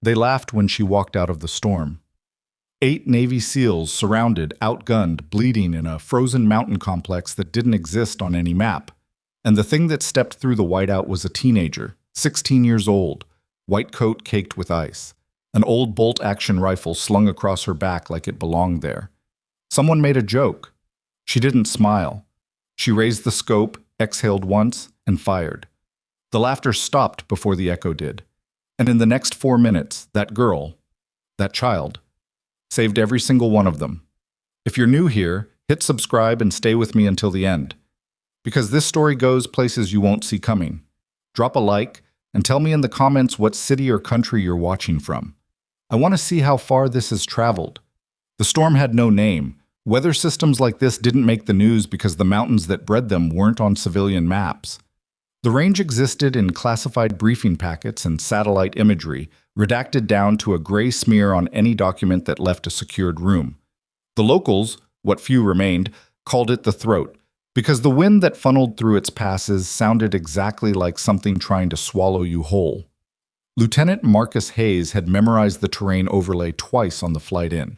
They laughed when she walked out of the storm. 8 Navy SEALs surrounded, outgunned, bleeding in a frozen mountain complex that didn't exist on any map. And the thing that stepped through the whiteout was a teenager, 16 years old, white coat caked with ice, an old bolt-action rifle slung across her back like it belonged there. Someone made a joke. She didn't smile. She raised the scope, exhaled once, and fired. The laughter stopped before the echo did. And in the next 4 minutes, that girl, that child, saved every single one of them. If you're new here, hit subscribe and stay with me until the end. Because this story goes places you won't see coming. Drop a like and tell me in the comments what city or country you're watching from. I want to see how far this has traveled. The storm had no name. Weather systems like this didn't make the news because the mountains that bred them weren't on civilian maps. The range existed in classified briefing packets and satellite imagery, redacted down to a gray smear on any document that left a secured room. The locals, what few remained, called it the throat, because the wind that funneled through its passes sounded exactly like something trying to swallow you whole. Lieutenant Marcus Hayes had memorized the terrain overlay twice on the flight in.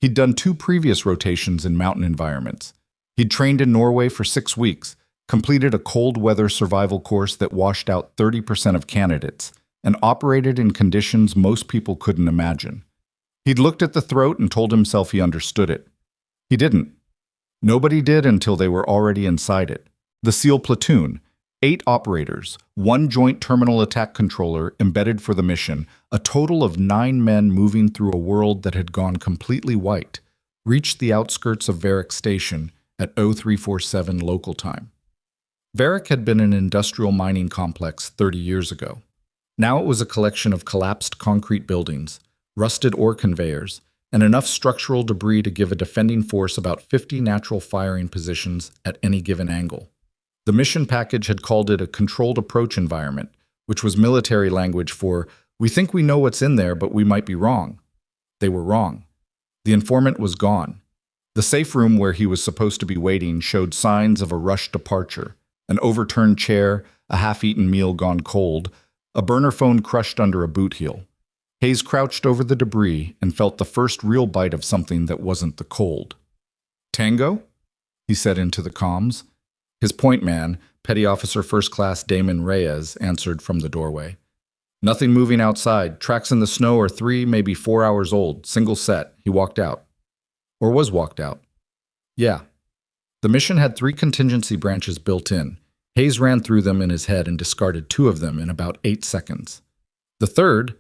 He'd done 2 previous rotations in mountain environments. He'd trained in Norway for 6 weeks, completed a cold weather survival course that washed out 30% of candidates, and operated in conditions most people couldn't imagine. He'd looked at the throat and told himself he understood it. He didn't. Nobody did until they were already inside it. The SEAL platoon, 8 operators, 1 joint terminal attack controller embedded for the mission, a total of 9 men moving through a world that had gone completely white, reached the outskirts of Varick Station at 0347 local time. Varick had been an industrial mining complex 30 years ago. Now it was a collection of collapsed concrete buildings, rusted ore conveyors, and enough structural debris to give a defending force about 50 natural firing positions at any given angle. The mission package had called it a controlled approach environment, which was military language for, "We think we know what's in there, but we might be wrong." They were wrong. The informant was gone. The safe room where he was supposed to be waiting showed signs of a rushed departure: an overturned chair, a half-eaten meal gone cold, a burner phone crushed under a boot heel. Hayes crouched over the debris and felt the first real bite of something that wasn't the cold. "Tango?" he said into the comms. His point man, Petty Officer First Class Damon Reyes, answered from the doorway. "Nothing moving outside. Tracks in the snow are 3, maybe 4 hours old. Single set." He walked out. Or was walked out. Yeah. The mission had 3 contingency branches built in. Hayes ran through them in his head and discarded 2 of them in about 8 seconds. The third,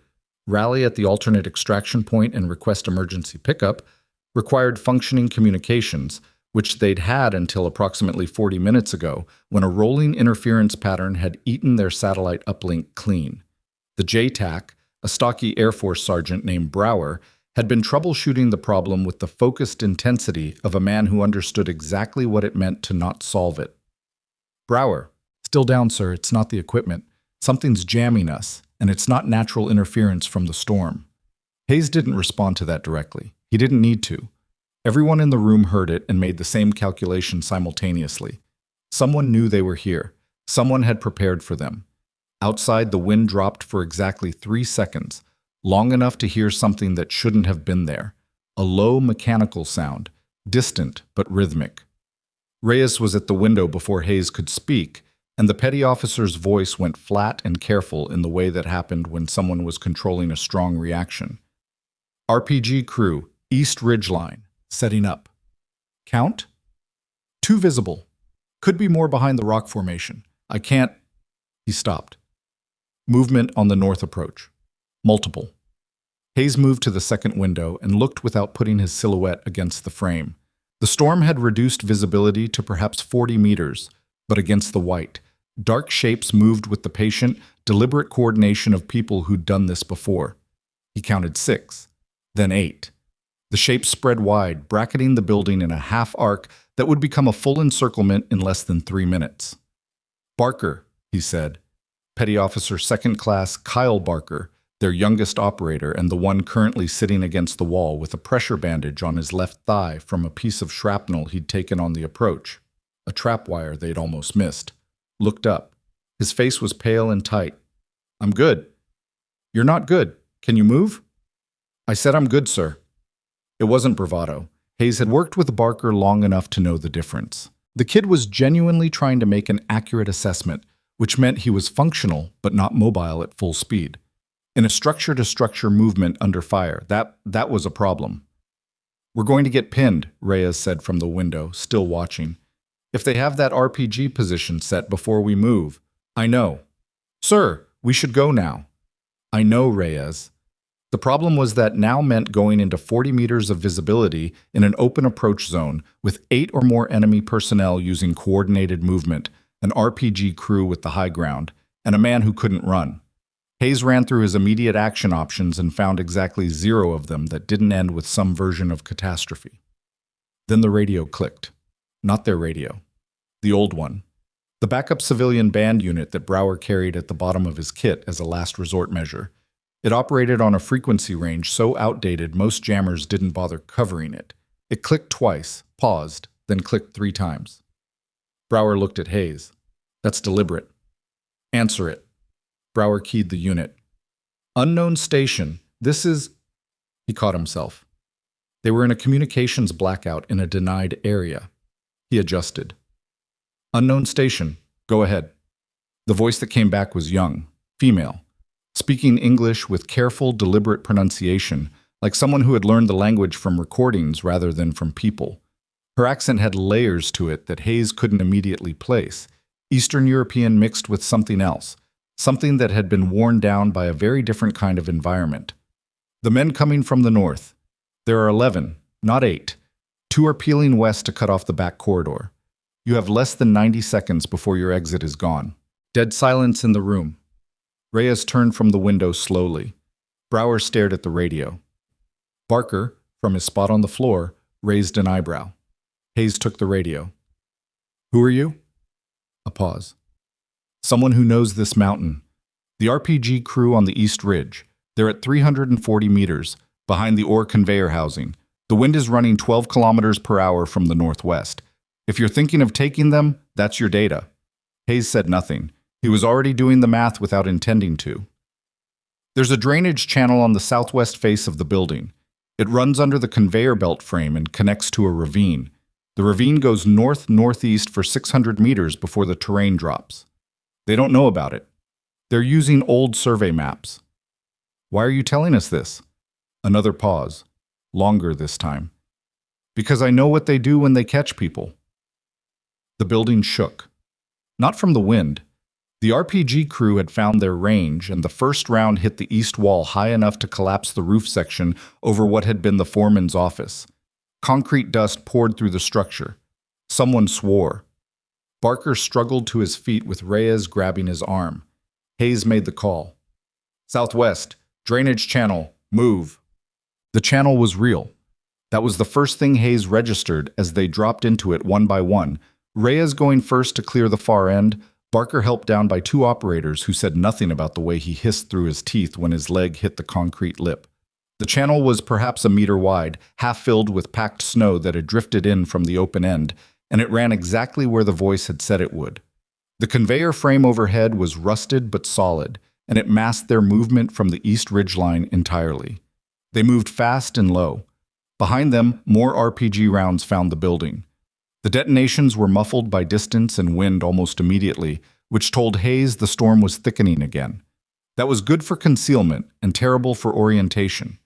rally at the alternate extraction point and request emergency pickup, required functioning communications, which they'd had until approximately 40 minutes ago, when a rolling interference pattern had eaten their satellite uplink clean. The JTAC, a stocky Air Force sergeant named Brower, had been troubleshooting the problem with the focused intensity of a man who understood exactly what it meant to not solve it. "Brower, still down, sir. It's not the equipment. Something's jamming us, and it's not natural interference from the storm." Hayes didn't respond to that directly. He didn't need to. Everyone in the room heard it and made the same calculation simultaneously. Someone knew they were here. Someone had prepared for them. Outside, the wind dropped for exactly 3 seconds, long enough to hear something that shouldn't have been there. A low mechanical sound, distant but rhythmic. Reyes was at the window before Hayes could speak, and the petty officer's voice went flat and careful in the way that happened when someone was controlling a strong reaction. "RPG crew, East Ridge Line. Setting up. Count? 2 visible. Could be more behind the rock formation. I can't..." He stopped. "Movement on the north approach. Multiple." Hayes moved to the second window and looked without putting his silhouette against the frame. The storm had reduced visibility to perhaps 40 meters, but against the white, dark shapes moved with the patient, deliberate coordination of people who'd done this before. He counted 6, then 8. The shapes spread wide, bracketing the building in a half arc that would become a full encirclement in less than 3 minutes. "Barker," he said. Petty Officer Second Class Kyle Barker, their youngest operator and the one currently sitting against the wall with a pressure bandage on his left thigh from a piece of shrapnel he'd taken on the approach, a trap wire they'd almost missed, looked up. His face was pale and tight. "I'm good." "You're not good," Can you move? I said I'm good, sir. It wasn't bravado. Hayes had worked with Barker long enough to know the difference. The kid was genuinely trying to make an accurate assessment, which meant he was functional but not mobile at full speed. In a structure-to-structure movement under fire, that was a problem. We're going to get pinned, Reyes said from the window, still watching. If they have that RPG position set before we move. I know. Sir, we should go now. I know, Reyes. The problem was that now meant going into 40 meters of visibility in an open approach zone with 8 or more enemy personnel using coordinated movement, an RPG crew with the high ground, and a man who couldn't run. Hayes ran through his immediate action options and found exactly 0 of them that didn't end with some version of catastrophe. Then the radio clicked. Not their radio. The old one. The backup civilian band unit that Brower carried at the bottom of his kit as a last resort measure. It operated on a frequency range so outdated most jammers didn't bother covering it. It clicked twice, paused, then clicked 3 times. Brower looked at Hayes. That's deliberate. Answer it. Brower keyed the unit. Unknown station. This is... He caught himself. They were in a communications blackout in a denied area. He adjusted. Unknown station. Go ahead. The voice that came back was young, female, speaking English with careful, deliberate pronunciation, like someone who had learned the language from recordings rather than from people. Her accent had layers to it that Hayes couldn't immediately place. Eastern European mixed with something else, something that had been worn down by a very different kind of environment. The men coming from the north. There are 11, not 8. 2 are peeling west to cut off the back corridor. You have less than 90 seconds before your exit is gone. Dead silence in the room. Reyes turned from the window slowly. Brower stared at the radio. Barker, from his spot on the floor, raised an eyebrow. Hayes took the radio. Who are you? A pause. Someone who knows this mountain. The RPG crew on the East Ridge. They're at 340 meters, behind the ore conveyor housing. The wind is running 12 kilometers per hour from the northwest. If you're thinking of taking them, that's your data. Hayes said nothing. He was already doing the math without intending to. There's a drainage channel on the southwest face of the building. It runs under the conveyor belt frame and connects to a ravine. The ravine goes north-northeast for 600 meters before the terrain drops. They don't know about it. They're using old survey maps. Why are you telling us this? Another pause. Longer this time. Because I know what they do when they catch people. The building shook. Not from the wind. The RPG crew had found their range, and the first round hit the east wall high enough to collapse the roof section over what had been the foreman's office. Concrete dust poured through the structure. Someone swore. Barker struggled to his feet with Reyes grabbing his arm. Hayes made the call. Southwest, drainage channel, move. The channel was real. That was the first thing Hayes registered as they dropped into it one by one. Reyes going first to clear the far end, Barker helped down by 2 operators who said nothing about the way he hissed through his teeth when his leg hit the concrete lip. The channel was perhaps a meter wide, half filled with packed snow that had drifted in from the open end, and it ran exactly where the voice had said it would. The conveyor frame overhead was rusted but solid, and it masked their movement from the east ridgeline entirely. They moved fast and low. Behind them, more RPG rounds found the building. The detonations were muffled by distance and wind almost immediately, which told Hayes the storm was thickening again. That was good for concealment and terrible for orientation.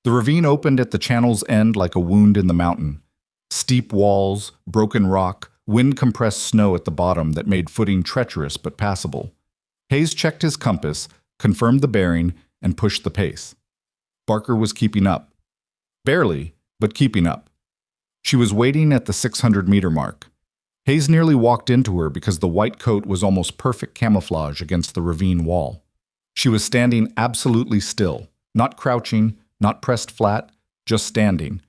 The ravine opened at the channel's end like a wound in the mountain. Steep walls, broken rock, wind-compressed snow at the bottom that made footing treacherous but passable. Hayes checked his compass, confirmed the bearing, and pushed the pace. Barker was keeping up. Barely, but keeping up. She was waiting at the 600-meter mark. Hayes nearly walked into her because the white coat was almost perfect camouflage against the ravine wall. She was standing absolutely still, not crouching, not pressed flat, just standing,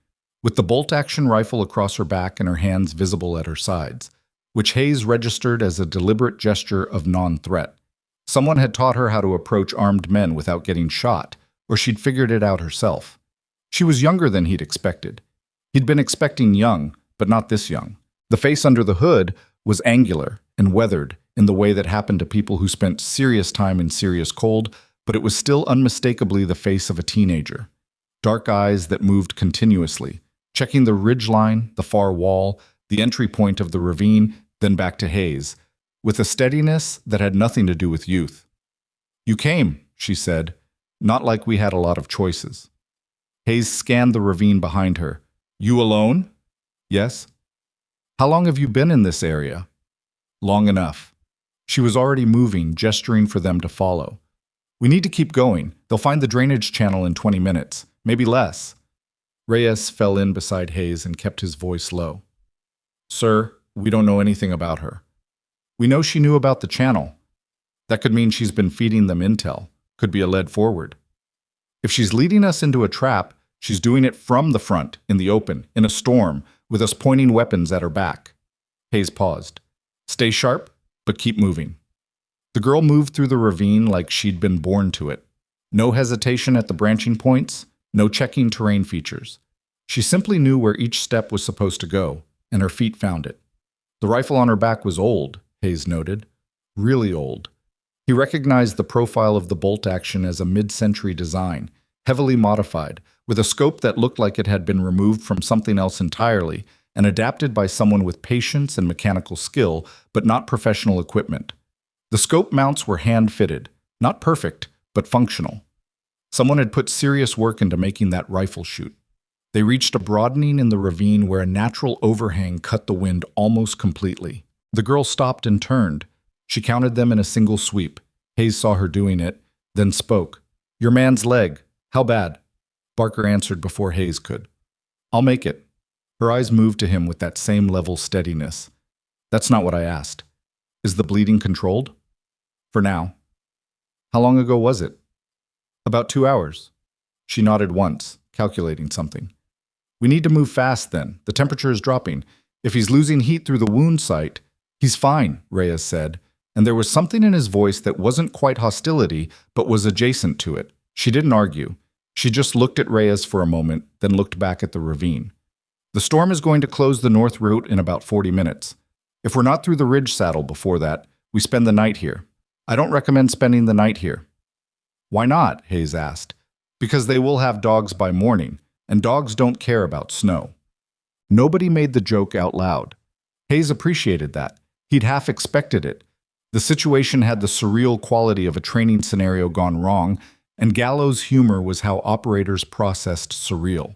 with the bolt-action rifle across her back and her hands visible at her sides, which Hayes registered as a deliberate gesture of non-threat. Someone had taught her how to approach armed men without getting shot, or she'd figured it out herself. She was younger than he'd expected. He'd been expecting young, but not this young. The face under the hood was angular and weathered in the way that happened to people who spent serious time in serious cold, but it was still unmistakably the face of a teenager. Dark eyes that moved continuously, checking the ridgeline, the far wall, the entry point of the ravine, then back to Hayes, with a steadiness that had nothing to do with youth. "You came," she said, not like we had a lot of choices. Hayes scanned the ravine behind her. "You alone?" "Yes." "How long have you been in this area?" "Long enough." She was already moving, gesturing for them to follow. "We need to keep going. They'll find the drainage channel in 20 minutes, maybe less." Reyes fell in beside Hayes and kept his voice low. "Sir, we don't know anything about her. We know she knew about the channel. That could mean she's been feeding them intel. Could be a lead forward. If she's leading us into a trap, she's doing it from the front, in the open, in a storm, with us pointing weapons at her back." Hayes paused. "Stay sharp, but keep moving." The girl moved through the ravine like she'd been born to it. No hesitation at the branching points, no checking terrain features. She simply knew where each step was supposed to go, and her feet found it. The rifle on her back was old, Hayes noted. Really old. He recognized the profile of the bolt action as a mid-century design, heavily modified, with a scope that looked like it had been removed from something else entirely and adapted by someone with patience and mechanical skill, but not professional equipment. The scope mounts were hand-fitted, not perfect, but functional. Someone had put serious work into making that rifle shoot. They reached a broadening in the ravine where a natural overhang cut the wind almost completely. The girl stopped and turned. She counted them in a single sweep. Hayes saw her doing it, then spoke. "Your man's leg. How bad?" Barker answered before Hayes could. "I'll make it." Her eyes moved to him with that same level steadiness. "That's not what I asked. Is the bleeding controlled?" "For now." "How long ago was it?" "About 2 hours." She nodded once, calculating something. "We need to move fast then. The temperature is dropping. If he's losing heat through the wound site..." "He's fine," Reyes said, and there was something in his voice that wasn't quite hostility, but was adjacent to it. She didn't argue. She just looked at Reyes for a moment, then looked back at the ravine. "The storm is going to close the north route in about 40 minutes. If we're not through the ridge saddle before that, we spend the night here. I don't recommend spending the night here." "Why not?" Hayes asked. "Because they will have dogs by morning, and dogs don't care about snow." Nobody made the joke out loud. Hayes appreciated that. He'd half expected it. The situation had the surreal quality of a training scenario gone wrong, and Gallo's humor was how operators processed surreal.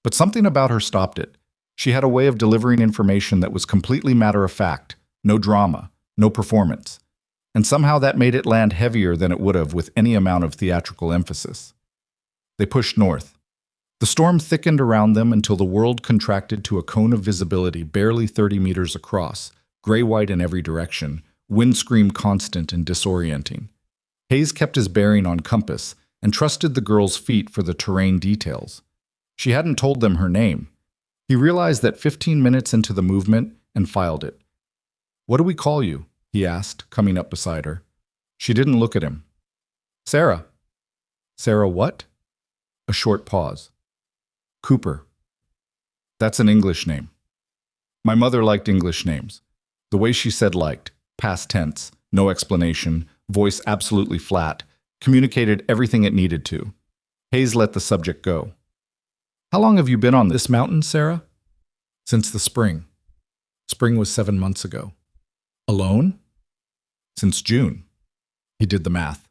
But something about her stopped it. She had a way of delivering information that was completely matter-of-fact, no drama, no performance. And somehow that made it land heavier than it would have with any amount of theatrical emphasis. They pushed north. The storm thickened around them until the world contracted to a cone of visibility barely 30 meters across, gray-white in every direction, wind scream constant and disorienting. Hayes kept his bearing on compass and trusted the girl's feet for the terrain details. She hadn't told them her name. He realized that 15 minutes into the movement and filed it. "What do we call you?" he asked, coming up beside her. She didn't look at him. "Sarah." "Sarah what?" A short pause. "Cooper." "That's an English name." My mother liked English names. The way she said liked, past tense, no explanation, voice absolutely flat, communicated everything it needed to. Hayes let the subject go. "How long have you been on this mountain, Sarah?" "Since the spring." Spring was 7 months ago. "Alone?" "Since June." He did the math.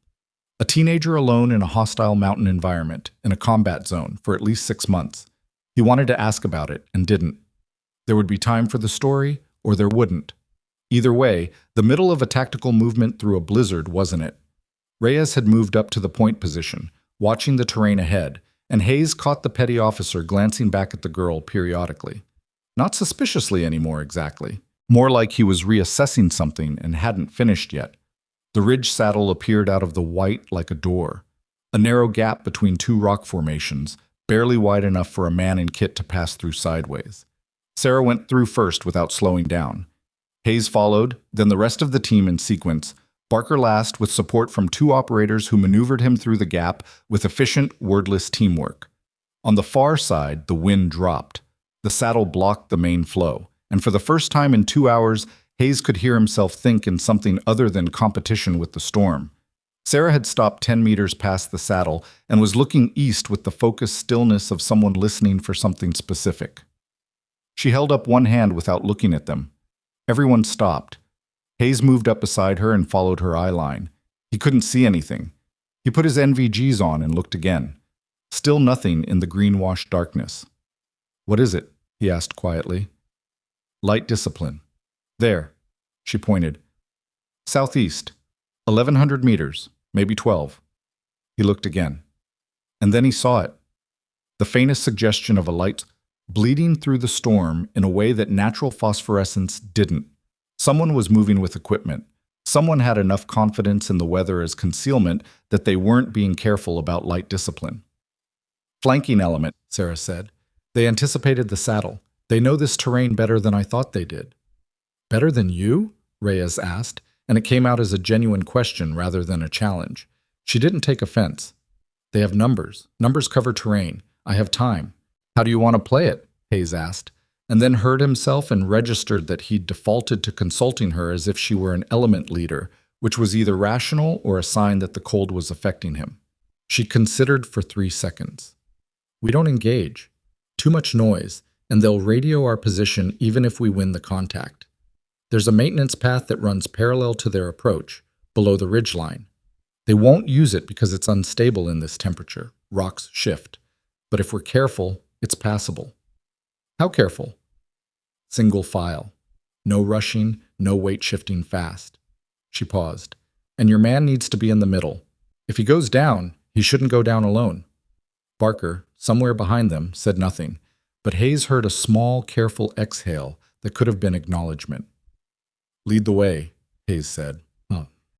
A teenager alone in a hostile mountain environment, in a combat zone, for at least 6 months. He wanted to ask about it, and didn't. There would be time for the story, or there wouldn't. Either way, the middle of a tactical movement through a blizzard wasn't it. Reyes had moved up to the point position, watching the terrain ahead, and Hayes caught the petty officer glancing back at the girl periodically. Not suspiciously anymore exactly. More like he was reassessing something and hadn't finished yet. The ridge saddle appeared out of the white like a door. A narrow gap between two rock formations, barely wide enough for a man in kit to pass through sideways. Sarah went through first without slowing down. Hayes followed, then the rest of the team in sequence, Barker last with support from 2 operators who maneuvered him through the gap with efficient, wordless teamwork. On the far side, the wind dropped. The saddle blocked the main flow, and for the first time in 2 hours, Hayes could hear himself think in something other than competition with the storm. Sarah had stopped 10 meters past the saddle and was looking east with the focused stillness of someone listening for something specific. She held up one hand without looking at them. Everyone stopped. Hayes moved up beside her and followed her eye line. He couldn't see anything. He put his NVGs on and looked again. Still nothing in the green-washed darkness. "What is it?" he asked quietly. "Light discipline. There," she pointed. "Southeast. 1,100 meters, maybe 12. He looked again. And then he saw it. The faintest suggestion of a light bleeding through the storm in a way that natural phosphorescence didn't. Someone was moving with equipment. Someone had enough confidence in the weather as concealment that they weren't being careful about light discipline. "Flanking element," Sarah said. "They anticipated the saddle. They know this terrain better than I thought they did." "Better than you?" Reyes asked, and it came out as a genuine question rather than a challenge. She didn't take offense. "They have numbers. Numbers cover terrain. I have time." "How do you want to play it?" Hayes asked, and then heard himself and registered that he'd defaulted to consulting her as if she were an element leader, which was either rational or a sign that the cold was affecting him. She considered for 3 seconds. "We don't engage. Too much noise, and they'll radio our position even if we win the contact. There's a maintenance path that runs parallel to their approach, below the ridgeline. They won't use it because it's unstable in this temperature. Rocks shift. But if we're careful, it's passable." "How careful?" "Single file. No rushing, no weight shifting fast." She paused. "And your man needs to be in the middle. If he goes down, he shouldn't go down alone." Barker, somewhere behind them, said nothing, but Hayes heard a small, careful exhale that could have been acknowledgement. "Lead the way," Hayes said.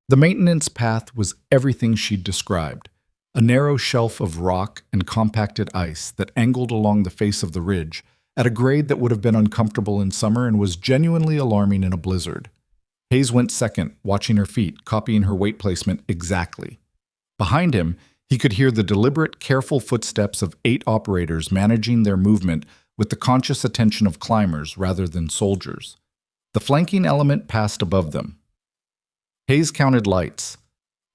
The maintenance path was everything she'd described. A narrow shelf of rock and compacted ice that angled along the face of the ridge, at a grade that would have been uncomfortable in summer and was genuinely alarming in a blizzard. Hayes went second, watching her feet, copying her weight placement exactly. Behind him, he could hear the deliberate, careful footsteps of 8 operators managing their movement with the conscious attention of climbers rather than soldiers. The flanking element passed above them. Hayes counted lights,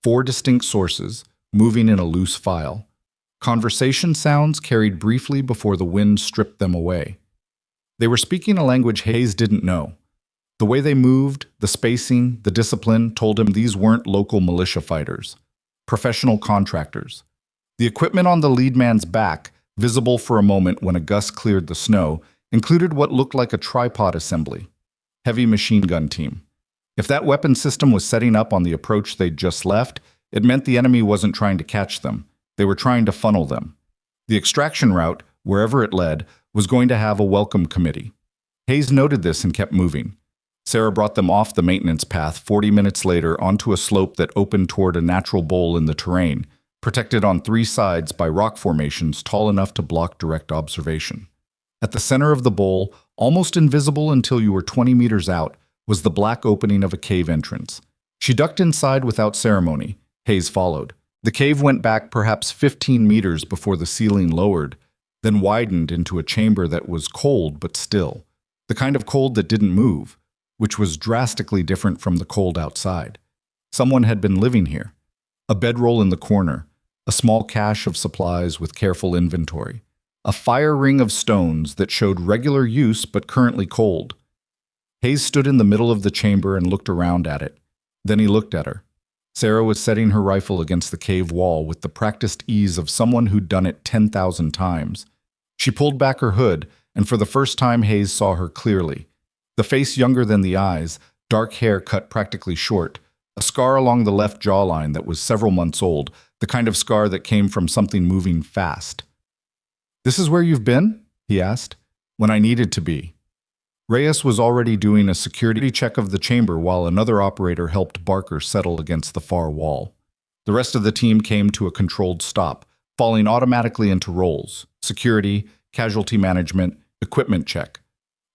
4 distinct sources, moving in a loose file. Conversation sounds carried briefly before the wind stripped them away. They were speaking a language Hayes didn't know. The way they moved, the spacing, the discipline told him these weren't local militia fighters. Professional contractors. The equipment on the lead man's back, visible for a moment when a gust cleared the snow, included what looked like a tripod assembly. Heavy machine gun team. If that weapon system was setting up on the approach they'd just left, it meant the enemy wasn't trying to catch them. They were trying to funnel them. The extraction route, wherever it led, was going to have a welcome committee. Hayes noted this and kept moving. Sarah brought them off the maintenance path 40 minutes later onto a slope that opened toward a natural bowl in the terrain, protected on 3 sides by rock formations tall enough to block direct observation. At the center of the bowl, almost invisible until you were 20 meters out, was the black opening of a cave entrance. She ducked inside without ceremony. Hayes followed. The cave went back perhaps 15 meters before the ceiling lowered, then widened into a chamber that was cold but still, the kind of cold that didn't move, which was drastically different from the cold outside. Someone had been living here. A bedroll in the corner, a small cache of supplies with careful inventory, a fire ring of stones that showed regular use but currently cold. Hayes stood in the middle of the chamber and looked around at it. Then he looked at her. Sarah was setting her rifle against the cave wall with the practiced ease of someone who'd done it 10,000 times. She pulled back her hood, and for the first time Hayes saw her clearly. The face younger than the eyes, dark hair cut practically short, a scar along the left jawline that was several months old, the kind of scar that came from something moving fast. "This is where you've been?" he asked. "When I needed to be." Reyes was already doing a security check of the chamber while another operator helped Barker settle against the far wall. The rest of the team came to a controlled stop, falling automatically into roles: security, casualty management, equipment check.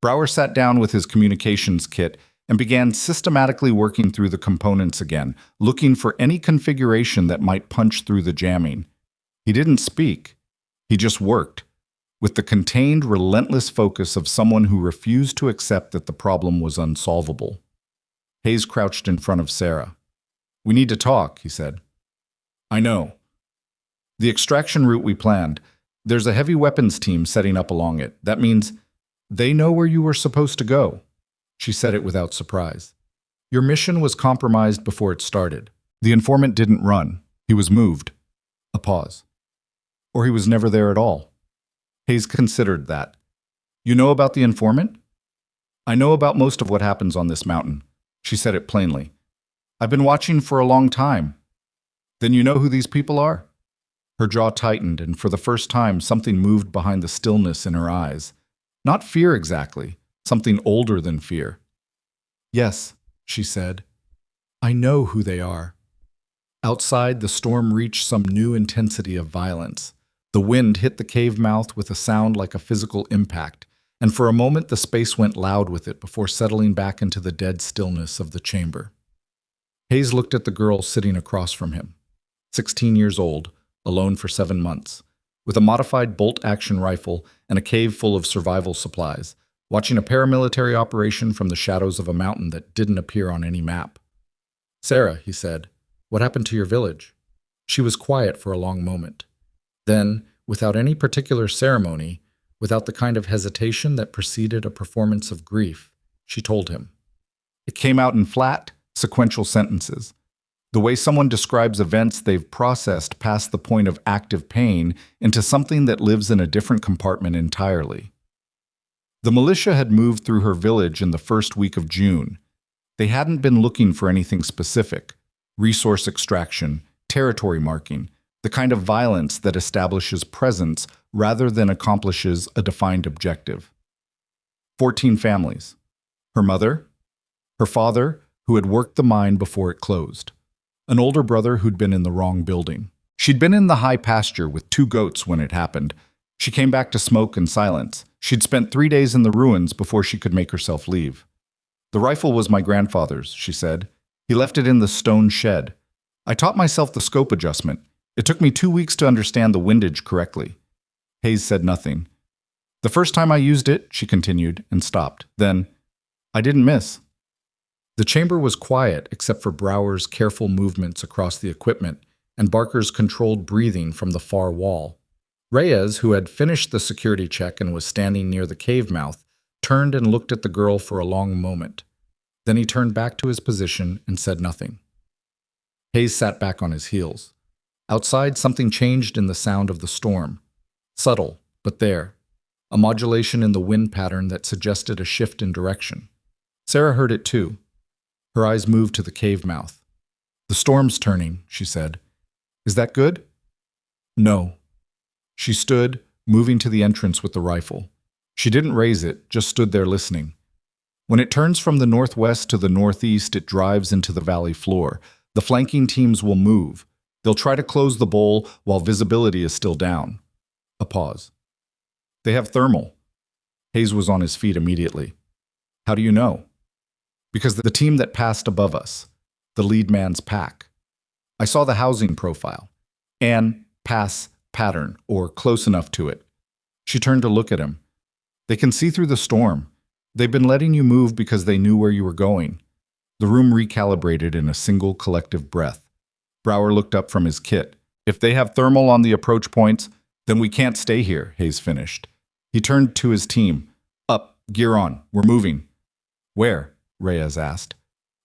Brower sat down with his communications kit and began systematically working through the components again, looking for any configuration that might punch through the jamming. He didn't speak. He just worked, with the contained, relentless focus of someone who refused to accept that the problem was unsolvable. Hayes crouched in front of Sarah. "We need to talk," he said. I know. The extraction route we planned, there's a heavy weapons team setting up along it. That means they know where you were supposed to go. She said it without surprise. Your mission was compromised before it started. The informant didn't run. He was moved. A pause. Or he was never there at all. Hayes considered that. You know about the informant? I know about most of what happens on this mountain. She said it plainly. I've been watching for a long time. Then you know who these people are? Her jaw tightened, and for the first time something moved behind the stillness in her eyes. Not fear exactly, something older than fear. Yes, she said. I know who they are. Outside, the storm reached some new intensity of violence. The wind hit the cave mouth with a sound like a physical impact, and for a moment the space went loud with it before settling back into the dead stillness of the chamber. Hayes looked at the girl sitting across from him, 16 years old, alone for 7 months, with a modified bolt-action rifle and a cave full of survival supplies, watching a paramilitary operation from the shadows of a mountain that didn't appear on any map. Sarah, he said, what happened to your village? She was quiet for a long moment. Then, without any particular ceremony, without the kind of hesitation that preceded a performance of grief, she told him. It came out in flat, sequential sentences. The way someone describes events they've processed past the point of active pain into something that lives in a different compartment entirely. The militia had moved through her village in the first week of June. They hadn't been looking for anything specific: resource extraction, territory marking, the kind of violence that establishes presence rather than accomplishes a defined objective. 14 families. Her mother, her father, who had worked the mine before it closed, an older brother who'd been in the wrong building. She'd been in the high pasture with 2 goats when it happened. She came back to smoke and silence. She'd spent 3 days in the ruins before she could make herself leave. The rifle was my grandfather's, she said. He left it in the stone shed. I taught myself the scope adjustment. It took me 2 weeks to understand the windage correctly. Hayes said nothing. The first time I used it, she continued, and stopped. Then, I didn't miss. The chamber was quiet except for Brower's careful movements across the equipment and Barker's controlled breathing from the far wall. Reyes, who had finished the security check and was standing near the cave mouth, turned and looked at the girl for a long moment. Then he turned back to his position and said nothing. Hayes sat back on his heels. Outside, something changed in the sound of the storm. Subtle, but there. A modulation in the wind pattern that suggested a shift in direction. Sarah heard it too. Her eyes moved to the cave mouth. The storm's turning, she said. Is that good? No. She stood, moving to the entrance with the rifle. She didn't raise it, just stood there listening. When it turns from the northwest to the northeast, it drives into the valley floor. The flanking teams will move. They'll try to close the bowl while visibility is still down. A pause. They have thermal. Hayes was on his feet immediately. How do you know? Because the team that passed above us, the lead man's pack. I saw the housing profile. An pass pattern, or close enough to it. She turned to look at him. They can see through the storm. They've been letting you move because they knew where you were going. The room recalibrated in a single collective breath. Brower looked up from his kit. If they have thermal on the approach points, then we can't stay here, Hayes finished. He turned to his team. Up, gear on, we're moving. Where? Reyes asked.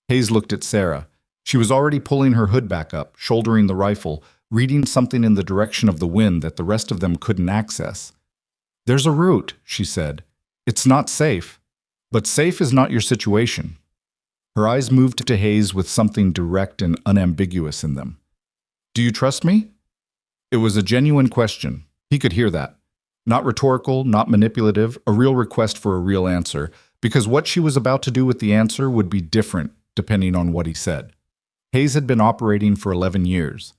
Hayes looked at Sarah. She was already pulling her hood back up, shouldering the rifle, reading something in the direction of the wind that the rest of them couldn't access. There's a route, she said. It's not safe. But safe is not your situation. Her eyes moved to Hayes with something direct and unambiguous in them. Do you trust me? It was a genuine question. He could hear that. Not rhetorical, not manipulative, a real request for a real answer, because what she was about to do with the answer would be different depending on what he said. Hayes had been operating for 11 years.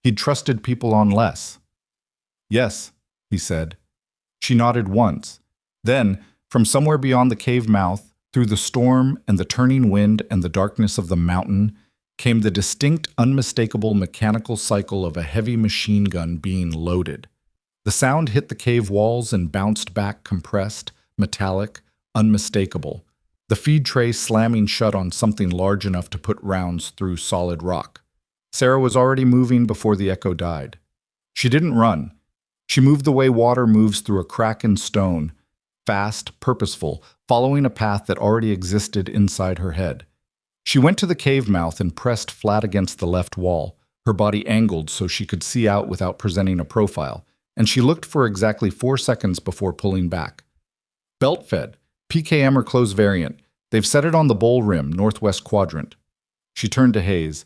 He'd trusted people on less. Yes, he said. She nodded once. Then, from somewhere beyond the cave mouth, through the storm and the turning wind and the darkness of the mountain, came the distinct, unmistakable mechanical cycle of a heavy machine gun being loaded. The sound hit the cave walls and bounced back compressed, metallic, unmistakable, the feed tray slamming shut on something large enough to put rounds through solid rock. Sarah was already moving before the echo died. She didn't run. She moved the way water moves through a crack in stone, fast, purposeful, following a path that already existed inside her head. She went to the cave mouth and pressed flat against the left wall, her body angled so she could see out without presenting a profile, and she looked for exactly 4 seconds before pulling back. Belt fed, PKM or close variant. They've set it on the bowl rim, northwest quadrant. She turned to Hayes.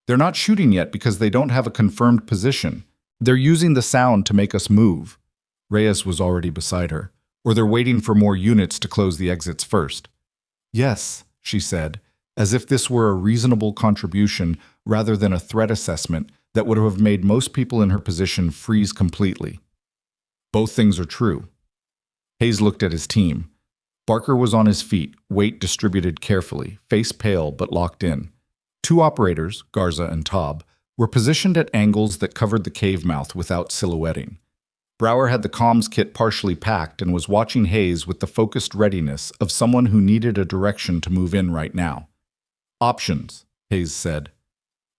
They're not shooting yet because they don't have a confirmed position. They're using the sound to make us move. Reyes was already beside her. Or they're waiting for more units to close the exits first. Yes, she said, as if this were a reasonable contribution rather than a threat assessment that would have made most people in her position freeze completely. Both things are true. Hayes looked at his team. Barker was on his feet, weight distributed carefully, face pale but locked in. 2 operators, Garza and Taub, were positioned at angles that covered the cave mouth without silhouetting. Brower had the comms kit partially packed and was watching Hayes with the focused readiness of someone who needed a direction to move in right now. Options, Hayes said.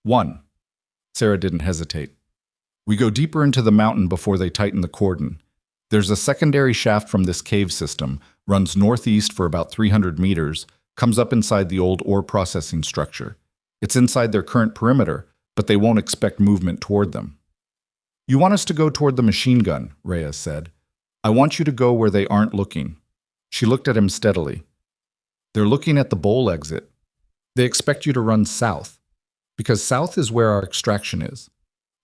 1. Sarah didn't hesitate. We go deeper into the mountain before they tighten the cordon. There's a secondary shaft from this cave system, runs northeast for about 300 meters, comes up inside the old ore processing structure. It's inside their current perimeter, but they won't expect movement toward them. You want us to go toward the machine gun, Reyes said. I want you to go where they aren't looking. She looked at him steadily. They're looking at the bowl exit. They expect you to run south, because south is where our extraction is.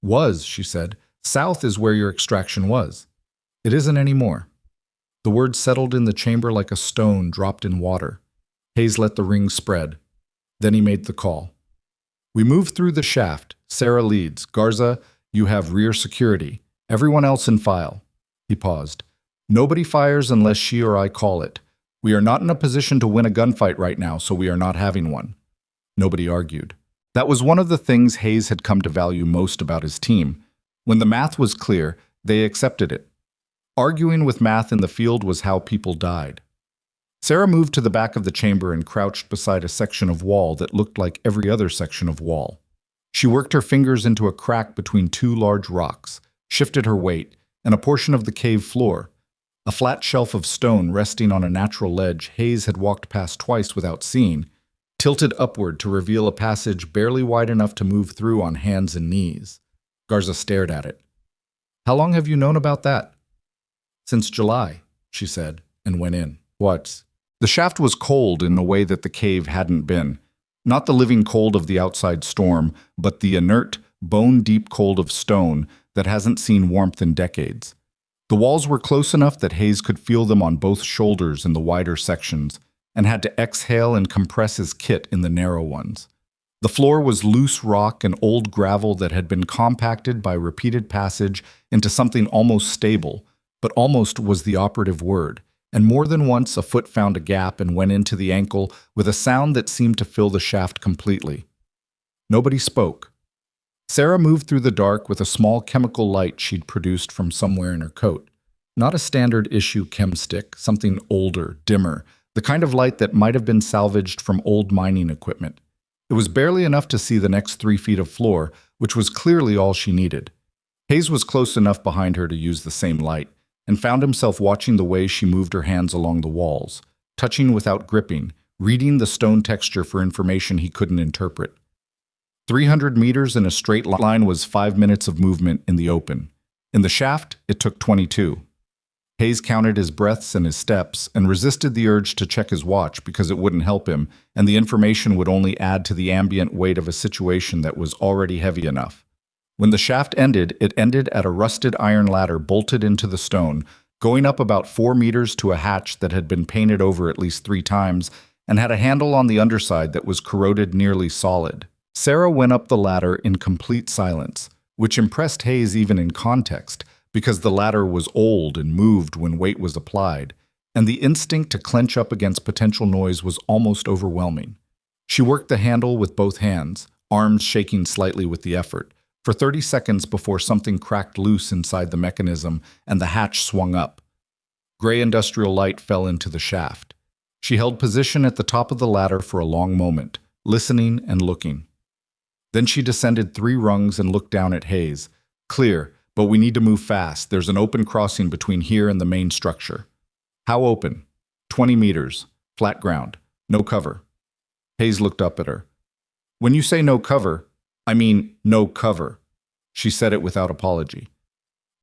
Was, she said. South is where your extraction was. It isn't anymore. The word settled in the chamber like a stone dropped in water. Hayes let the ring spread. Then he made the call. We move through the shaft. Sarah leads. Garza, you have rear security. Everyone else in file. He paused. Nobody fires unless she or I call it. We are not in a position to win a gunfight right now, so we are not having one. Nobody argued. That was one of the things Hayes had come to value most about his team. When the math was clear, they accepted it. Arguing with math in the field was how people died. Sarah moved to the back of the chamber and crouched beside a section of wall that looked like every other section of wall. She worked her fingers into a crack between 2 large rocks, shifted her weight, and a portion of the cave floor. A flat shelf of stone resting on a natural ledge Hayes had walked past twice without seeing, tilted upward to reveal a passage barely wide enough to move through on hands and knees. Garza stared at it. How long have you known about that? Since July, she said, and went in. What? The shaft was cold in a way that the cave hadn't been. Not the living cold of the outside storm, but the inert, bone-deep cold of stone that hasn't seen warmth in decades. The walls were close enough that Hayes could feel them on both shoulders in the wider sections, and had to exhale and compress his kit in the narrow ones. The floor was loose rock and old gravel that had been compacted by repeated passage into something almost stable, but almost was the operative word, and more than once a foot found a gap and went into the ankle with a sound that seemed to fill the shaft completely. Nobody spoke. Sarah moved through the dark with a small chemical light she'd produced from somewhere in her coat. Not a standard issue chem stick, something older, dimmer, the kind of light that might have been salvaged from old mining equipment. It was barely enough to see the next 3 feet of floor, which was clearly all she needed. Hayes was close enough behind her to use the same light, and found himself watching the way she moved her hands along the walls, touching without gripping, reading the stone texture for information he couldn't interpret. 300 meters in a straight line was 5 minutes of movement in the open. In the shaft, it took 22. Hayes counted his breaths and his steps and resisted the urge to check his watch because it wouldn't help him, and the information would only add to the ambient weight of a situation that was already heavy enough. When the shaft ended, it ended at a rusted iron ladder bolted into the stone, going up about 4 meters to a hatch that had been painted over at least 3 times and had a handle on the underside that was corroded nearly solid. Sarah went up the ladder in complete silence, which impressed Hayes even in context, because the ladder was old and moved when weight was applied, and the instinct to clench up against potential noise was almost overwhelming. She worked the handle with both hands, arms shaking slightly with the effort, for 30 seconds before something cracked loose inside the mechanism and the hatch swung up. Gray industrial light fell into the shaft. She held position at the top of the ladder for a long moment, listening and looking. Then she descended 3 rungs and looked down at Hayes. Clear, but we need to move fast. There's an open crossing between here and the main structure. How open? 20 meters. Flat ground. No cover. Hayes looked up at her. When you say no cover, I mean no cover. She said it without apology.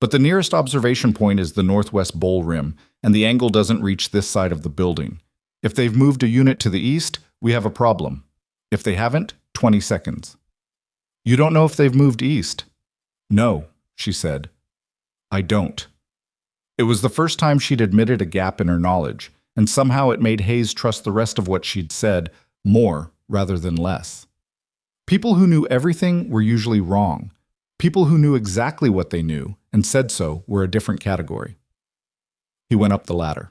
But the nearest observation point is the northwest bowl rim, and the angle doesn't reach this side of the building. If they've moved a unit to the east, we have a problem. If they haven't, 20 seconds. You don't know if they've moved east? No, she said. I don't. It was the first time she'd admitted a gap in her knowledge, and somehow it made Hayes trust the rest of what she'd said more rather than less. People who knew everything were usually wrong. People who knew exactly what they knew and said so were a different category. He went up the ladder.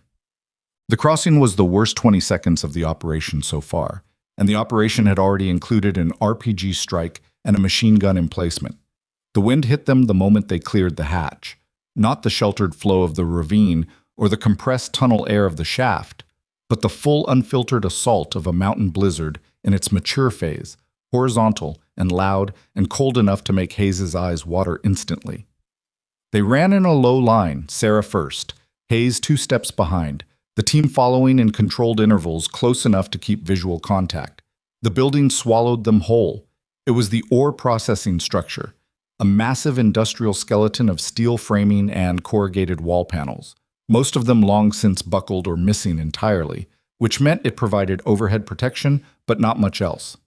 The crossing was the worst 20 seconds of the operation so far, and the operation had already included an RPG strike and a machine gun emplacement. The wind hit them the moment they cleared the hatch, not the sheltered flow of the ravine or the compressed tunnel air of the shaft, but the full unfiltered assault of a mountain blizzard in its mature phase, horizontal and loud and cold enough to make Hayes' eyes water instantly. They ran in a low line, Sarah first, Hayes 2 steps behind, the team following in controlled intervals close enough to keep visual contact. The building swallowed them whole. It was the ore processing structure, a massive industrial skeleton of steel framing and corrugated wall panels, most of them long since buckled or missing entirely, which meant it provided overhead protection but not much else.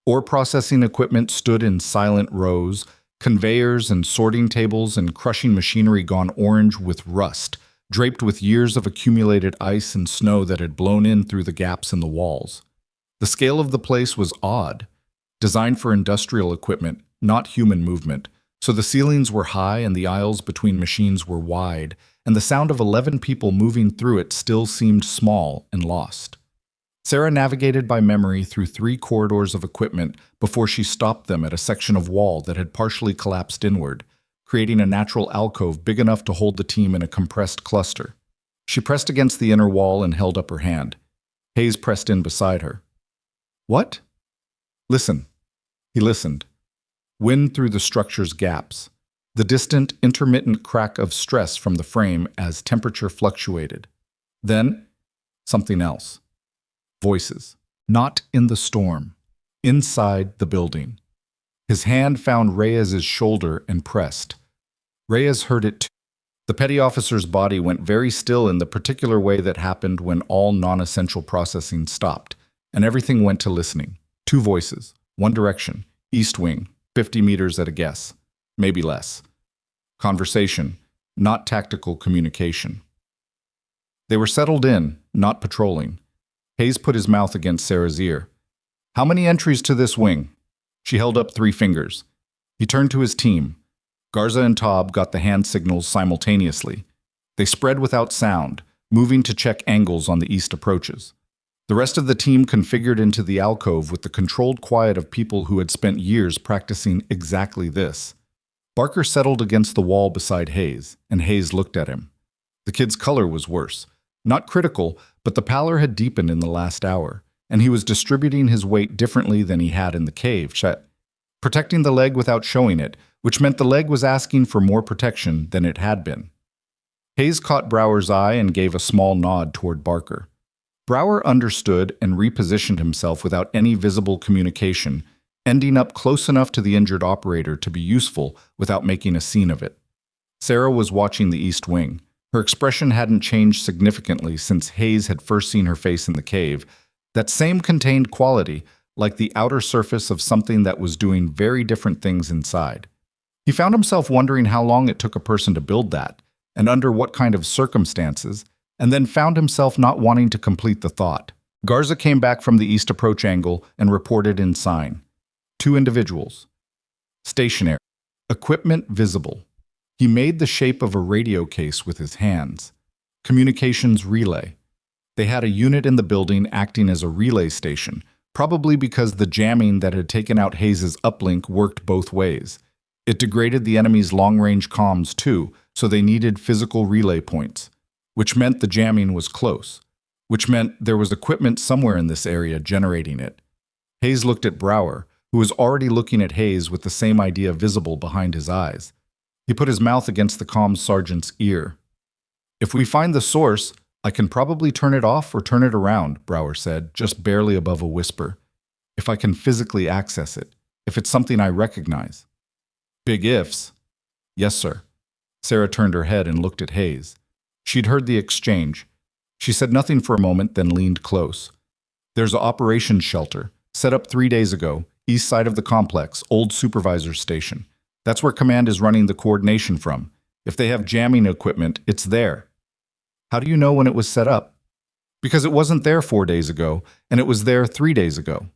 Ore processing equipment stood in silent rows, conveyors and sorting tables and crushing machinery gone orange with rust, draped with years of accumulated ice and snow that had blown in through the gaps in the walls. The scale of the place was odd, designed for industrial equipment, not human movement, so the ceilings were high and the aisles between machines were wide, and the sound of 11 people moving through it still seemed small and lost. Sarah navigated by memory through 3 corridors of equipment before she stopped them at a section of wall that had partially collapsed inward, creating a natural alcove big enough to hold the team in a compressed cluster. She pressed against the inner wall and held up her hand. Hayes pressed in beside her. What? Listen. He listened. Wind through the structure's gaps. The distant, intermittent crack of stress from the frame as temperature fluctuated. Then, something else. Voices. Not in the storm. Inside the building. His hand found Reyes's shoulder and pressed. Reyes heard it too. The petty officer's body went very still in the particular way that happened when all non-essential processing stopped, and everything went to listening. 2 voices. One direction. East wing. 50 meters at a guess. Maybe less. Conversation. Not tactical communication. They were settled in, not patrolling. Hayes put his mouth against Sarah's ear. How many entries to this wing? She held up 3 fingers. He turned to his team. Garza and Taub got the hand signals simultaneously. They spread without sound, moving to check angles on the east approaches. The rest of the team configured into the alcove with the controlled quiet of people who had spent years practicing exactly this. Barker settled against the wall beside Hayes, and Hayes looked at him. The kid's color was worse. Not critical, but the pallor had deepened in the last hour, and he was distributing his weight differently than he had in the cave, protecting the leg without showing it, which meant the leg was asking for more protection than it had been. Hayes caught Brower's eye and gave a small nod toward Barker. Brower understood and repositioned himself without any visible communication, ending up close enough to the injured operator to be useful without making a scene of it. Sarah was watching the east wing. Her expression hadn't changed significantly since Hayes had first seen her face in the cave. That same contained quality, like the outer surface of something that was doing very different things inside. He found himself wondering how long it took a person to build that, and under what kind of circumstances, and then found himself not wanting to complete the thought. Garza came back from the east approach angle and reported in sign. 2 individuals. Stationary. Equipment visible. He made the shape of a radio case with his hands. Communications relay. They had a unit in the building acting as a relay station, probably because the jamming that had taken out Hayes' uplink worked both ways. It degraded the enemy's long-range comms too, so they needed physical relay points, which meant the jamming was close, which meant there was equipment somewhere in this area generating it. Hayes looked at Brower, who was already looking at Hayes with the same idea visible behind his eyes. He put his mouth against the comms sergeant's ear. "If we find the source, I can probably turn it off or turn it around," Brower said, just barely above a whisper. "If I can physically access it. If it's something I recognize." "Big ifs." "Yes, sir." Sarah turned her head and looked at Hayes. She'd heard the exchange. She said nothing for a moment, then leaned close. "There's an operations shelter, set up 3 days ago, east side of the complex, old supervisor's station. That's where command is running the coordination from. If they have jamming equipment, it's there." "How do you know when it was set up?" "Because it wasn't there 4 days ago, and it was there 3 days ago."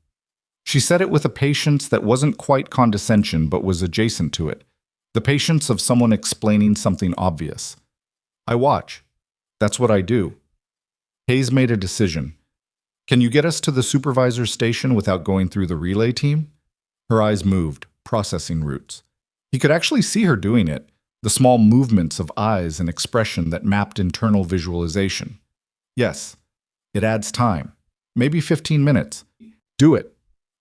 She said it with a patience that wasn't quite condescension, but was adjacent to it. The patience of someone explaining something obvious. "I watch. That's what I do." Hayes made a decision. "Can you get us to the supervisor's station without going through the relay team?" Her eyes moved, processing routes. He could actually see her doing it, the small movements of eyes and expression that mapped internal visualization. "Yes. It adds time. Maybe 15 minutes. Do it."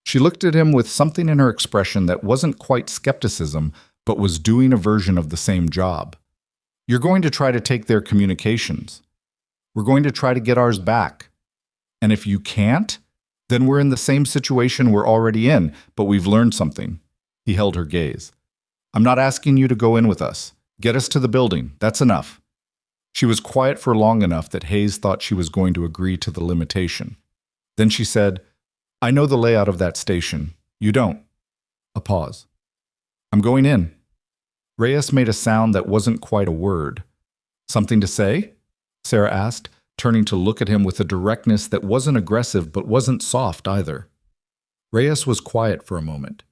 She looked at him with something in her expression that wasn't quite skepticism, but was doing a version of the same job. "You're going to try to take their communications. We're going to try to get ours back. And if you can't, then we're in the same situation we're already in, but we've learned something." He held her gaze. "I'm not asking you to go in with us. Get us to the building. That's enough." She was quiet for long enough that Hayes thought she was going to agree to the limitation. Then she said, "I know the layout of that station. You don't." A pause. "I'm going in." Reyes made a sound that wasn't quite a word. "Something to say?" Sarah asked, turning to look at him with a directness that wasn't aggressive but wasn't soft either. Reyes was quiet for a moment.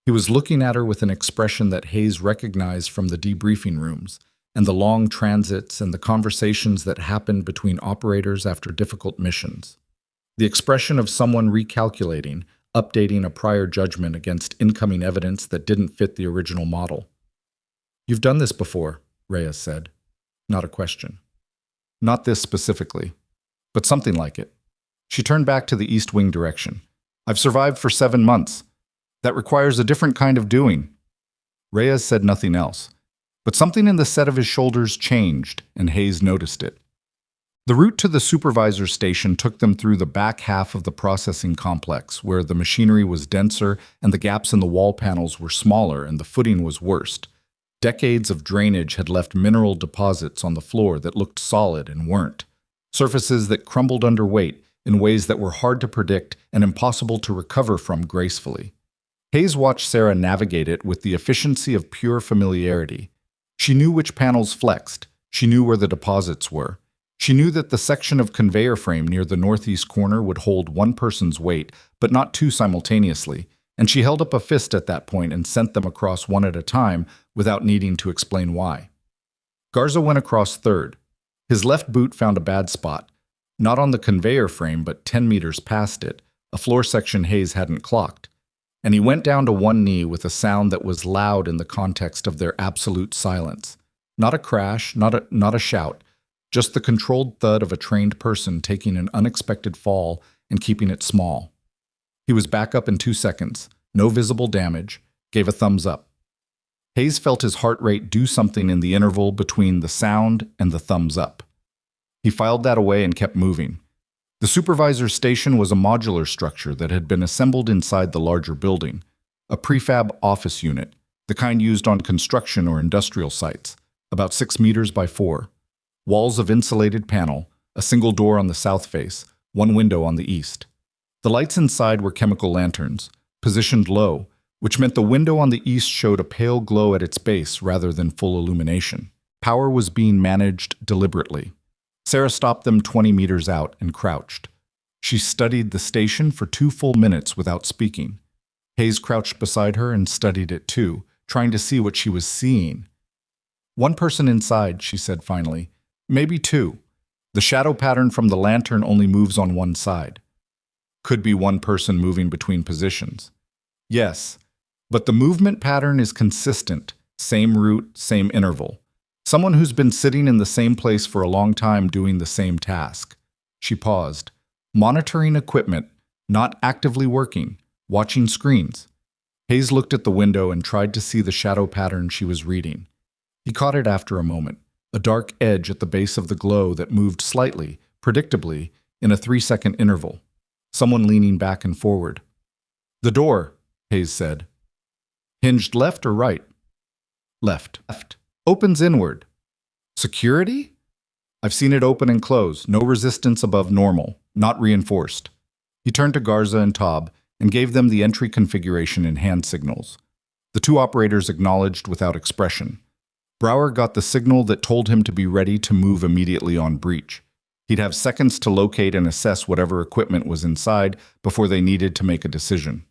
He was looking at her with an expression that Hayes recognized from the debriefing rooms, and the long transits and the conversations that happened between operators after difficult missions. The expression of someone recalculating, updating a prior judgment against incoming evidence that didn't fit the original model. "You've done this before," Reyes said. Not a question. "Not this specifically, but something like it." She turned back to the East Wing direction. "I've survived for 7 months. That requires a different kind of doing." Reyes said nothing else, but something in the set of his shoulders changed, and Hayes noticed it. The route to the supervisor's station took them through the back half of the processing complex, where the machinery was denser and the gaps in the wall panels were smaller and the footing was worst. Decades of drainage had left mineral deposits on the floor that looked solid and weren't. Surfaces that crumbled under weight in ways that were hard to predict and impossible to recover from gracefully. Hayes watched Sarah navigate it with the efficiency of pure familiarity. She knew which panels flexed. She knew where the deposits were. She knew that the section of conveyor frame near the northeast corner would hold one person's weight, but not two simultaneously, and she held up a fist at that point and sent them across one at a time without needing to explain why. Garza went across third. His left boot found a bad spot, not on the conveyor frame but 10 meters past it, a floor section Hayes hadn't clocked. And he went down to one knee with a sound that was loud in the context of their absolute silence. Not a crash, not a shout, just the controlled thud of a trained person taking an unexpected fall and keeping it small. He was back up in 2 seconds, no visible damage, gave a thumbs up. Hayes felt his heart rate do something in the interval between the sound and the thumbs up. He filed that away and kept moving. The supervisor's station was a modular structure that had been assembled inside the larger building, a prefab office unit, the kind used on construction or industrial sites, about 6 meters by 4. Walls of insulated panel, a single door on the south face, one window on the east. The lights inside were chemical lanterns, positioned low, which meant the window on the east showed a pale glow at its base rather than full illumination. Power was being managed deliberately. Sarah stopped them 20 meters out and crouched. She studied the station for 2 full minutes without speaking. Hayes crouched beside her and studied it too, trying to see what she was seeing. "One person inside," she said finally. "Maybe 2. The shadow pattern from the lantern only moves on one side." "Could be one person moving between positions." "Yes, but the movement pattern is consistent, same route, same interval. Someone who's been sitting in the same place for a long time doing the same task." She paused. "Monitoring equipment, not actively working, watching screens. Hayes looked at the window and tried to see the shadow pattern she was reading. He caught it after a moment, a dark edge at the base of the glow that moved slightly, predictably, in a 3-second interval. Someone leaning back and forward. "The door," Hayes said. "Hinged left or right?" "Left." "Left. Opens inward." "Security?" "I've seen it open and close. No resistance above normal. Not reinforced." He turned to Garza and Taub and gave them the entry configuration in hand signals. The two operators acknowledged without expression. Brower got the signal that told him to be ready to move immediately on breach. He'd have seconds to locate and assess whatever equipment was inside before they needed to make a decision.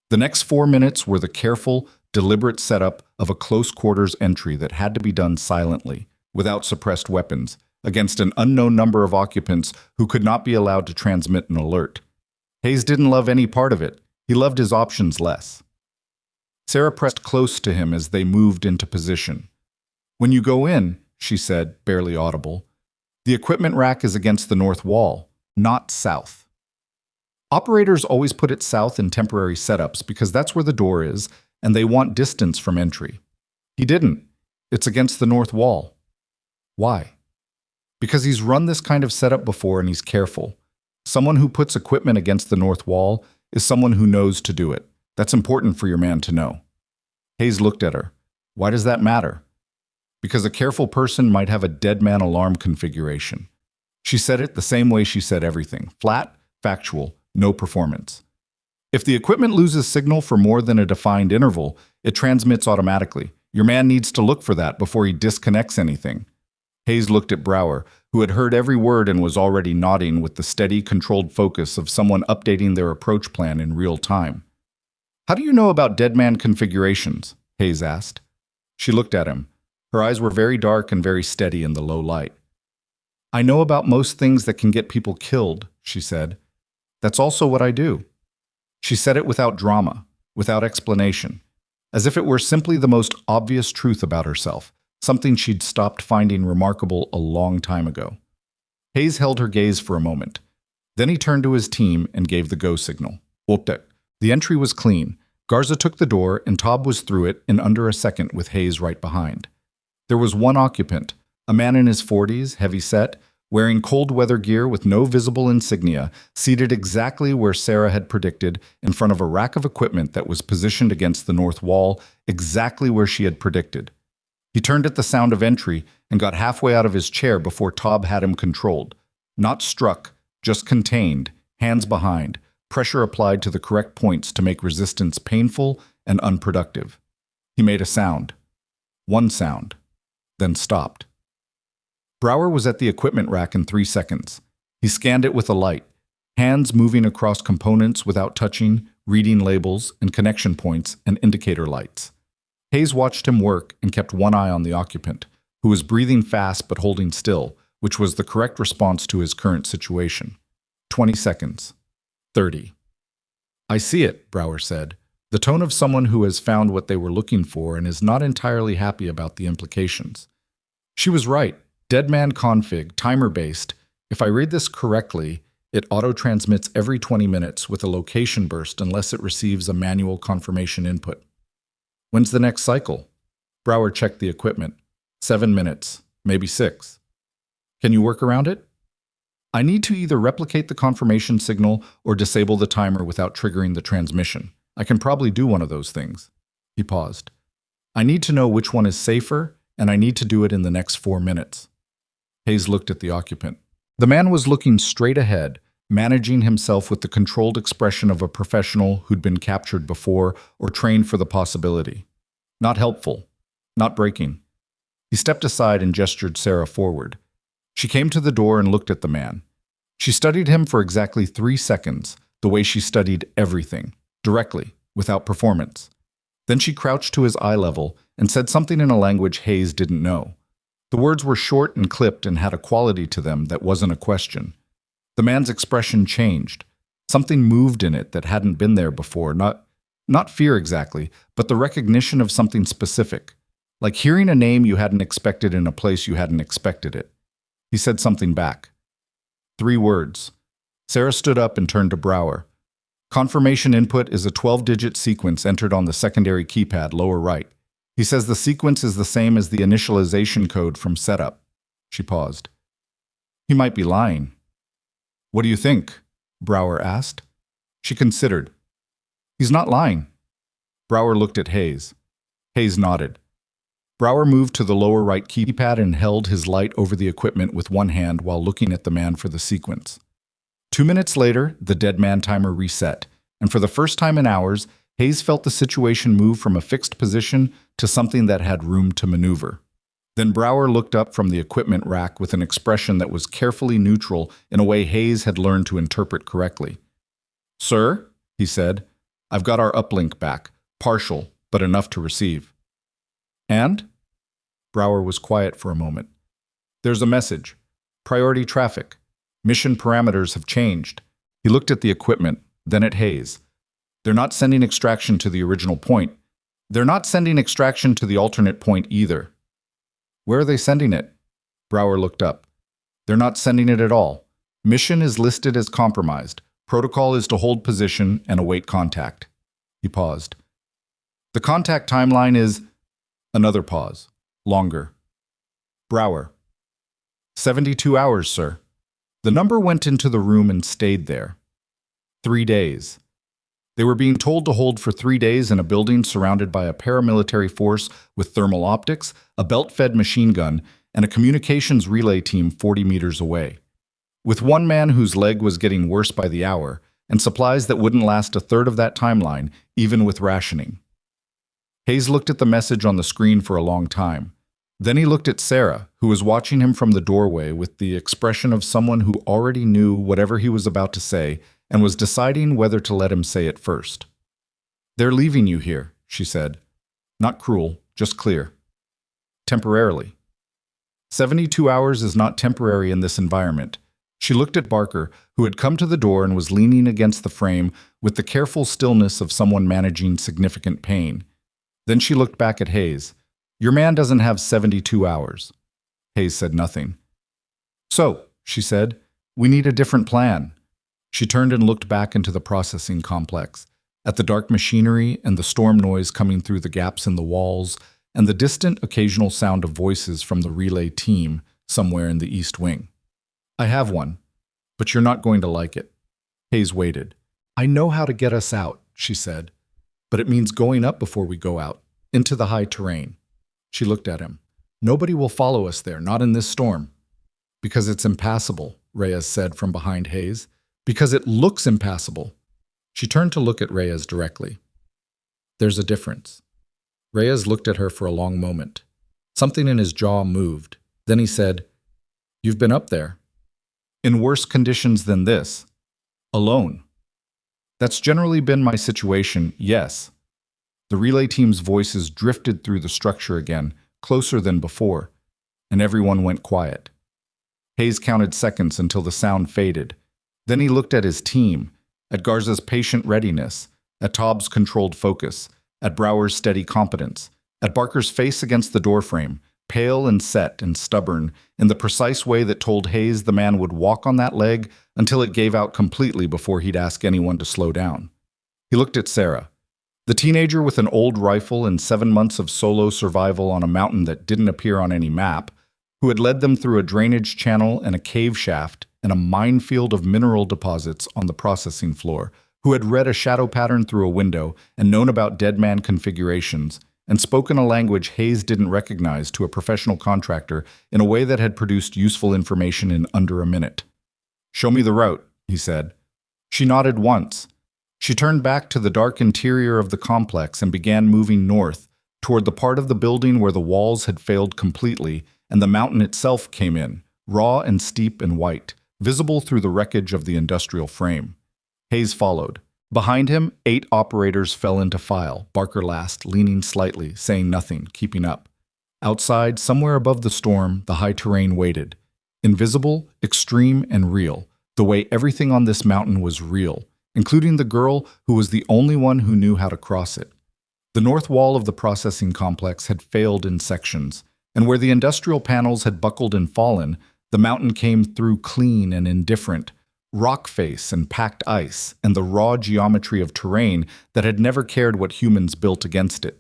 The next 4 minutes were the careful, deliberate setup of a close-quarters entry that had to be done silently, without suppressed weapons, against an unknown number of occupants who could not be allowed to transmit an alert. Hayes didn't love any part of it. He loved his options less. Sarah pressed close to him as they moved into position. "When you go in," she said, barely audible, "the equipment rack is against the north wall, not south." Operators always put it south in temporary setups because that's where the door is, and they want distance from entry. He didn't. It's against the north wall. Why? Because he's run this kind of setup before and he's careful. Someone who puts equipment against the north wall is someone who knows to do it. That's important for your man to know. Hayes looked at her. Why does that matter? Because a careful person might have a dead man alarm configuration. She said it the same way she said everything. Flat, factual, no performance. If the equipment loses signal for more than a defined interval, it transmits automatically. Your man needs to look for that before he disconnects anything. Hayes looked at Brower, who had heard every word and was already nodding with the steady, controlled focus of someone updating their approach plan in real time. "How do you know about dead man configurations?" Hayes asked. She looked at him. Her eyes were very dark and very steady in the low light. "I know about most things that can get people killed," she said. "That's also what I do." She said it without drama, without explanation, as if it were simply the most obvious truth about herself, something she'd stopped finding remarkable a long time ago. Hayes held her gaze for a moment. Then he turned to his team and gave the go signal. Optek. The entry was clean. Garza took the door, and Taub was through it in under a second with Hayes right behind. There was one occupant, a man in his 40s, heavy-set, wearing cold weather gear with no visible insignia, seated exactly where Sarah had predicted, in front of a rack of equipment that was positioned against the north wall, exactly where she had predicted. He turned at the sound of entry and got halfway out of his chair before Taub had him controlled. Not struck, just contained, hands behind, pressure applied to the correct points to make resistance painful and unproductive. He made a sound. One sound. Then stopped. Brower was at the equipment rack in 3 seconds. He scanned it with a light, hands moving across components without touching, reading labels and connection points and indicator lights. Hayes watched him work and kept one eye on the occupant, who was breathing fast but holding still, which was the correct response to his current situation. 20 seconds. 30. "I see it," Brower said, the tone of someone who has found what they were looking for and is not entirely happy about the implications. She was right. Dead man config, timer-based. If I read this correctly, it auto-transmits every 20 minutes with a location burst unless it receives a manual confirmation input. "When's the next cycle?" Brower checked the equipment. 7 minutes, maybe 6. "Can you work around it?" "I need to either replicate the confirmation signal or disable the timer without triggering the transmission. I can probably do one of those things." He paused. "I need to know which one is safer, and I need to do it in the next 4 minutes. Hayes looked at the occupant. The man was looking straight ahead, managing himself with the controlled expression of a professional who'd been captured before or trained for the possibility. Not helpful. Not breaking. He stepped aside and gestured Sarah forward. She came to the door and looked at the man. She studied him for exactly 3 seconds, the way she studied everything, directly, without performance. Then she crouched to his eye level and said something in a language Hayes didn't know. The words were short and clipped and had a quality to them that wasn't a question. The man's expression changed. Something moved in it that hadn't been there before, not fear exactly, but the recognition of something specific, like hearing a name you hadn't expected in a place you hadn't expected it. He said something back. 3 words. Sarah stood up and turned to Brower. Confirmation input is a 12-digit sequence entered on the secondary keypad lower right. He says the sequence is the same as the initialization code from setup. She paused. He might be lying. What do you think? Brower asked. She considered. He's not lying. Brower looked at Hayes. Hayes nodded. Brower moved to the lower right keypad and held his light over the equipment with one hand while looking at the man for the sequence. 2 minutes later, the dead man timer reset, and for the first time in hours, Hayes felt the situation move from a fixed position to something that had room to maneuver. Then Brower looked up from the equipment rack with an expression that was carefully neutral in a way Hayes had learned to interpret correctly. "Sir," he said, "I've got our uplink back, partial, but enough to receive." "And?" Brower was quiet for a moment. "There's a message. Priority traffic. Mission parameters have changed." He looked at the equipment, then at Hayes. "They're not sending extraction to the original point. They're not sending extraction to the alternate point either." "Where are they sending it?" Brower looked up. "They're not sending it at all. Mission is listed as compromised. Protocol is to hold position and await contact." He paused. "The contact timeline is—" Another pause. Longer. Brower. 72 hours, sir." The number went into the room and stayed there. 3 days. They were being told to hold for 3 days in a building surrounded by a paramilitary force with thermal optics, a belt-fed machine gun, and a communications relay team 40 meters away. With one man whose leg was getting worse by the hour, and supplies that wouldn't last a third of that timeline, even with rationing. Hayes looked at the message on the screen for a long time. Then he looked at Sarah, who was watching him from the doorway with the expression of someone who already knew whatever he was about to say and was deciding whether to let him say it first. "They're leaving you here," she said. "Not cruel, just clear. Temporarily." 72 hours is not temporary in this environment. She looked at Barker, who had come to the door and was leaning against the frame with the careful stillness of someone managing significant pain. Then she looked back at Hayes. "Your man doesn't have 72 hours." Hayes said nothing. "So," she said, "we need a different plan." She turned and looked back into the processing complex, at the dark machinery and the storm noise coming through the gaps in the walls, and the distant occasional sound of voices from the relay team somewhere in the East Wing. "I have one, but you're not going to like it." Hayes waited. "I know how to get us out," she said, "but it means going up before we go out, into the high terrain." She looked at him. "Nobody will follow us there, not in this storm." "Because it's impassable," Reyes said from behind Hayes. "Because it looks impassable." She turned to look at Reyes directly. "There's a difference." Reyes looked at her for a long moment. Something in his jaw moved. Then he said, "You've been up there. In worse conditions than this. Alone." "That's generally been my situation, yes." The relay team's voices drifted through the structure again, closer than before, and everyone went quiet. Hayes counted seconds until the sound faded. Then he looked at his team, at Garza's patient readiness, at Taub's controlled focus, at Brower's steady competence, at Barker's face against the doorframe, pale and set and stubborn, in the precise way that told Hayes the man would walk on that leg until it gave out completely before he'd ask anyone to slow down. He looked at Sarah. The teenager with an old rifle and 7 months of solo survival on a mountain that didn't appear on any map, who had led them through a drainage channel and a cave shaft and a minefield of mineral deposits on the processing floor, who had read a shadow pattern through a window and known about dead man configurations, and spoken a language Hayes didn't recognize to a professional contractor in a way that had produced useful information in under a minute. "Show me the route," he said. She nodded once. She turned back to the dark interior of the complex and began moving north, toward the part of the building where the walls had failed completely and the mountain itself came in, raw and steep and white, visible through the wreckage of the industrial frame. Hayes followed. Behind him, 8 operators fell into file, Barker last, leaning slightly, saying nothing, keeping up. Outside, somewhere above the storm, the high terrain waited. Invisible, extreme, and real, the way everything on this mountain was real, including the girl who was the only one who knew how to cross it. The north wall of the processing complex had failed in sections, and where the industrial panels had buckled and fallen, the mountain came through clean and indifferent, rock face and packed ice, and the raw geometry of terrain that had never cared what humans built against it.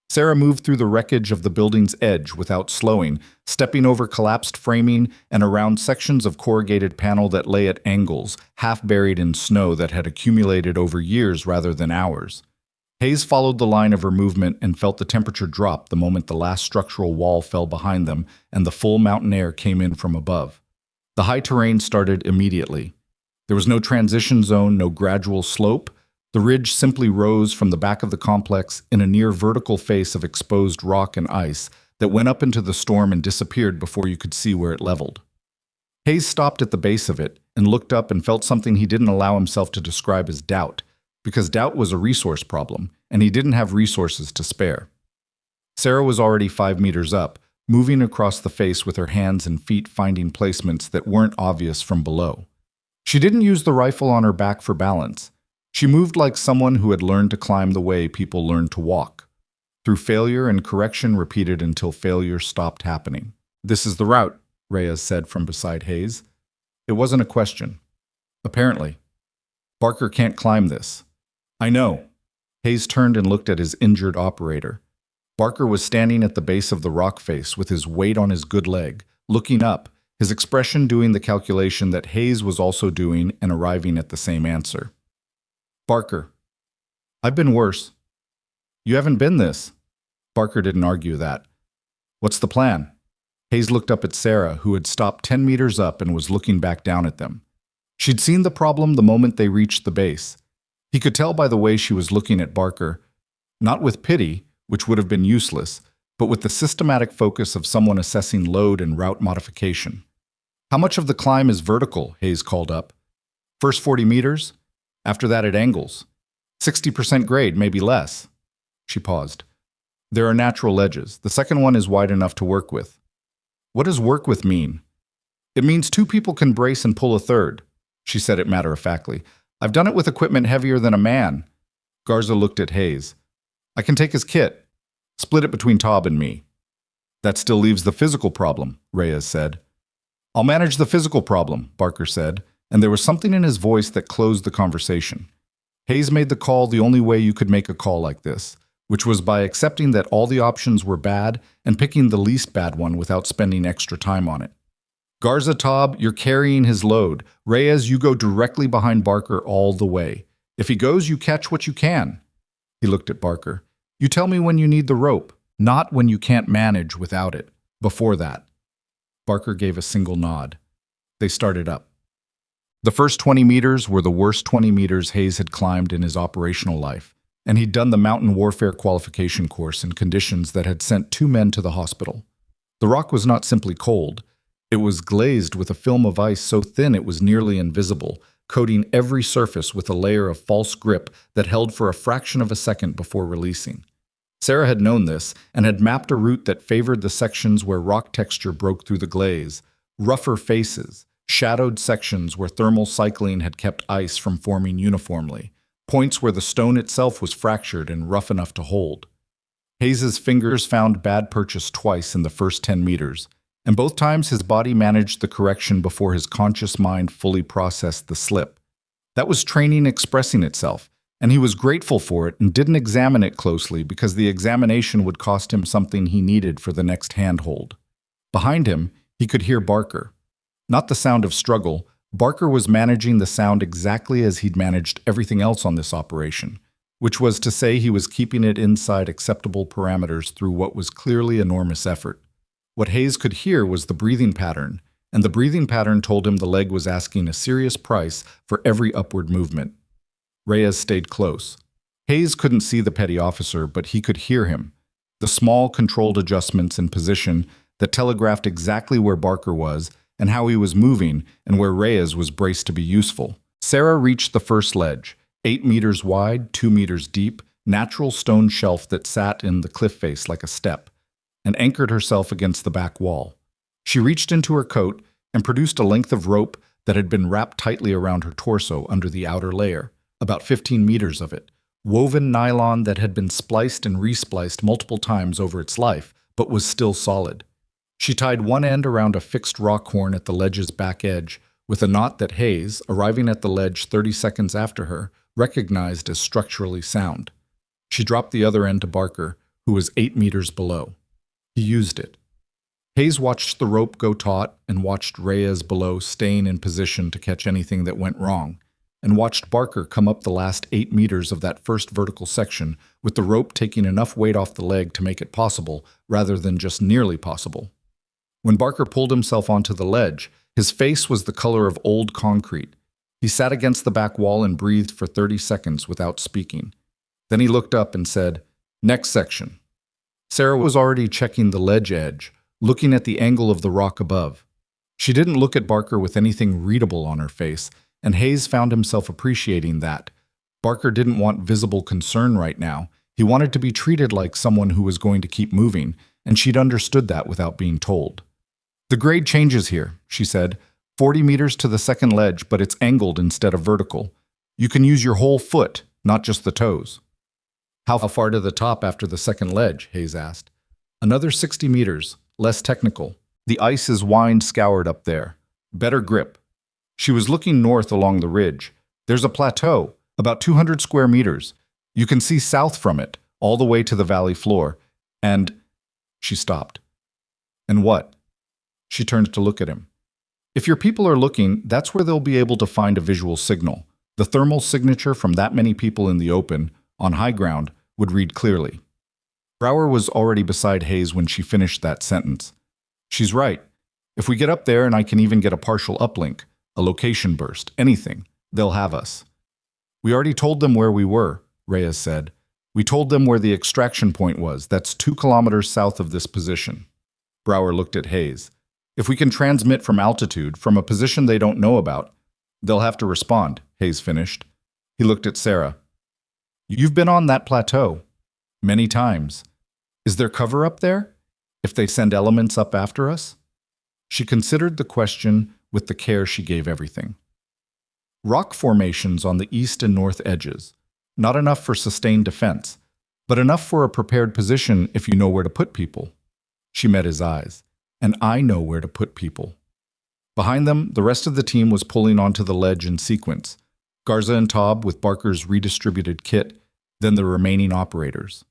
Sarah moved through the wreckage of the building's edge without slowing, stepping over collapsed framing and around sections of corrugated panel that lay at angles, half buried in snow that had accumulated over years rather than hours. Hayes followed the line of her movement and felt the temperature drop the moment the last structural wall fell behind them and the full mountain air came in from above. The high terrain started immediately. There was no transition zone, no gradual slope. The ridge simply rose from the back of the complex in a near vertical face of exposed rock and ice that went up into the storm and disappeared before you could see where it leveled. Hayes stopped at the base of it and looked up and felt something he didn't allow himself to describe as doubt, because doubt was a resource problem, and he didn't have resources to spare. Sarah was already 5 meters up, moving across the face with her hands and feet finding placements that weren't obvious from below. She didn't use the rifle on her back for balance. She moved like someone who had learned to climb the way people learn to walk, through failure and correction repeated until failure stopped happening. "This is the route," Reyes said from beside Hayes. It wasn't a question. "Apparently. Barker can't climb this." "I know." Hayes turned and looked at his injured operator. Barker was standing at the base of the rock face with his weight on his good leg, looking up, his expression doing the calculation that Hayes was also doing and arriving at the same answer. "Barker, I've been worse." "You haven't been this." Barker didn't argue that. "What's the plan?" Hayes looked up at Sarah, who had stopped 10 meters up and was looking back down at them. She'd seen the problem the moment they reached the base. He could tell by the way she was looking at Barker, not with pity, which would have been useless, but with the systematic focus of someone assessing load and route modification. "How much of the climb is vertical?" Hayes called up. "First 40 meters? After that it angles. 60% grade, maybe less." She paused. "There are natural ledges. The second one is wide enough to work with." "What does work with mean?" "It means 2 people can brace and pull a third." She said it matter-of-factly. "I've done it with equipment heavier than a man." Garza looked at Hayes. "I can take his kit. Split it between Taub and me." "That still leaves the physical problem," Reyes said. "I'll manage the physical problem," Barker said, and there was something in his voice that closed the conversation. Hayes made the call the only way you could make a call like this, which was by accepting that all the options were bad and picking the least bad one without spending extra time on it. "Garza, Taub, you're carrying his load. Reyes, you go directly behind Barker all the way. If he goes, you catch what you can." He looked at Barker. "You tell me when you need the rope, not when you can't manage without it. Before that." Barker gave a single nod. They started up. The first 20 meters were the worst 20 meters Hayes had climbed in his operational life, and he'd done the mountain warfare qualification course in conditions that had sent 2 men to the hospital. The rock was not simply cold. It was glazed with a film of ice so thin it was nearly invisible, coating every surface with a layer of false grip that held for a fraction of a second before releasing. Sarah had known this and had mapped a route that favored the sections where rock texture broke through the glaze, rougher faces, shadowed sections where thermal cycling had kept ice from forming uniformly, points where the stone itself was fractured and rough enough to hold. Hayes's fingers found bad purchase twice in the first 10 meters, and both times his body managed the correction before his conscious mind fully processed the slip. That was training expressing itself, and he was grateful for it and didn't examine it closely because the examination would cost him something he needed for the next handhold. Behind him, he could hear Barker. Not the sound of struggle. Barker was managing the sound exactly as he'd managed everything else on this operation, which was to say he was keeping it inside acceptable parameters through what was clearly enormous effort. What Hayes could hear was the breathing pattern, and the breathing pattern told him the leg was asking a serious price for every upward movement. Reyes stayed close. Hayes couldn't see the petty officer, but he could hear him. The small, controlled adjustments in position that telegraphed exactly where Barker was and how he was moving and where Reyes was braced to be useful. Sarah reached the first ledge, 8 meters wide, 2 meters deep, natural stone shelf that sat in the cliff face like a step, and anchored herself against the back wall. She reached into her coat and produced a length of rope that had been wrapped tightly around her torso under the outer layer, about 15 meters of it, woven nylon that had been spliced and respliced multiple times over its life, but was still solid. She tied one end around a fixed rock horn at the ledge's back edge, with a knot that Hayes, arriving at the ledge 30 seconds after her, recognized as structurally sound. She dropped the other end to Barker, who was 8 meters below. He used it. Hayes watched the rope go taut and watched Reyes below staying in position to catch anything that went wrong, and watched Barker come up the last 8 meters of that first vertical section with the rope taking enough weight off the leg to make it possible rather than just nearly possible. When Barker pulled himself onto the ledge, his face was the color of old concrete. He sat against the back wall and breathed for 30 seconds without speaking. Then he looked up and said, "Next section." Sarah was already checking the ledge edge, looking at the angle of the rock above. She didn't look at Barker with anything readable on her face, and Hayes found himself appreciating that. Barker didn't want visible concern right now. He wanted to be treated like someone who was going to keep moving, and she'd understood that without being told. "The grade changes here," she said. 40 meters to the second ledge, but it's angled instead of vertical. You can use your whole foot, not just the toes. "How far to the top after the second ledge?" Hayes asked. "Another 60 meters, less technical. The ice is wine-scoured up there. Better grip." She was looking north along the ridge. "There's a plateau, about 200 square meters. You can see south from it, all the way to the valley floor. And—" She stopped. "And what?" She turned to look at him. "If your people are looking, that's where they'll be able to find a visual signal. The thermal signature from that many people in the open, on high ground, would read clearly." Brower was already beside Hayes when she finished that sentence. "She's right. If we get up there and I can even get a partial uplink, a location burst, anything, they'll have us." "We already told them where we were," Reyes said. "We told them where the extraction point was. That's 2 kilometers south of this position." Brower looked at Hayes. "If we can transmit from altitude, from a position they don't know about, they'll have to respond," Hayes finished. He looked at Sarah. "You've been on that plateau. Many times. Is there cover up there? If they send elements up after us?" She considered the question with the care she gave everything. "Rock formations on the east and north edges. Not enough for sustained defense, but enough for a prepared position if you know where to put people." She met his eyes. "And I know where to put people." Behind them, the rest of the team was pulling onto the ledge in sequence. Garza and Taub with Barker's redistributed kit, then the remaining operators.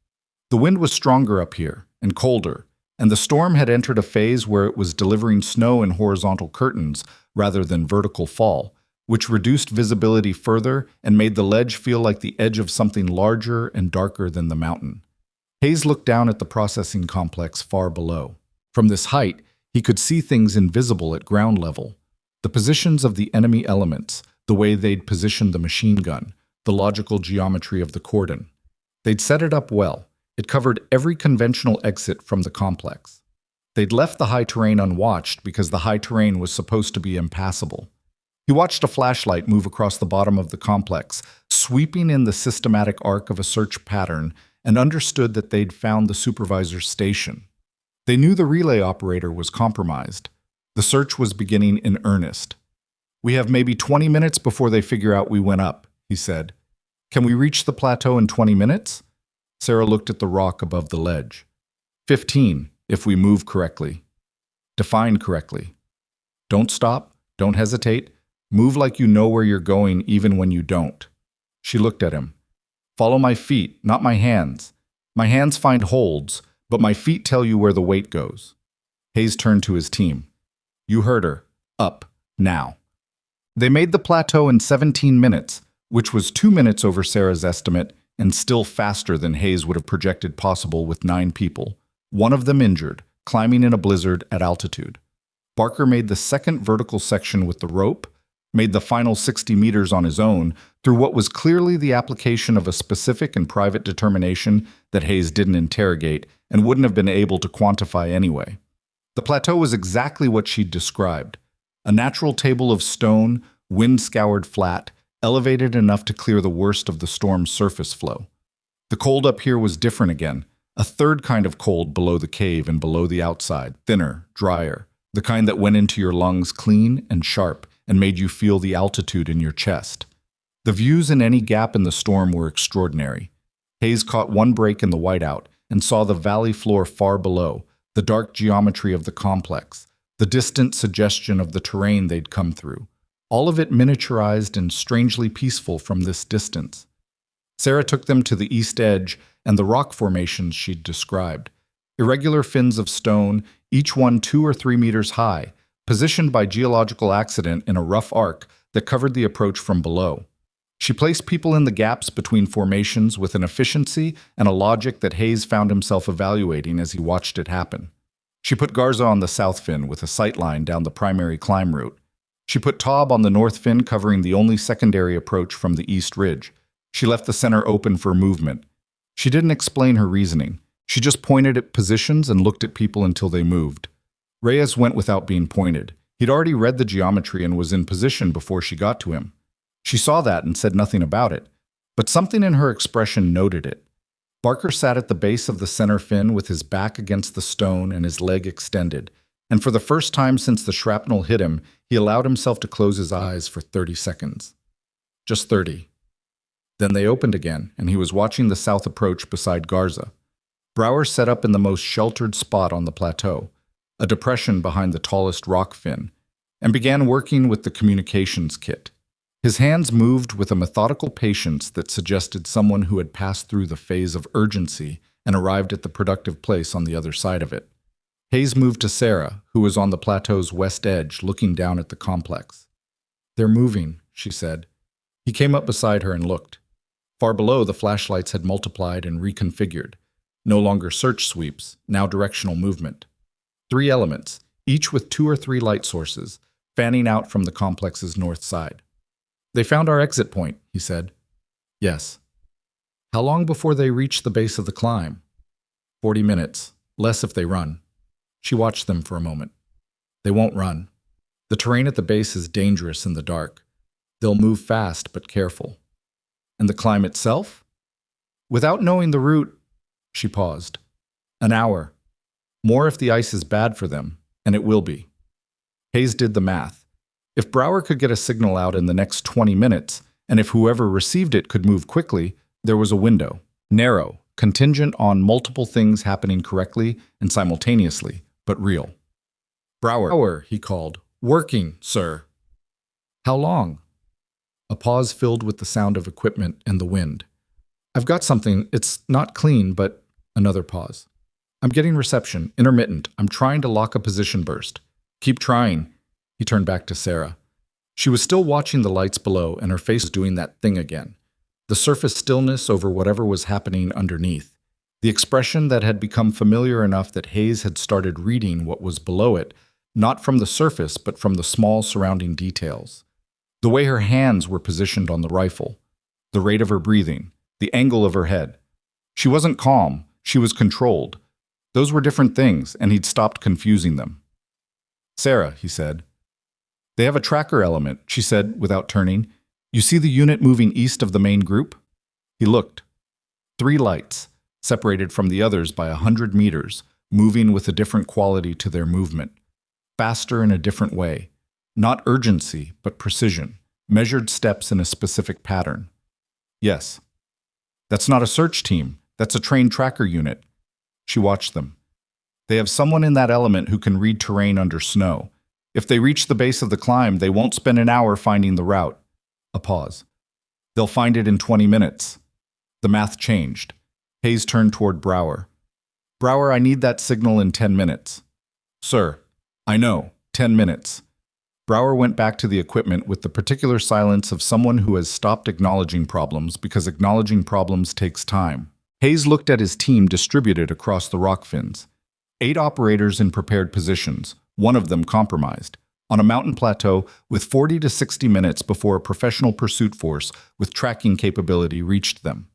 The wind was stronger up here, and colder, and the storm had entered a phase where it was delivering snow in horizontal curtains rather than vertical fall, which reduced visibility further and made the ledge feel like the edge of something larger and darker than the mountain. Hayes looked down at the processing complex far below. From this height, he could see things invisible at ground level. The positions of the enemy elements, the way they'd positioned the machine gun, the logical geometry of the cordon. They'd set it up well. It covered every conventional exit from the complex. They'd left the high terrain unwatched because the high terrain was supposed to be impassable. He watched a flashlight move across the bottom of the complex, sweeping in the systematic arc of a search pattern, and understood that they'd found the supervisor's station. They knew the relay operator was compromised. The search was beginning in earnest. "We have maybe 20 minutes before they figure out we went up," he said. "Can we reach the plateau in 20 minutes? Sarah looked at the rock above the ledge. 15, if we move correctly. Define correctly. Don't stop, don't hesitate. Move like you know where you're going even when you don't." She looked at him. "Follow my feet, not my hands. My hands find holds, but my feet tell you where the weight goes." Hayes turned to his team. "You heard her. Up, now." They made the plateau in 17 minutes, which was 2 minutes over Sarah's estimate and still faster than Hayes would have projected possible with 9 people, one of them injured, climbing in a blizzard at altitude. Barker made the second vertical section with the rope, made the final 60 meters on his own through what was clearly the application of a specific and private determination that Hayes didn't interrogate and wouldn't have been able to quantify anyway. The plateau was exactly what she'd described. A natural table of stone, wind-scoured flat, elevated enough to clear the worst of the storm's surface flow. The cold up here was different again, a third kind of cold below the cave and below the outside, thinner, drier, the kind that went into your lungs clean and sharp and made you feel the altitude in your chest. The views in any gap in the storm were extraordinary. Hayes caught one break in the whiteout and saw the valley floor far below, the dark geometry of the complex, the distant suggestion of the terrain they'd come through. all of it miniaturized and strangely peaceful from this distance. Sarah took them to the east edge and the rock formations she'd described. Irregular fins of stone, each one 2 or 3 meters high, positioned by geological accident in a rough arc that covered the approach from below. She placed people in the gaps between formations with an efficiency and a logic that Hayes found himself evaluating as he watched it happen. She put Garza on the south fin with a sightline down the primary climb route. She put Taub on the north fin covering the only secondary approach from the east ridge. She left the center open for movement. She didn't explain her reasoning. She just pointed at positions and looked at people until they moved. Reyes went without being pointed. He'd already read the geometry and was in position before she got to him. She saw that and said nothing about it, but something in her expression noted it. Barker sat at the base of the center fin with his back against the stone and his leg extended, and for the first time since the shrapnel hit him, he allowed himself to close his eyes for 30 seconds. Just 30. Then they opened again, and he was watching the south approach beside Garza. Brower set up in the most sheltered spot on the plateau, a depression behind the tallest rock fin, and began working with the communications kit. His hands moved with a methodical patience that suggested someone who had passed through the phase of urgency and arrived at the productive place on the other side of it. Hayes moved to Sarah, who was on the plateau's west edge, looking down at the complex. "They're moving," she said. He came up beside her and looked. Far below, the flashlights had multiplied and reconfigured. No longer search sweeps, now directional movement. 3 elements, each with 2 or 3 light sources, fanning out from the complex's north side. "They found our exit point," he said. "Yes." "How long before they reach the base of the climb?" 40 minutes, less if they run. She watched them for a moment. "They won't run. The terrain at the base is dangerous in the dark. They'll move fast but careful." "And the climb itself?" "Without knowing the route," she paused. "An hour. More if the ice is bad for them, and it will be." Hayes did the math. If Brower could get a signal out in the next 20 minutes, and if whoever received it could move quickly, there was a window. Narrow, contingent on multiple things happening correctly and simultaneously, but real. "Brower," he called. "Working, sir." "How long?" A pause filled with the sound of equipment and the wind. "I've got something. It's not clean, but..." Another pause. "I'm getting reception, intermittent. I'm trying to lock a position burst." "Keep trying." He turned back to Sarah. She was still watching the lights below, and her face was doing that thing again. The surface stillness over whatever was happening underneath. The expression that had become familiar enough that Hayes had started reading what was below it, not from the surface, but from the small surrounding details. The way her hands were positioned on the rifle, the rate of her breathing, the angle of her head. She wasn't calm, she was controlled. Those were different things, and he'd stopped confusing them. "Sarah," he said. "They have a tracker element," she said without turning. "You see the unit moving east of the main group?" He looked. 3 lights, separated from the others by 100 meters, moving with a different quality to their movement. Faster in a different way. Not urgency, but precision. Measured steps in a specific pattern. "Yes." "That's not a search team. That's a trained tracker unit." She watched them. "They have someone in that element who can read terrain under snow. If they reach the base of the climb, they won't spend an hour finding the route." A pause. "They'll find it in 20 minutes. The math changed. Hayes turned toward Brower. "Brower, I need that signal in 10 minutes. "Sir." "I know. 10 minutes. Brower went back to the equipment with the particular silence of someone who has stopped acknowledging problems because acknowledging problems takes time. Hayes looked at his team distributed across the rock fins. 8 operators in prepared positions, one of them compromised, on a mountain plateau with 40 to 60 minutes before a professional pursuit force with tracking capability reached them.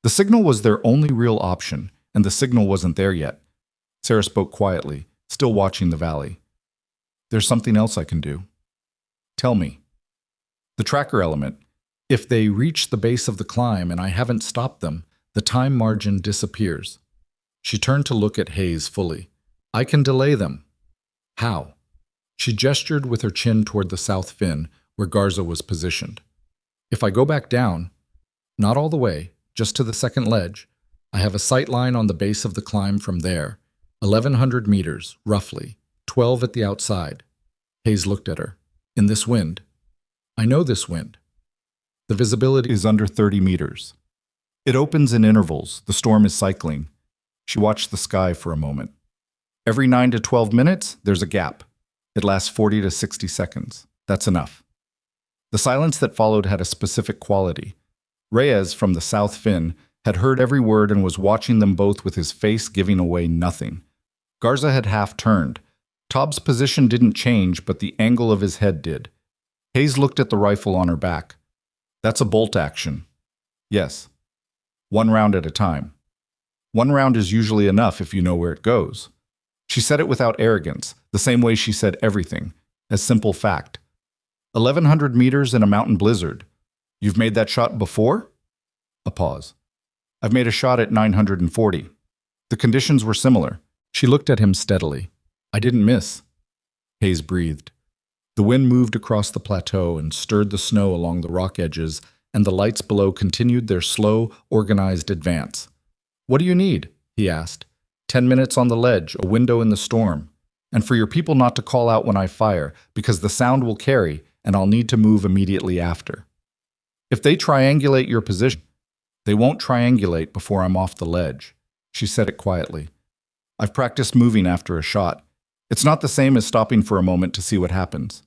The signal was their only real option, and the signal wasn't there yet. Sarah spoke quietly, still watching the valley. "There's something else I can do." "Tell me." "The tracker element. If they reach the base of the climb and I haven't stopped them, the time margin disappears." She turned to look at Hayes fully. "I can delay them." "How?" She gestured with her chin toward the south fin, where Garza was positioned. "If I go back down, not all the way, just to the second ledge, I have a sight line on the base of the climb from there, 1,100 meters, roughly, 12 at the outside." Hayes looked at her. "In this wind?" I know this wind. The visibility is under 30 meters. It opens in intervals. The storm is cycling. She watched the sky for a moment. Every 9 to 12 minutes, there's a gap. It lasts 40 to 60 seconds. That's enough. The silence that followed had a specific quality. Reyes, from the South Fin, had heard every word and was watching them both with his face giving away nothing. Garza had half turned. Taub's position didn't change, but the angle of his head did. Hayes looked at the rifle on her back. That's a bolt action. Yes. 1 round at a time. 1 round is usually enough if you know where it goes. She said it without arrogance, the same way she said everything, as simple fact. 1,100 meters in a mountain blizzard. You've made that shot before? A pause. I've made a shot at 940. The conditions were similar. She looked at him steadily. I didn't miss. Hayes breathed. The wind moved across the plateau and stirred the snow along the rock edges, and the lights below continued their slow, organized advance. What do you need? He asked. 10 minutes on the ledge, a window in the storm. And for your people not to call out when I fire, because the sound will carry, and I'll need to move immediately after. If they triangulate your position, they won't triangulate before I'm off the ledge. She said it quietly. I've practiced moving after a shot. It's not the same as stopping for a moment to see what happens.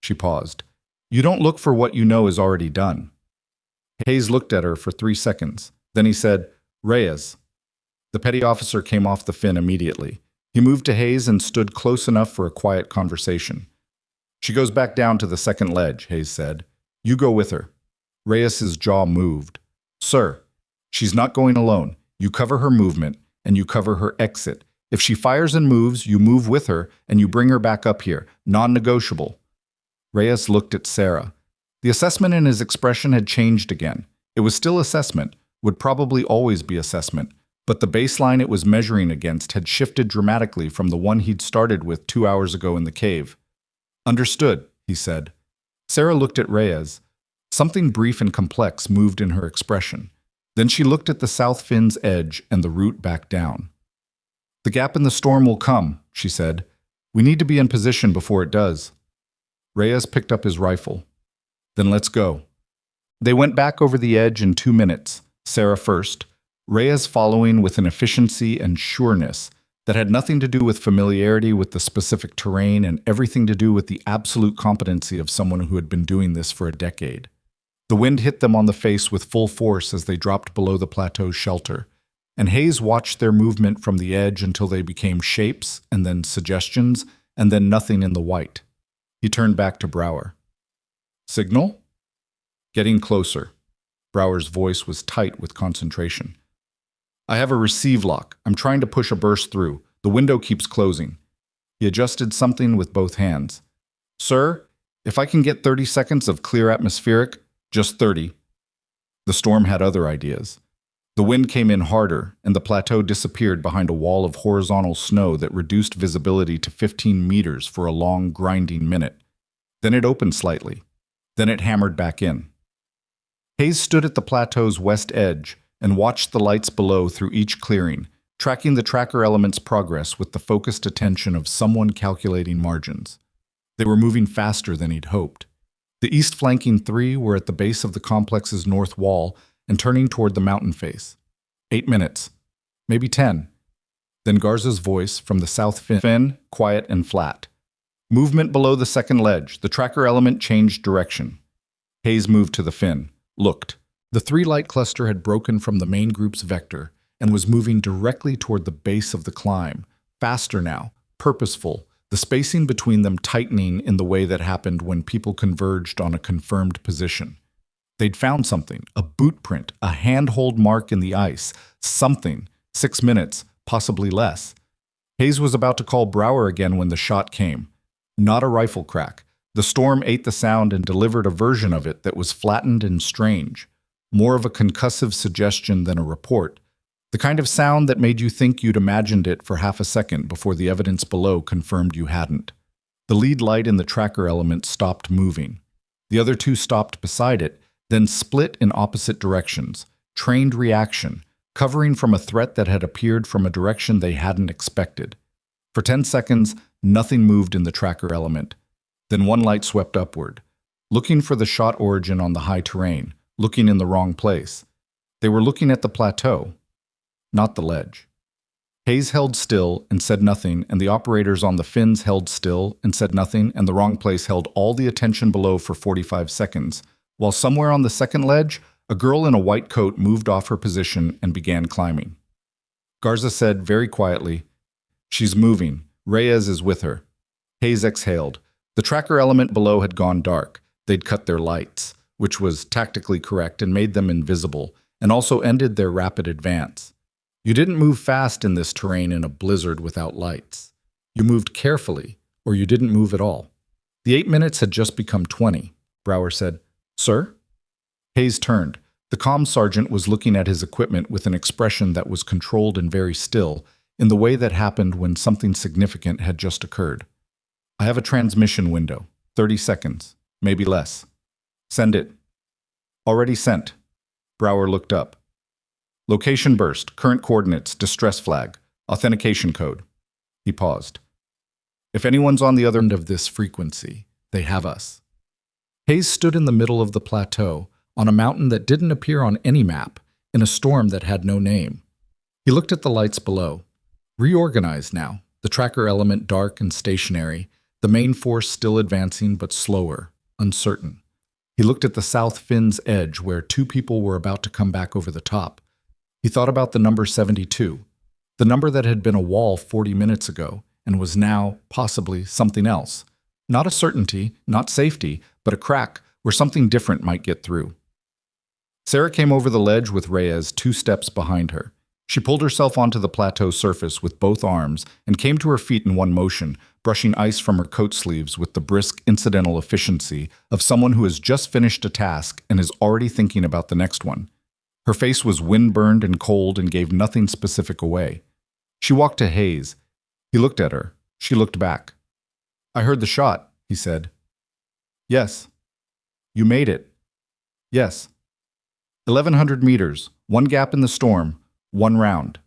She paused. You don't look for what you know is already done. Hayes looked at her for 3 seconds. Then he said, Reyes. The petty officer came off the fin immediately. He moved to Hayes and stood close enough for a quiet conversation. She goes back down to the second ledge, Hayes said. You go with her. Reyes's jaw moved. Sir, she's not going alone. You cover her movement, and you cover her exit. If she fires and moves, you move with her, and you bring her back up here. Non-negotiable. Reyes looked at Sarah. The assessment in his expression had changed again. It was still assessment, would probably always be assessment, but the baseline it was measuring against had shifted dramatically from the one he'd started with 2 hours ago in the cave. Understood, he said. Sarah looked at Reyes. Something brief and complex moved in her expression. Then she looked at the South Fin's edge and the route back down. The gap in the storm will come, she said. We need to be in position before it does. Reyes picked up his rifle. Then let's go. They went back over the edge in 2 minutes, Sarah first, Reyes following with an efficiency and sureness that had nothing to do with familiarity with the specific terrain and everything to do with the absolute competency of someone who had been doing this for a decade. The wind hit them on the face with full force as they dropped below the plateau's shelter, and Hayes watched their movement from the edge until they became shapes, and then suggestions, and then nothing in the white. He turned back to Brower. Signal? Getting closer. Brower's voice was tight with concentration. I have a receive lock. I'm trying to push a burst through. The window keeps closing. He adjusted something with both hands. Sir, if I can get 30 seconds of clear atmospheric, just 30. The storm had other ideas. The wind came in harder, and the plateau disappeared behind a wall of horizontal snow that reduced visibility to 15 meters for a long, grinding minute. Then it opened slightly. Then it hammered back in. Hayes stood at the plateau's west edge and watched the lights below through each clearing, tracking the tracker element's progress with the focused attention of someone calculating margins. They were moving faster than he'd hoped. The east flanking 3 were at the base of the complex's north wall and turning toward the mountain face. 8 minutes. Maybe 10. Then Garza's voice from the South Fin, quiet and flat. Movement below the second ledge. The tracker element changed direction. Hayes moved to the fin. Looked. The 3 light cluster had broken from the main group's vector and was moving directly toward the base of the climb. Faster now. Purposeful. The spacing between them tightening in the way that happened when people converged on a confirmed position. They'd found something, a boot print, a handhold mark in the ice, something, 6 minutes, possibly less. Hayes was about to call Brower again when the shot came. Not a rifle crack. The storm ate the sound and delivered a version of it that was flattened and strange, more of a concussive suggestion than a report. The kind of sound that made you think you'd imagined it for half a second before the evidence below confirmed you hadn't. The lead light in the tracker element stopped moving. The other 2 stopped beside it, then split in opposite directions, trained reaction, covering from a threat that had appeared from a direction they hadn't expected. For 10 seconds, nothing moved in the tracker element. Then one light swept upward. looking for the shot origin on the high terrain, looking in the wrong place. They were looking at the plateau, not the ledge. Hayes held still and said nothing, and the operators on the fins held still and said nothing, and the wrong place held all the attention below for 45 seconds, while somewhere on the second ledge, a girl in a white coat moved off her position and began climbing. Garza said very quietly, "She's moving. Reyes is with her." Hayes exhaled. The tracker element below had gone dark. They'd cut their lights, which was tactically correct and made them invisible, and also ended their rapid advance. You didn't move fast in this terrain in a blizzard without lights. You moved carefully, or you didn't move at all. The 8 minutes had just become 20. Brower said, "Sir?" Hayes turned. The comm sergeant was looking at his equipment with an expression that was controlled and very still, in the way that happened when something significant had just occurred. "I have a transmission window. 30 seconds, maybe less. Send it." "Already sent." Brower looked up. "Location burst, current coordinates, distress flag, authentication code." He paused. "If anyone's on the other end of this frequency, they have us." Hayes stood in the middle of the plateau, on a mountain that didn't appear on any map, in a storm that had no name. He looked at the lights below. Reorganized now, the tracker element dark and stationary, the main force still advancing but slower, uncertain. He looked at the south fin's edge where 2 people were about to come back over the top. He thought about the number 72, the number that had been a wall 40 minutes ago and was now, possibly, something else. Not a certainty, not safety, but a crack where something different might get through. Sarah came over the ledge with Reyes 2 steps behind her. She pulled herself onto the plateau surface with both arms and came to her feet in one motion, brushing ice from her coat sleeves with the brisk, incidental efficiency of someone who has just finished a task and is already thinking about the next one. Her face was wind-burned and cold and gave nothing specific away. She walked to Hayes. He looked at her. She looked back. "I heard the shot," he said. "Yes." "You made it." "Yes." 1,100 meters, 1 gap in the storm, 1 round.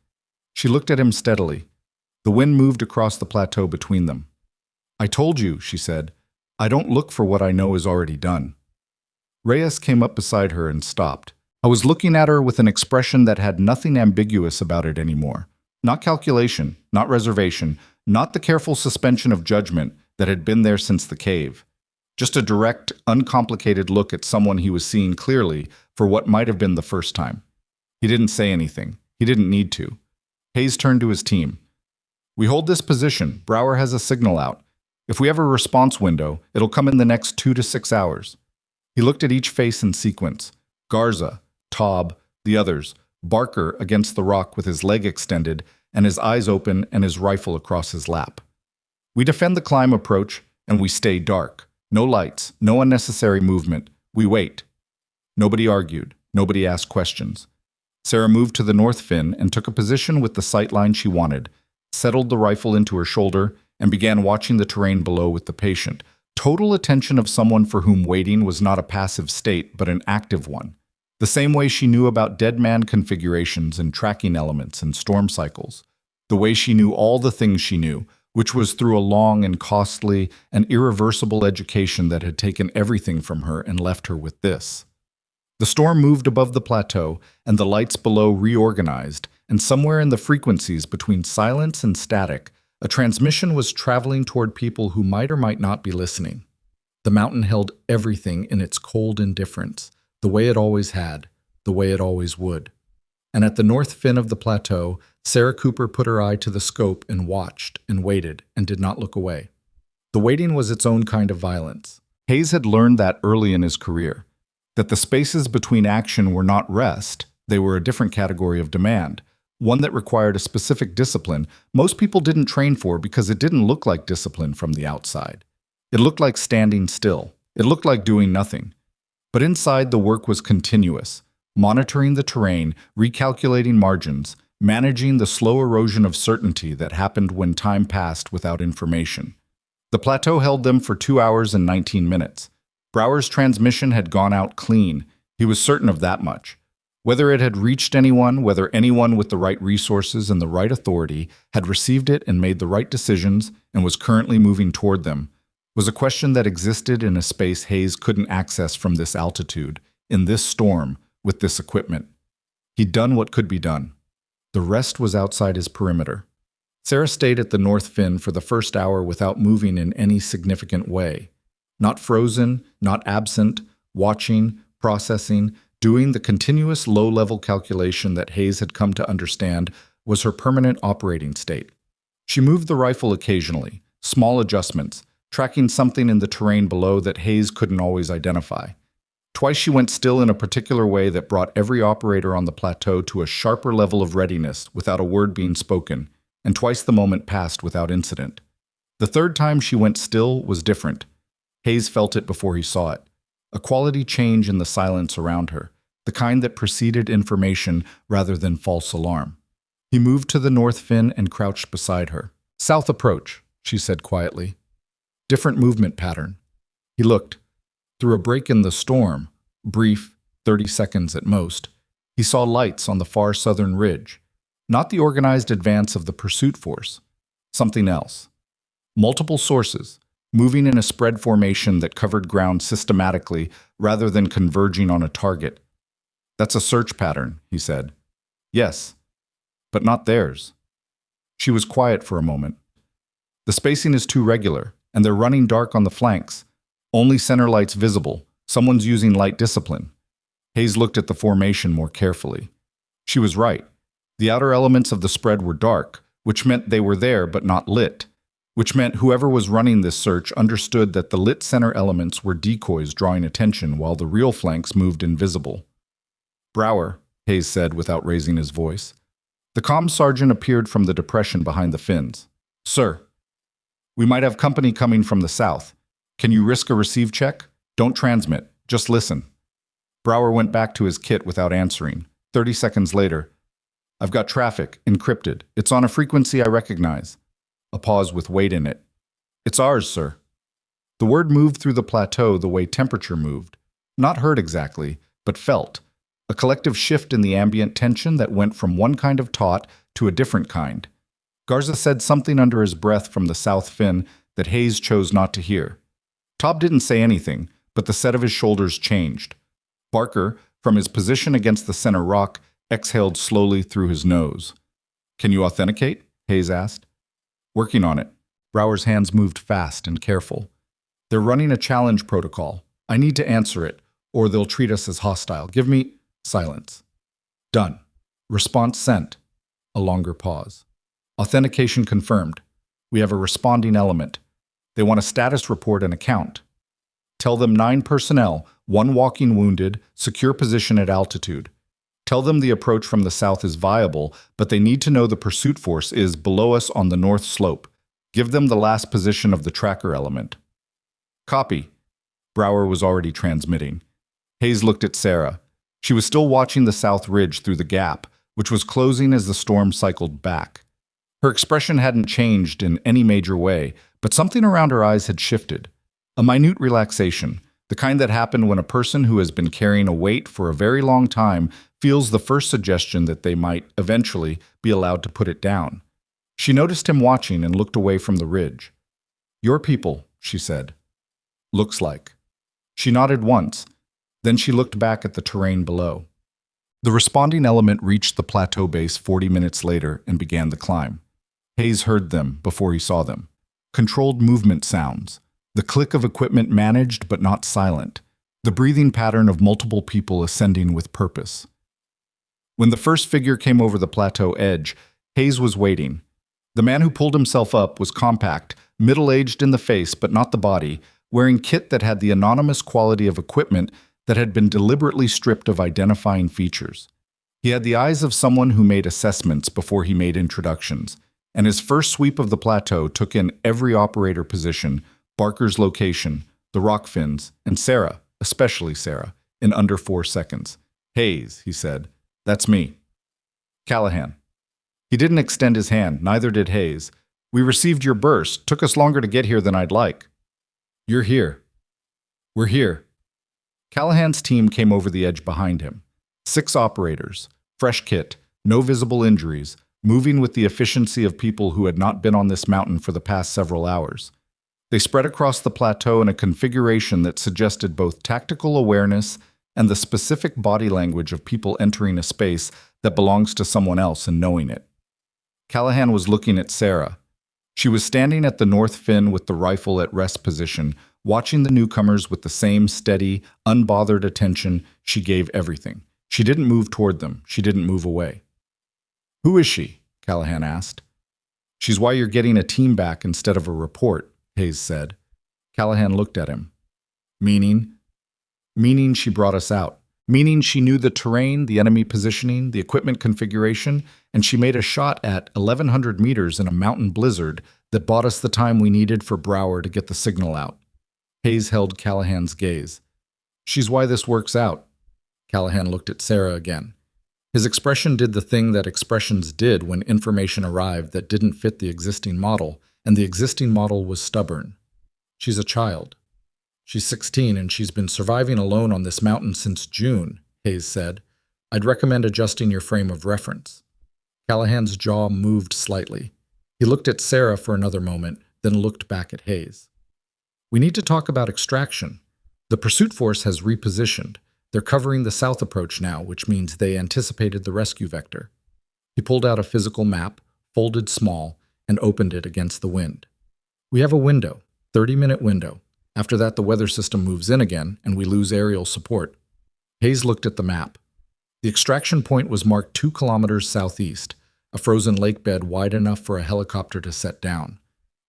She looked at him steadily. The wind moved across the plateau between them. "I told you," she said. "I don't look for what I know is already done." Reyes came up beside her and stopped. I was looking at her with an expression that had nothing ambiguous about it anymore. Not calculation, not reservation, not the careful suspension of judgment that had been there since the cave. Just a direct, uncomplicated look at someone he was seeing clearly for what might have been the first time. He didn't say anything. He didn't need to. Hayes turned to his team. "We hold this position. Brower has a signal out. If we have a response window, it'll come in the next 2 to 6 hours." He looked at each face in sequence. Garza, Taub, the others, Barker against the rock with his leg extended and his eyes open and his rifle across his lap. "We defend the climb approach, and we stay dark. No lights, no unnecessary movement. We wait." Nobody argued. Nobody asked questions. Sarah moved to the north fin and took a position with the sight line she wanted, settled the rifle into her shoulder, and began watching the terrain below with the patient, total attention of someone for whom waiting was not a passive state but an active one. The same way she knew about dead man configurations and tracking elements and storm cycles. The way she knew all the things she knew, which was through a long and costly and irreversible education that had taken everything from her and left her with this. The storm moved above the plateau, and the lights below reorganized, and somewhere in the frequencies between silence and static, a transmission was traveling toward people who might or might not be listening. The mountain held everything in its cold indifference, the way it always had, the way it always would. And at the north fin of the plateau, Sarah Cooper put her eye to the scope and watched and waited and did not look away. The waiting was its own kind of violence. Hayes had learned that early in his career, that the spaces between action were not rest, they were a different category of demand, one that required a specific discipline most people didn't train for because it didn't look like discipline from the outside. It looked like standing still. It looked like doing nothing. But inside, the work was continuous, monitoring the terrain, recalculating margins, managing the slow erosion of certainty that happened when time passed without information. The plateau held them for 2 hours and 19 minutes. Brower's transmission had gone out clean. He was certain of that much. Whether it had reached anyone, whether anyone with the right resources and the right authority had received it and made the right decisions and was currently moving toward them, was a question that existed in a space Hayes couldn't access from this altitude, in this storm, with this equipment. He'd done what could be done. The rest was outside his perimeter. Sarah stayed at the North Fin for the first hour without moving in any significant way. Not frozen, not absent, watching, processing, doing the continuous low-level calculation that Hayes had come to understand was her permanent operating state. She moved the rifle occasionally, small adjustments, tracking something in the terrain below that Hayes couldn't always identify. Twice she went still in a particular way that brought every operator on the plateau to a sharper level of readiness without a word being spoken, and twice the moment passed without incident. The third time she went still was different. Hayes felt it before he saw it. A quality change in the silence around her, the kind that preceded information rather than false alarm. He moved to the North Fin and crouched beside her. "South approach," she said quietly. Different movement pattern. He looked. Through a break in the storm, brief, 30 seconds at most, he saw lights on the far southern ridge. Not the organized advance of the pursuit force. Something else. Multiple sources, moving in a spread formation that covered ground systematically rather than converging on a target. "That's a search pattern," he said. "Yes, but not theirs." She was quiet for a moment. "The spacing is too regular, and they're running dark on the flanks. Only center lights visible. Someone's using light discipline." Hayes looked at the formation more carefully. She was right. The outer elements of the spread were dark, which meant they were there but not lit, which meant whoever was running this search understood that the lit center elements were decoys drawing attention while the real flanks moved invisible. "Brower," Hayes said without raising his voice. The comm sergeant appeared from the depression behind the fins. "Sir, we might have company coming from the south. Can you risk a receive check? Don't transmit, just listen." Brower went back to his kit without answering. 30 seconds later, "I've got traffic, encrypted. It's on a frequency I recognize." A pause with weight in it. "It's ours, sir." The word moved through the plateau the way temperature moved. Not heard exactly, but felt. A collective shift in the ambient tension that went from one kind of taut to a different kind. Garza said something under his breath from the South Fin that Hayes chose not to hear. Tob didn't say anything, but the set of his shoulders changed. Barker, from his position against the center rock, exhaled slowly through his nose. "Can you authenticate?" Hayes asked. "Working on it." Brower's hands moved fast and careful. "They're running a challenge protocol. I need to answer it, or they'll treat us as hostile. Give me..." Silence. "Done. Response sent." A longer pause. "Authentication confirmed. We have a responding element. They want a status report and account. Tell them 9 personnel, 1 walking wounded, secure position at altitude. Tell them the approach from the south is viable, but they need to know the pursuit force is below us on the north slope. Give them the last position of the tracker element." "Copy." Brower was already transmitting. Hayes looked at Sarah. She was still watching the south ridge through the gap, which was closing as the storm cycled back. Her expression hadn't changed in any major way, but something around her eyes had shifted. A minute relaxation, the kind that happened when a person who has been carrying a weight for a very long time feels the first suggestion that they might, eventually, be allowed to put it down. She noticed him watching and looked away from the ridge. "Your people," she said. "Looks like." She nodded once, then she looked back at the terrain below. The responding element reached the plateau base 40 minutes later and began the climb. Hayes heard them before he saw them. Controlled movement sounds. The click of equipment managed but not silent. The breathing pattern of multiple people ascending with purpose. When the first figure came over the plateau edge, Hayes was waiting. The man who pulled himself up was compact, middle-aged in the face but not the body, wearing kit that had the anonymous quality of equipment that had been deliberately stripped of identifying features. He had the eyes of someone who made assessments before he made introductions, and his first sweep of the plateau took in every operator position, Barker's location, the rock fins, and Sarah, especially Sarah, in under 4 seconds. "Hayes," he said. "That's me." "Callahan." He didn't extend his hand, neither did Hayes. "We received your burst. Took us longer to get here than I'd like." "You're here." "We're here." Callahan's team came over the edge behind him. 6 operators, fresh kit, no visible injuries, moving with the efficiency of people who had not been on this mountain for the past several hours. They spread across the plateau in a configuration that suggested both tactical awareness and the specific body language of people entering a space that belongs to someone else and knowing it. Callahan was looking at Sarah. She was standing at the north fin with the rifle at rest position, watching the newcomers with the same steady, unbothered attention she gave everything. She didn't move toward them. She didn't move away. "Who is she?" Callahan asked. "She's why you're getting a team back instead of a report," Hayes said. Callahan looked at him. "Meaning?" "Meaning she brought us out. Meaning she knew the terrain, the enemy positioning, the equipment configuration, and she made a shot at 1,100 meters in a mountain blizzard that bought us the time we needed for Brower to get the signal out." Hayes held Callahan's gaze. "She's why this works out." Callahan looked at Sarah again. His expression did the thing that expressions did when information arrived that didn't fit the existing model, and the existing model was stubborn. "She's a child. She's 16 and she's been surviving alone on this mountain since June," Hayes said. "I'd recommend adjusting your frame of reference." Callahan's jaw moved slightly. He looked at Sarah for another moment, then looked back at Hayes. "We need to talk about extraction. The pursuit force has repositioned. They're covering the south approach now, which means they anticipated the rescue vector." He pulled out a physical map, folded small, and opened it against the wind. "We have a window, 30-minute window. After that, the weather system moves in again, and we lose aerial support." Hayes looked at the map. The extraction point was marked 2 kilometers southeast, a frozen lake bed wide enough for a helicopter to set down.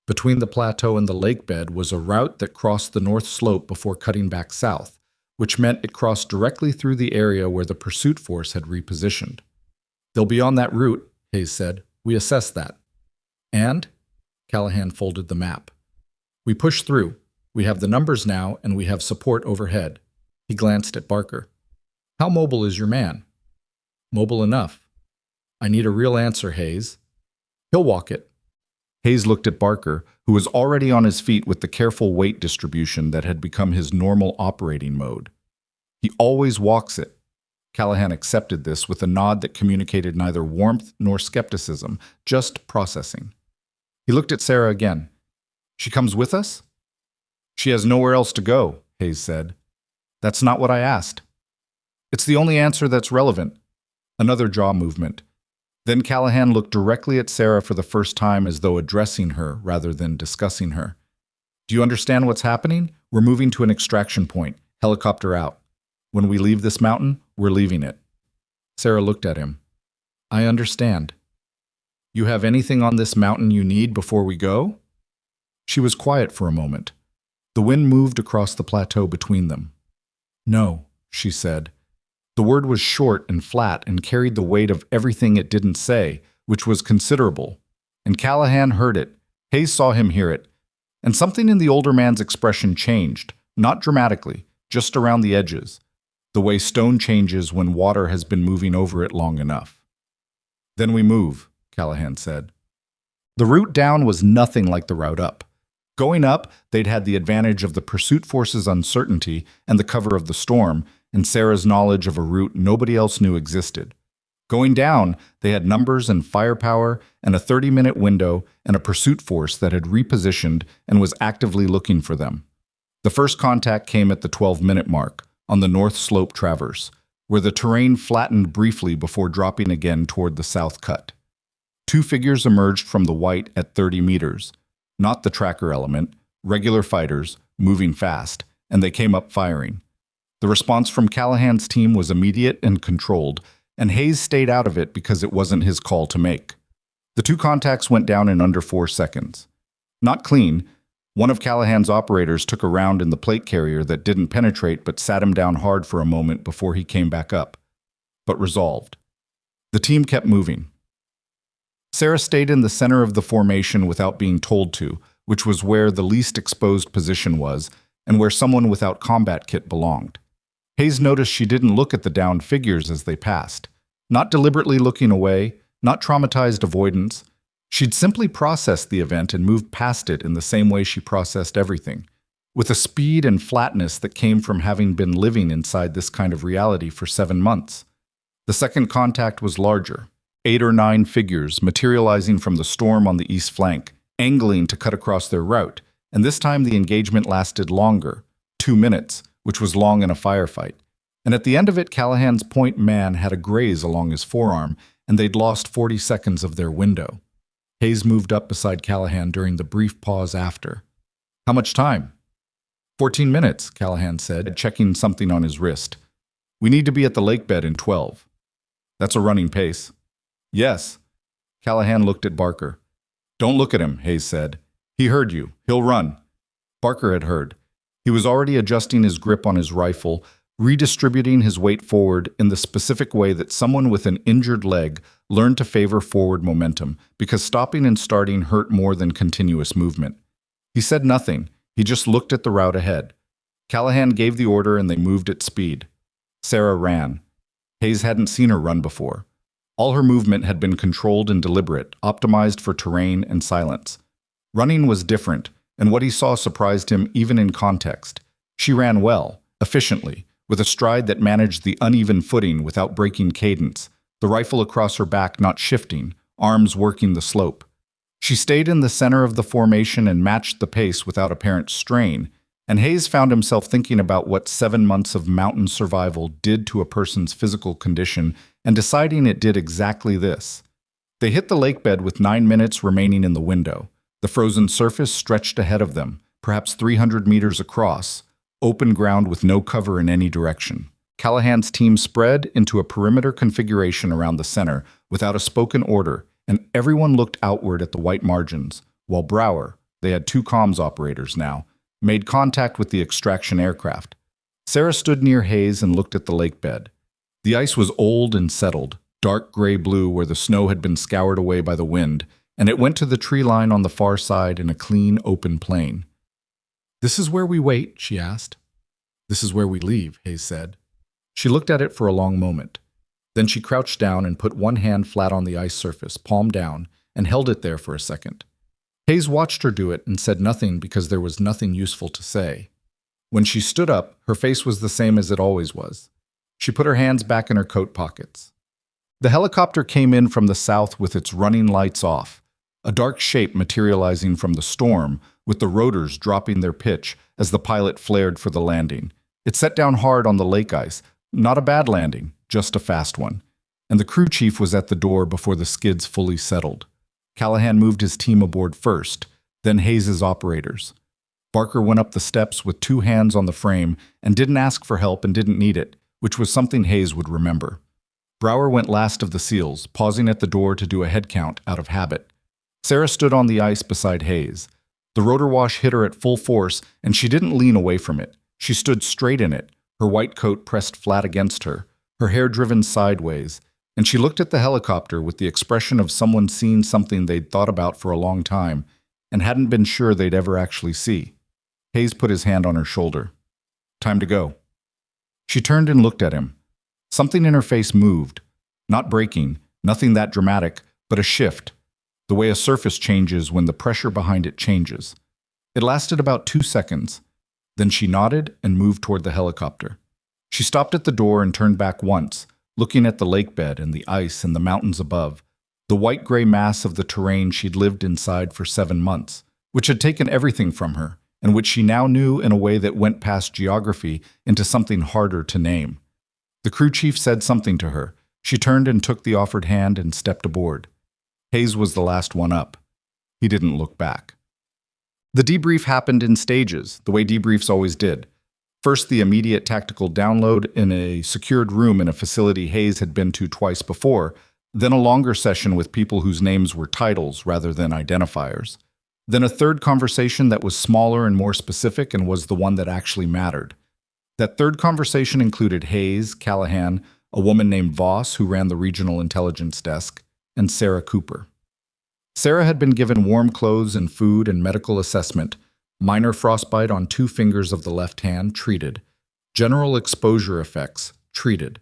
Between the plateau and the lake bed was a route that crossed the north slope before cutting back south, which meant it crossed directly through the area where the pursuit force had repositioned. "They'll be on that route," Hayes said. "We assessed that." "And?" Callahan folded the map. "We push through. We have the numbers now, and we have support overhead." He glanced at Barker. "How mobile is your man?" "Mobile enough." "I need a real answer, Hayes." "He'll walk it." Hayes looked at Barker, who was already on his feet with the careful weight distribution that had become his normal operating mode. "He always walks it." Callahan accepted this with a nod that communicated neither warmth nor skepticism, just processing. He looked at Sarah again. "She comes with us?" "She has nowhere else to go," Hayes said. "That's not what I asked." "It's the only answer that's relevant." Another jaw movement. Then Callahan looked directly at Sarah for the first time as though addressing her rather than discussing her. "Do you understand what's happening? We're moving to an extraction point. Helicopter out. When we leave this mountain, we're leaving it." Sarah looked at him. "I understand." "You have anything on this mountain you need before we go?" She was quiet for a moment. The wind moved across the plateau between them. "No," she said. The word was short and flat and carried the weight of everything it didn't say, which was considerable. And Callahan heard it. Hayes saw him hear it. And something in the older man's expression changed, not dramatically, just around the edges, the way stone changes when water has been moving over it long enough. "Then we move," Callahan said. The route down was nothing like the route up. Going up, they'd had the advantage of the pursuit force's uncertainty and the cover of the storm, and Sarah's knowledge of a route nobody else knew existed. Going down, they had numbers and firepower and a 30-minute window and a pursuit force that had repositioned and was actively looking for them. The first contact came at the 12-minute mark, on the north slope traverse, where the terrain flattened briefly before dropping again toward the south cut. 2 figures emerged from the white at 30 meters. Not the tracker element, regular fighters, moving fast, and they came up firing. The response from Callahan's team was immediate and controlled, and Hayes stayed out of it because it wasn't his call to make. The 2 contacts went down in under 4 seconds. Not clean. One of Callahan's operators took a round in the plate carrier that didn't penetrate but sat him down hard for a moment before he came back up. But resolved. The team kept moving. Sarah stayed in the center of the formation without being told to, which was where the least exposed position was and where someone without combat kit belonged. Hayes noticed she didn't look at the downed figures as they passed. Not deliberately looking away, not traumatized avoidance. She'd simply processed the event and moved past it in the same way she processed everything, with a speed and flatness that came from having been living inside this kind of reality for 7 months. The second contact was larger. 8 or 9 figures materializing from the storm on the east flank, angling to cut across their route, and this time the engagement lasted longer, 2 minutes, which was long in a firefight. And at the end of it, Callahan's point man had a graze along his forearm, and they'd lost 40 seconds of their window. Hayes moved up beside Callahan during the brief pause after. How much time? 14 minutes, Callahan said, checking something on his wrist. We need to be at the lake bed in 12. That's a running pace. Yes. Callahan looked at Barker. Don't look at him, Hayes said. He heard you. He'll run. Barker had heard. He was already adjusting his grip on his rifle, redistributing his weight forward in the specific way that someone with an injured leg learned to favor forward momentum, because stopping and starting hurt more than continuous movement. He said nothing. He just looked at the route ahead. Callahan gave the order and they moved at speed. Sarah ran. Hayes hadn't seen her run before. All her movement had been controlled and deliberate, optimized for terrain and silence. Running was different, and what he saw surprised him even in context. She ran well, efficiently, with a stride that managed the uneven footing without breaking cadence, the rifle across her back not shifting, arms working the slope. She stayed in the center of the formation and matched the pace without apparent strain, and Hayes found himself thinking about what 7 months of mountain survival did to a person's physical condition and deciding it did exactly this. They hit the lake bed with 9 minutes remaining in the window. The frozen surface stretched ahead of them, perhaps 300 meters across, open ground with no cover in any direction. Callahan's team spread into a perimeter configuration around the center without a spoken order, and everyone looked outward at the white margins, while Brower, they had 2 comms operators now, made contact with the extraction aircraft. Sarah stood near Hayes and looked at the lake bed. The ice was old and settled, dark gray-blue where the snow had been scoured away by the wind, and it went to the tree line on the far side in a clean, open plain. "This is where we wait?" she asked. "This is where we leave," Hayes said. She looked at it for a long moment. Then she crouched down and put one hand flat on the ice surface, palm down, and held it there for a second. Hayes watched her do it and said nothing because there was nothing useful to say. When she stood up, her face was the same as it always was. She put her hands back in her coat pockets. The helicopter came in from the south with its running lights off, a dark shape materializing from the storm, with the rotors dropping their pitch as the pilot flared for the landing. It set down hard on the lake ice, not a bad landing, just a fast one. And the crew chief was at the door before the skids fully settled. Callahan moved his team aboard first, then Hayes's operators. Barker went up the steps with 2 hands on the frame and didn't ask for help and didn't need it, which was something Hayes would remember. Brower went last of the SEALs, pausing at the door to do a head count out of habit. Sarah stood on the ice beside Hayes. The rotor wash hit her at full force, and she didn't lean away from it. She stood straight in it, her white coat pressed flat against her, her hair driven sideways, and she looked at the helicopter with the expression of someone seeing something they'd thought about for a long time and hadn't been sure they'd ever actually see. Hayes put his hand on her shoulder. "Time to go." She turned and looked at him. Something in her face moved. Not breaking, nothing that dramatic, but a shift. The way a surface changes when the pressure behind it changes. It lasted about 2 seconds. Then she nodded and moved toward the helicopter. She stopped at the door and turned back once, looking at the lake bed and the ice and the mountains above, the white-gray mass of the terrain she'd lived inside for 7 months, which had taken everything from her, and which she now knew in a way that went past geography into something harder to name. The crew chief said something to her. She turned and took the offered hand and stepped aboard. Hayes was the last one up. He didn't look back. The debrief happened in stages, the way debriefs always did. First, the immediate tactical download in a secured room in a facility Hayes had been to twice before, then a longer session with people whose names were titles rather than identifiers. Then a third conversation that was smaller and more specific and was the one that actually mattered. That third conversation included Hayes, Callahan, a woman named Voss who ran the regional intelligence desk, and Sarah Cooper. Sarah had been given warm clothes and food and medical assessment, minor frostbite on 2 fingers of the left hand, treated. General exposure effects, treated.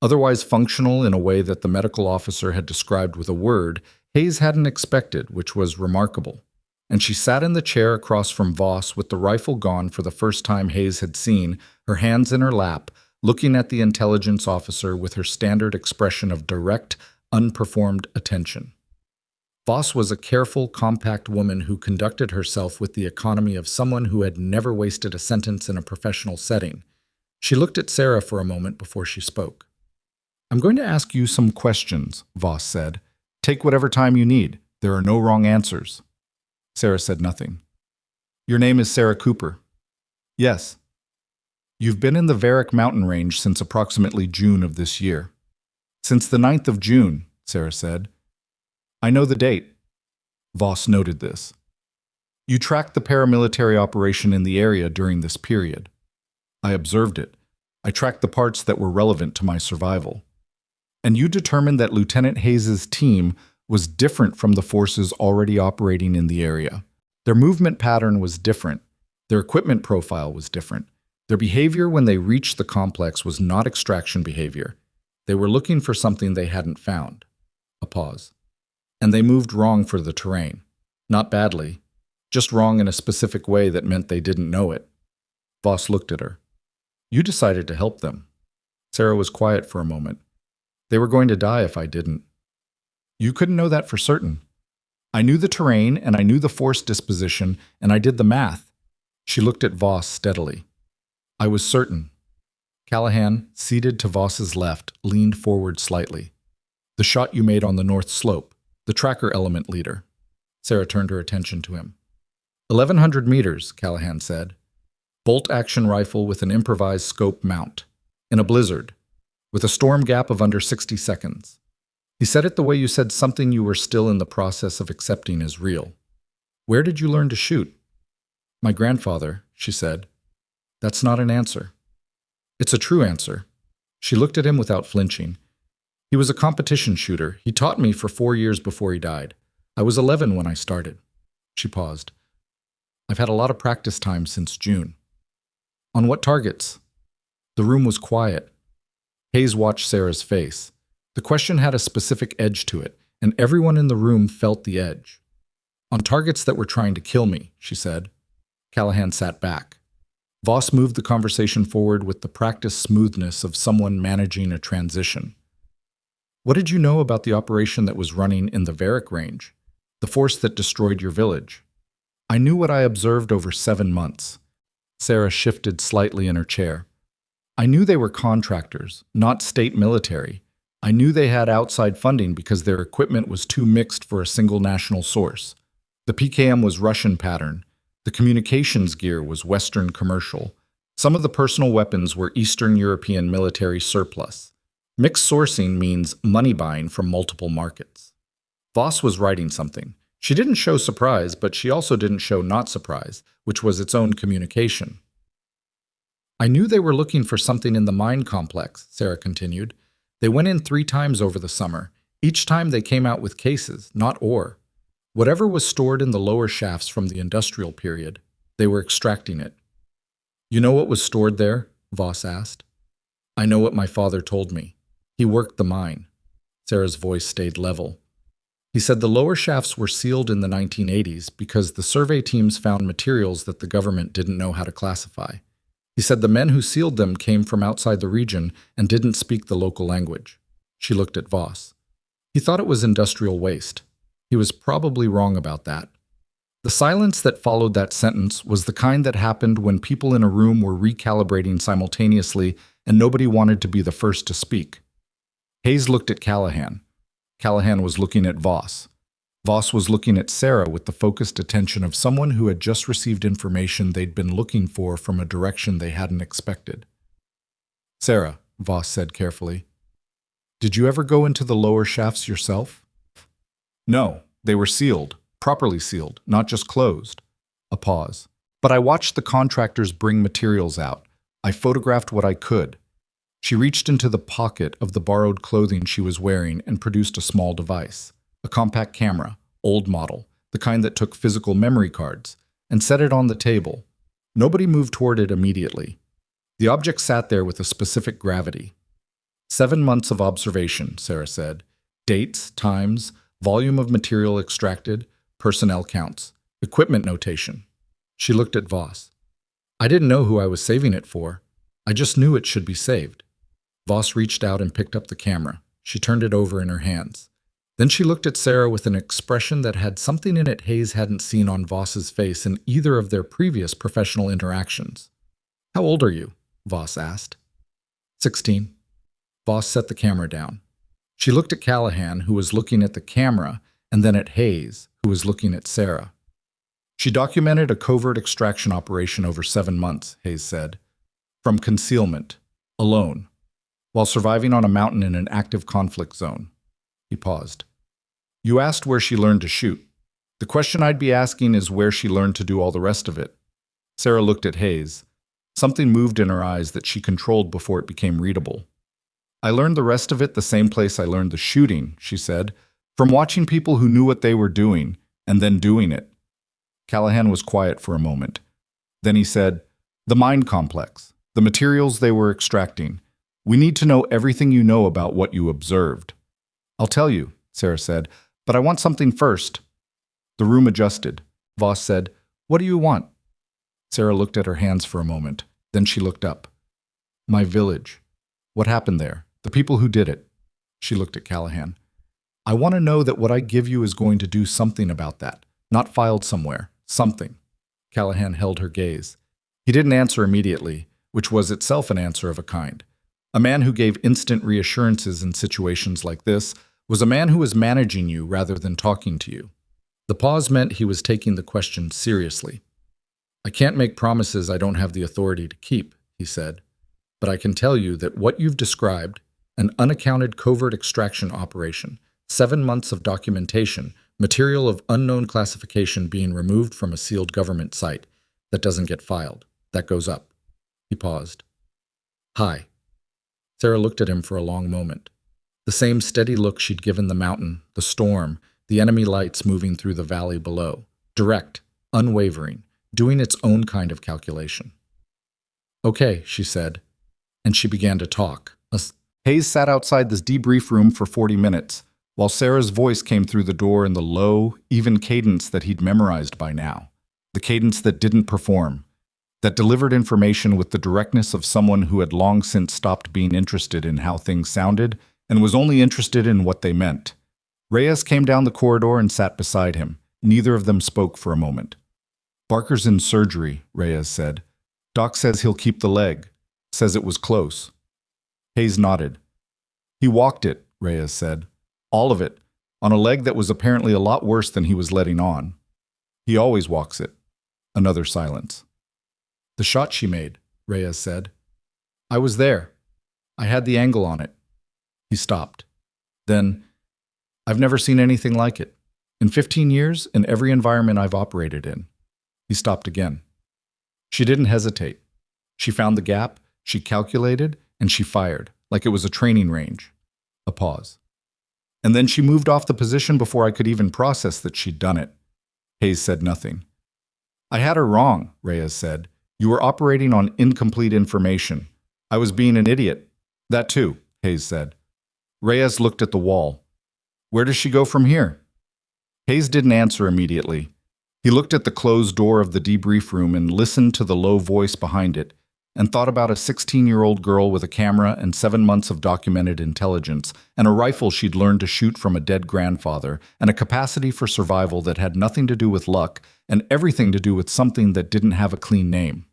Otherwise functional in a way that the medical officer had described with a word Hayes hadn't expected, which was remarkable. And she sat in the chair across from Voss with the rifle gone for the first time Hayes had seen, her hands in her lap, looking at the intelligence officer with her standard expression of direct, unperformed attention. Voss was a careful, compact woman who conducted herself with the economy of someone who had never wasted a sentence in a professional setting. She looked at Sarah for a moment before she spoke. "I'm going to ask you some questions," Voss said. "Take whatever time you need. There are no wrong answers." Sarah said nothing. "Your name is Sarah Cooper?" "Yes." "You've been in the Varick mountain range since approximately June of this year." "Since the 9th of June," Sarah said. "I know the date." Voss noted this. "You tracked the paramilitary operation in the area during this period." "I observed it. I tracked the parts that were relevant to my survival." "And you determined that Lieutenant Hayes's team was different from the forces already operating in the area. Their movement pattern was different. Their equipment profile was different. Their behavior when they reached the complex was not extraction behavior. They were looking for something they hadn't found." A pause. "And they moved wrong for the terrain. Not badly, just wrong in a specific way that meant they didn't know it." Voss looked at her. "You decided to help them." Sarah was quiet for a moment. "They were going to die if I didn't." "You couldn't know that for certain." "I knew the terrain, and I knew the force disposition, and I did the math." She looked at Voss steadily. "I was certain." Callahan, seated to Voss's left, leaned forward slightly. "The shot you made on the north slope, the tracker element leader." Sarah turned her attention to him. 1,100 meters, Callahan said. Bolt-action rifle with an improvised scope mount. In a blizzard. With a storm gap of under 60 seconds. He said it the way you said something you were still in the process of accepting as real. "Where did you learn to shoot?" "My grandfather," she said. "That's not an answer." "It's a true answer." She looked at him without flinching. "He was a competition shooter. He taught me for 4 years before he died. I was 11 when I started." She paused. "I've had a lot of practice time since June." "On what targets?" The room was quiet. Hayes watched Sarah's face. The question had a specific edge to it, and everyone in the room felt the edge. "On targets that were trying to kill me," she said. Callahan sat back. Voss moved the conversation forward with the practiced smoothness of someone managing a transition. "What did you know about the operation that was running in the Varick range? The force that destroyed your village?" "I knew what I observed over 7 months." Sarah shifted slightly in her chair. "I knew they were contractors, not state military. I knew they had outside funding because their equipment was too mixed for a single national source. The PKM was Russian pattern. The communications gear was Western commercial. Some of the personal weapons were Eastern European military surplus. Mixed sourcing means money buying from multiple markets." Voss was writing something. She didn't show surprise, but she also didn't show not surprise, which was its own communication. "I knew they were looking for something in the mine complex," Sarah continued. "They went in 3 times over the summer. Each time they came out with cases, not ore. Whatever was stored in the lower shafts from the industrial period, they were extracting it." "You know what was stored there?" Voss asked. "I know what my father told me. He worked the mine." Sarah's voice stayed level. "He said the lower shafts were sealed in the 1980s because the survey teams found materials that the government didn't know how to classify. He said the men who sealed them came from outside the region and didn't speak the local language." She looked at Voss. "He thought it was industrial waste. He was probably wrong about that." The silence that followed that sentence was the kind that happened when people in a room were recalibrating simultaneously and nobody wanted to be the first to speak. Hayes looked at Callahan. Callahan was looking at Voss. Voss was looking at Sarah with the focused attention of someone who had just received information they'd been looking for from a direction they hadn't expected. "Sarah," Voss said carefully, "did you ever go into the lower shafts yourself?" "No, they were sealed, properly sealed, not just closed." A pause. "But I watched the contractors bring materials out. I photographed what I could." She reached into the pocket of the borrowed clothing she was wearing and produced a small device, a compact camera, old model, the kind that took physical memory cards, and set it on the table. Nobody moved toward it immediately. The object sat there with a specific gravity. 7 months of observation, Sarah said. Dates, times, volume of material extracted, personnel counts, equipment notation. She looked at Voss. "I didn't know who I was saving it for. I just knew it should be saved." Voss reached out and picked up the camera. She turned it over in her hands. Then she looked at Sarah with an expression that had something in it Hayes hadn't seen on Voss's face in either of their previous professional interactions. "How old are you?" Voss asked. 16. Voss set the camera down. She looked at Callahan, who was looking at the camera, and then at Hayes, who was looking at Sarah. "She documented a covert extraction operation over 7 months," Hayes said. "From concealment, alone, while surviving on a mountain in an active conflict zone." He paused. "You asked where she learned to shoot. The question I'd be asking is where she learned to do all the rest of it." Sarah looked at Hayes. Something moved in her eyes that she controlled before it became readable. "I learned the rest of it the same place I learned the shooting," she said, "from watching people who knew what they were doing, and then doing it." Callahan was quiet for a moment. Then he said, "The mine complex, the materials they were extracting. We need to know everything you know about what you observed." "I'll tell you," Sarah said, "but I want something first." The room adjusted. Voss said, "What do you want?" Sarah looked at her hands for a moment. Then she looked up. "My village. What happened there? The people who did it." She looked at Callahan. "I want to know that what I give you is going to do something about that. Not filed somewhere. Something." Callahan held her gaze. He didn't answer immediately, which was itself an answer of a kind. A man who gave instant reassurances in situations like this was a man who was managing you rather than talking to you. The pause meant he was taking the question seriously. "I can't make promises I don't have the authority to keep," he said, "but I can tell you that what you've described, an unaccounted covert extraction operation, 7 months of documentation, material of unknown classification being removed from a sealed government site, that doesn't get filed. That goes up." He paused. "Hi." Sarah looked at him for a long moment. The same steady look she'd given the mountain, the storm, the enemy lights moving through the valley below. Direct, unwavering, doing its own kind of calculation. "Okay," she said, and she began to talk. Hayes sat outside this debrief room for 40 minutes, while Sarah's voice came through the door in the low, even cadence that he'd memorized by now. The cadence that didn't perform, that delivered information with the directness of someone who had long since stopped being interested in how things sounded and was only interested in what they meant. Reyes came down the corridor and sat beside him. Neither of them spoke for a moment. "Barker's in surgery," Reyes said. "Doc says he'll keep the leg. Says it was close." Hayes nodded. "He walked it," Reyes said. "All of it, on a leg that was apparently a lot worse than he was letting on. He always walks it." Another silence. "The shot she made," Reyes said. "I was there. I had the angle on it." He stopped. Then, "I've never seen anything like it. In 15 years, in every environment I've operated in." He stopped again. She didn't hesitate. She found the gap, she calculated, and she fired, like it was a training range. A pause. "And then she moved off the position before I could even process that she'd done it." Hayes said nothing. "I had her wrong," Reyes said. "You were operating on incomplete information. I was being an idiot." "That too," Hayes said. Reyes looked at the wall. "Where does she go from here?" Hayes didn't answer immediately. He looked at the closed door of the debrief room and listened to the low voice behind it, and thought about a 16-year-old girl with a camera and 7 months of documented intelligence, and a rifle she'd learned to shoot from a dead grandfather, and a capacity for survival that had nothing to do with luck, and everything to do with something that didn't have a clean name.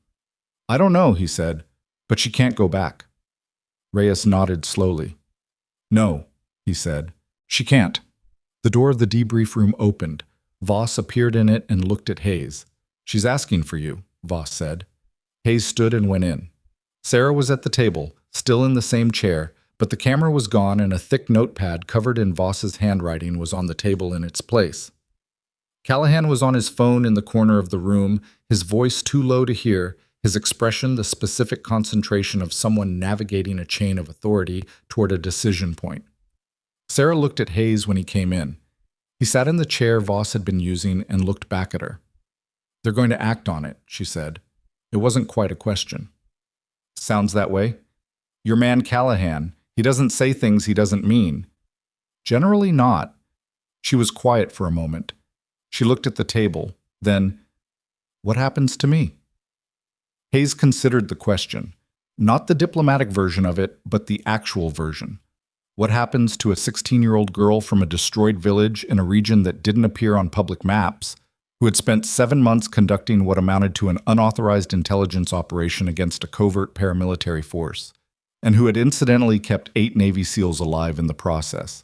"I don't know," he said, "but she can't go back." Reyes nodded slowly. "No," he said, "she can't." The door of the debrief room opened. Voss appeared in it and looked at Hayes. "She's asking for you," Voss said. Hayes stood and went in. Sarah was at the table, still in the same chair, but the camera was gone and a thick notepad covered in Voss's handwriting was on the table in its place. Callahan was on his phone in the corner of the room, his voice too low to hear, his expression the specific concentration of someone navigating a chain of authority toward a decision point. Sarah looked at Hayes when he came in. He sat in the chair Voss had been using and looked back at her. "They're going to act on it," she said. It wasn't quite a question. "Sounds that way. Your man Callahan, he doesn't say things he doesn't mean." "Generally not." She was quiet for a moment. She looked at the table. Then, "What happens to me?" Hayes considered the question. Not the diplomatic version of it, but the actual version. What happens to a 16-year-old girl from a destroyed village in a region that didn't appear on public maps, who had spent 7 months conducting what amounted to an unauthorized intelligence operation against a covert paramilitary force, and who had incidentally kept 8 Navy SEALs alive in the process?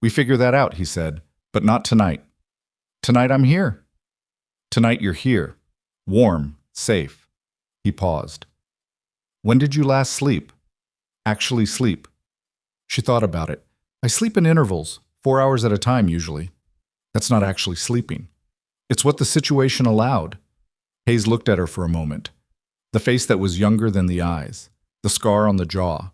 We figure that out, he said, but not tonight. Tonight I'm here. Tonight you're here. Warm, safe. He paused. When did you last sleep? Actually sleep. She thought about it. I sleep in intervals, 4 hours at a time usually. That's not actually sleeping. It's what the situation allowed. Hayes looked at her for a moment. The face that was younger than the eyes, the scar on the jaw,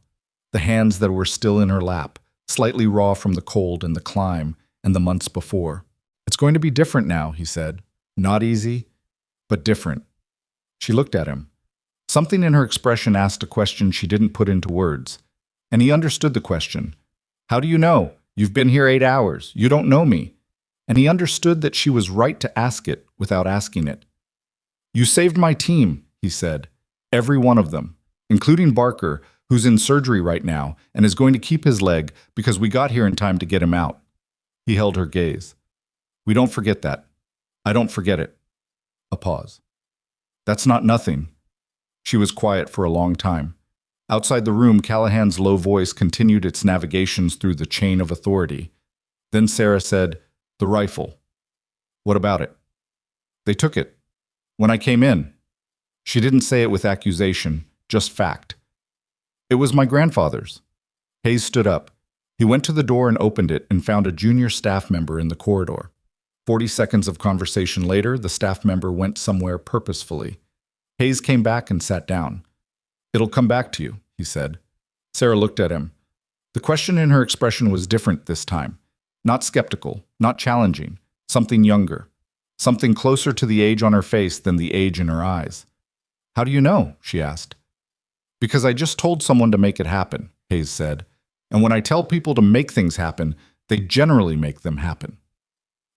the hands that were still in her lap, slightly raw from the cold and the climb and the months before. It's going to be different now, he said. Not easy, but different. She looked at him. Something in her expression asked a question she didn't put into words, and he understood the question. How do you know? You've been here 8 hours. You don't know me. And he understood that she was right to ask it without asking it. You saved my team, he said. Every one of them, including Barker, who's in surgery right now and is going to keep his leg because we got here in time to get him out. He held her gaze. We don't forget that. I don't forget it. A pause. That's not nothing. She was quiet for a long time. Outside the room, Callahan's low voice continued its navigations through the chain of authority. Then Sarah said, The rifle. What about it? They took it. When I came in. She didn't say it with accusation, just fact. It was my grandfather's. Hayes stood up. He went to the door and opened it and found a junior staff member in the corridor. 40 seconds of conversation later, the staff member went somewhere purposefully. Hayes came back and sat down. It'll come back to you, he said. Sarah looked at him. The question in her expression was different this time. Not skeptical, not challenging, something younger. Something closer to the age on her face than the age in her eyes. How do you know? She asked. Because I just told someone to make it happen, Hayes said. And when I tell people to make things happen, they generally make them happen.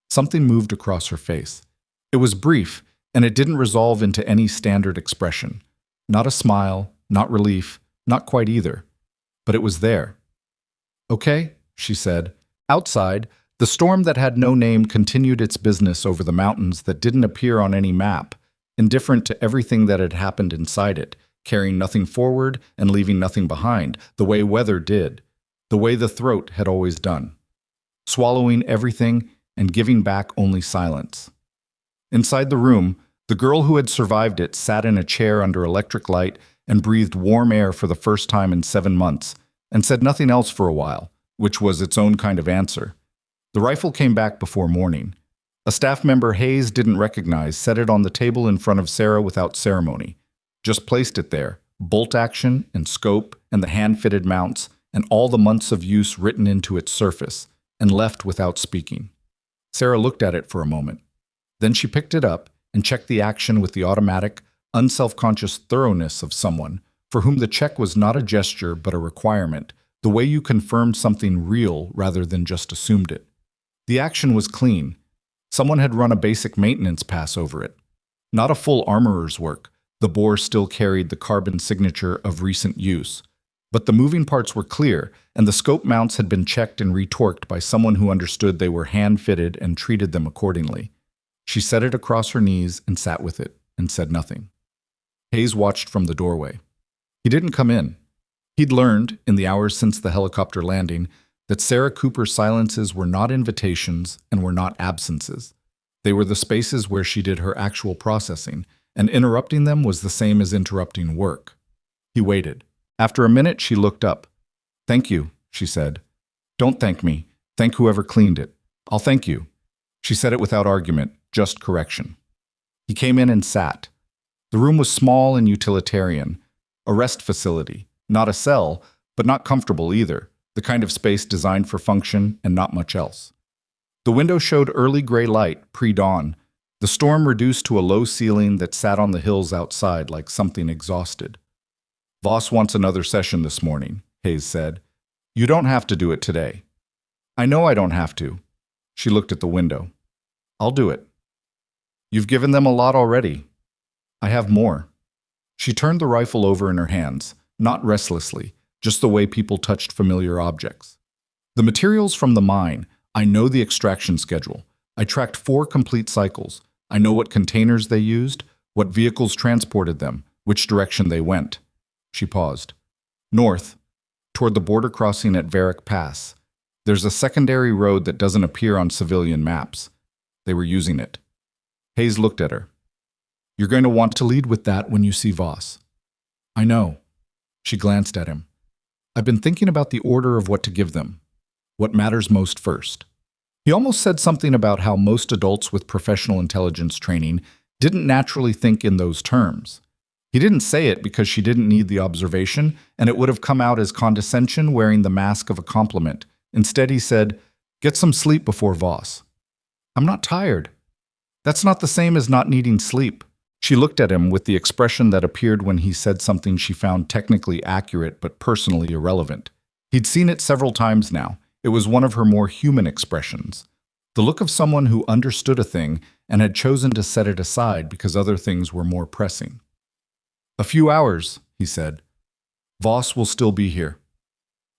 Something moved across her face. It was brief, and it didn't resolve into any standard expression. Not a smile, not relief, not quite either. But it was there. Okay, she said. Outside, the storm that had no name continued its business over the mountains that didn't appear on any map, indifferent to everything that had happened inside it, carrying nothing forward and leaving nothing behind, the way weather did, the way the throat had always done. Swallowing everything and giving back only silence. Inside the room, the girl who had survived it sat in a chair under electric light and breathed warm air for the first time in 7 months, and said nothing else for a while, which was its own kind of answer. The rifle came back before morning. A staff member Hayes didn't recognize set it on the table in front of Sarah without ceremony. Just placed it there, bolt action and scope and the hand-fitted mounts and all the months of use written into its surface, and left without speaking. Sarah looked at it for a moment. Then she picked it up and checked the action with the automatic, unself-conscious thoroughness of someone for whom the check was not a gesture but a requirement, the way you confirmed something real rather than just assumed it. The action was clean. Someone had run a basic maintenance pass over it. Not a full armorer's work. The bore still carried the carbon signature of recent use. But the moving parts were clear, and the scope mounts had been checked and retorqued by someone who understood they were hand-fitted and treated them accordingly. She set it across her knees and sat with it, and said nothing. Hayes watched from the doorway. He didn't come in. He'd learned, in the hours since the helicopter landing, that Sarah Cooper's silences were not invitations and were not absences. They were the spaces where she did her actual processing, and interrupting them was the same as interrupting work. He waited. After a minute, she looked up. Thank you, she said. Don't thank me. Thank whoever cleaned it. I'll thank you. She said it without argument, just correction. He came in and sat. The room was small and utilitarian. A rest facility. Not a cell, but not comfortable either. The kind of space designed for function and not much else. The window showed early gray light, pre-dawn. The storm reduced to a low ceiling that sat on the hills outside like something exhausted. Voss wants another session this morning, Hayes said. You don't have to do it today. I know I don't have to. She looked at the window. I'll do it. You've given them a lot already. I have more. She turned the rifle over in her hands, not restlessly, just the way people touched familiar objects. The materials from the mine. I know the extraction schedule. I tracked 4 complete cycles. I know what containers they used, what vehicles transported them, which direction they went. She paused. North, toward the border crossing at Varick Pass. There's a secondary road that doesn't appear on civilian maps. They were using it. Hayes looked at her. You're going to want to lead with that when you see Voss. I know. She glanced at him. I've been thinking about the order of what to give them. What matters most first. He almost said something about how most adults with professional intelligence training didn't naturally think in those terms. He didn't say it because she didn't need the observation, and it would have come out as condescension wearing the mask of a compliment. Instead, he said, "Get some sleep before Voss." "I'm not tired." "That's not the same as not needing sleep." She looked at him with the expression that appeared when he said something she found technically accurate but personally irrelevant. He'd seen it several times now. It was one of her more human expressions. The look of someone who understood a thing and had chosen to set it aside because other things were more pressing. "A few hours," he said. "Voss will still be here."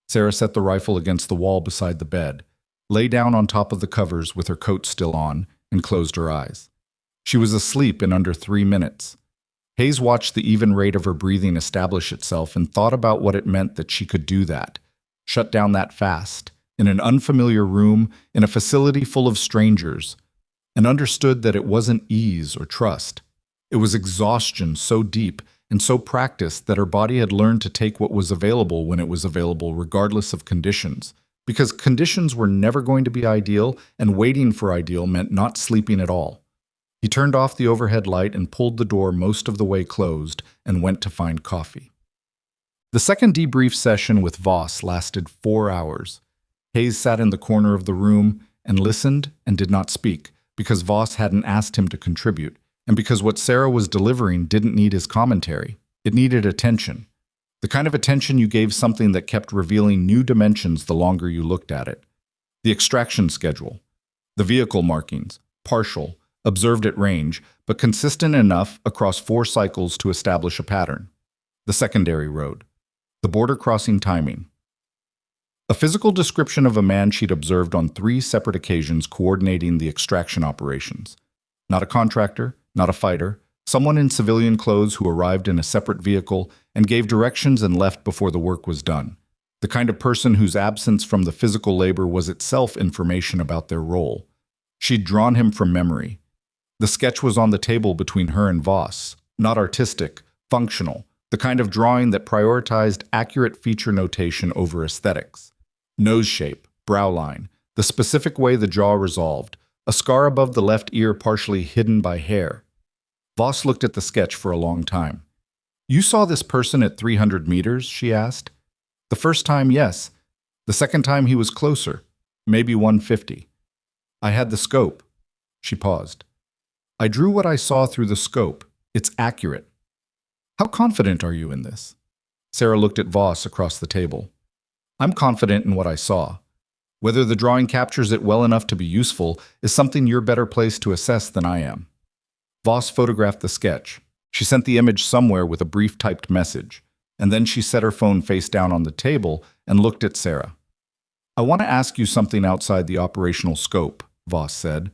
Sarah set the rifle against the wall beside the bed, lay down on top of the covers with her coat still on, and closed her eyes. She was asleep in under 3 minutes. Hayes watched the even rate of her breathing establish itself and thought about what it meant that she could do that, shut down that fast, in an unfamiliar room, in a facility full of strangers, and understood that it wasn't ease or trust. It was exhaustion so deep and so practiced that her body had learned to take what was available when it was available regardless of conditions, because conditions were never going to be ideal, and waiting for ideal meant not sleeping at all. He turned off the overhead light and pulled the door most of the way closed and went to find coffee. The second debrief session with Voss lasted 4 hours. Hayes sat in the corner of the room and listened and did not speak, because Voss hadn't asked him to contribute, and because what Sarah was delivering didn't need his commentary. It needed attention. The kind of attention you gave something that kept revealing new dimensions the longer you looked at it. The extraction schedule. The vehicle markings. Partial, observed at range, but consistent enough across 4 cycles to establish a pattern. The secondary road. The border crossing timing. A physical description of a man she'd observed on 3 separate occasions coordinating the extraction operations. Not a contractor, not a fighter, someone in civilian clothes who arrived in a separate vehicle and gave directions and left before the work was done. The kind of person whose absence from the physical labor was itself information about their role. She'd drawn him from memory. The sketch was on the table between her and Voss, not artistic, functional, the kind of drawing that prioritized accurate feature notation over aesthetics. Nose shape, brow line, the specific way the jaw resolved, a scar above the left ear partially hidden by hair. Voss looked at the sketch for a long time. "You saw this person at 300 meters?" she asked. "The first time, yes. The second time he was closer, maybe 150. I had the scope." She paused. "I drew what I saw through the scope. It's accurate." "How confident are you in this?" Sarah looked at Voss across the table. "I'm confident in what I saw. Whether the drawing captures it well enough to be useful is something you're better placed to assess than I am." Voss photographed the sketch. She sent the image somewhere with a brief typed message, and then she set her phone face down on the table and looked at Sarah. "I want to ask you something outside the operational scope," Voss said.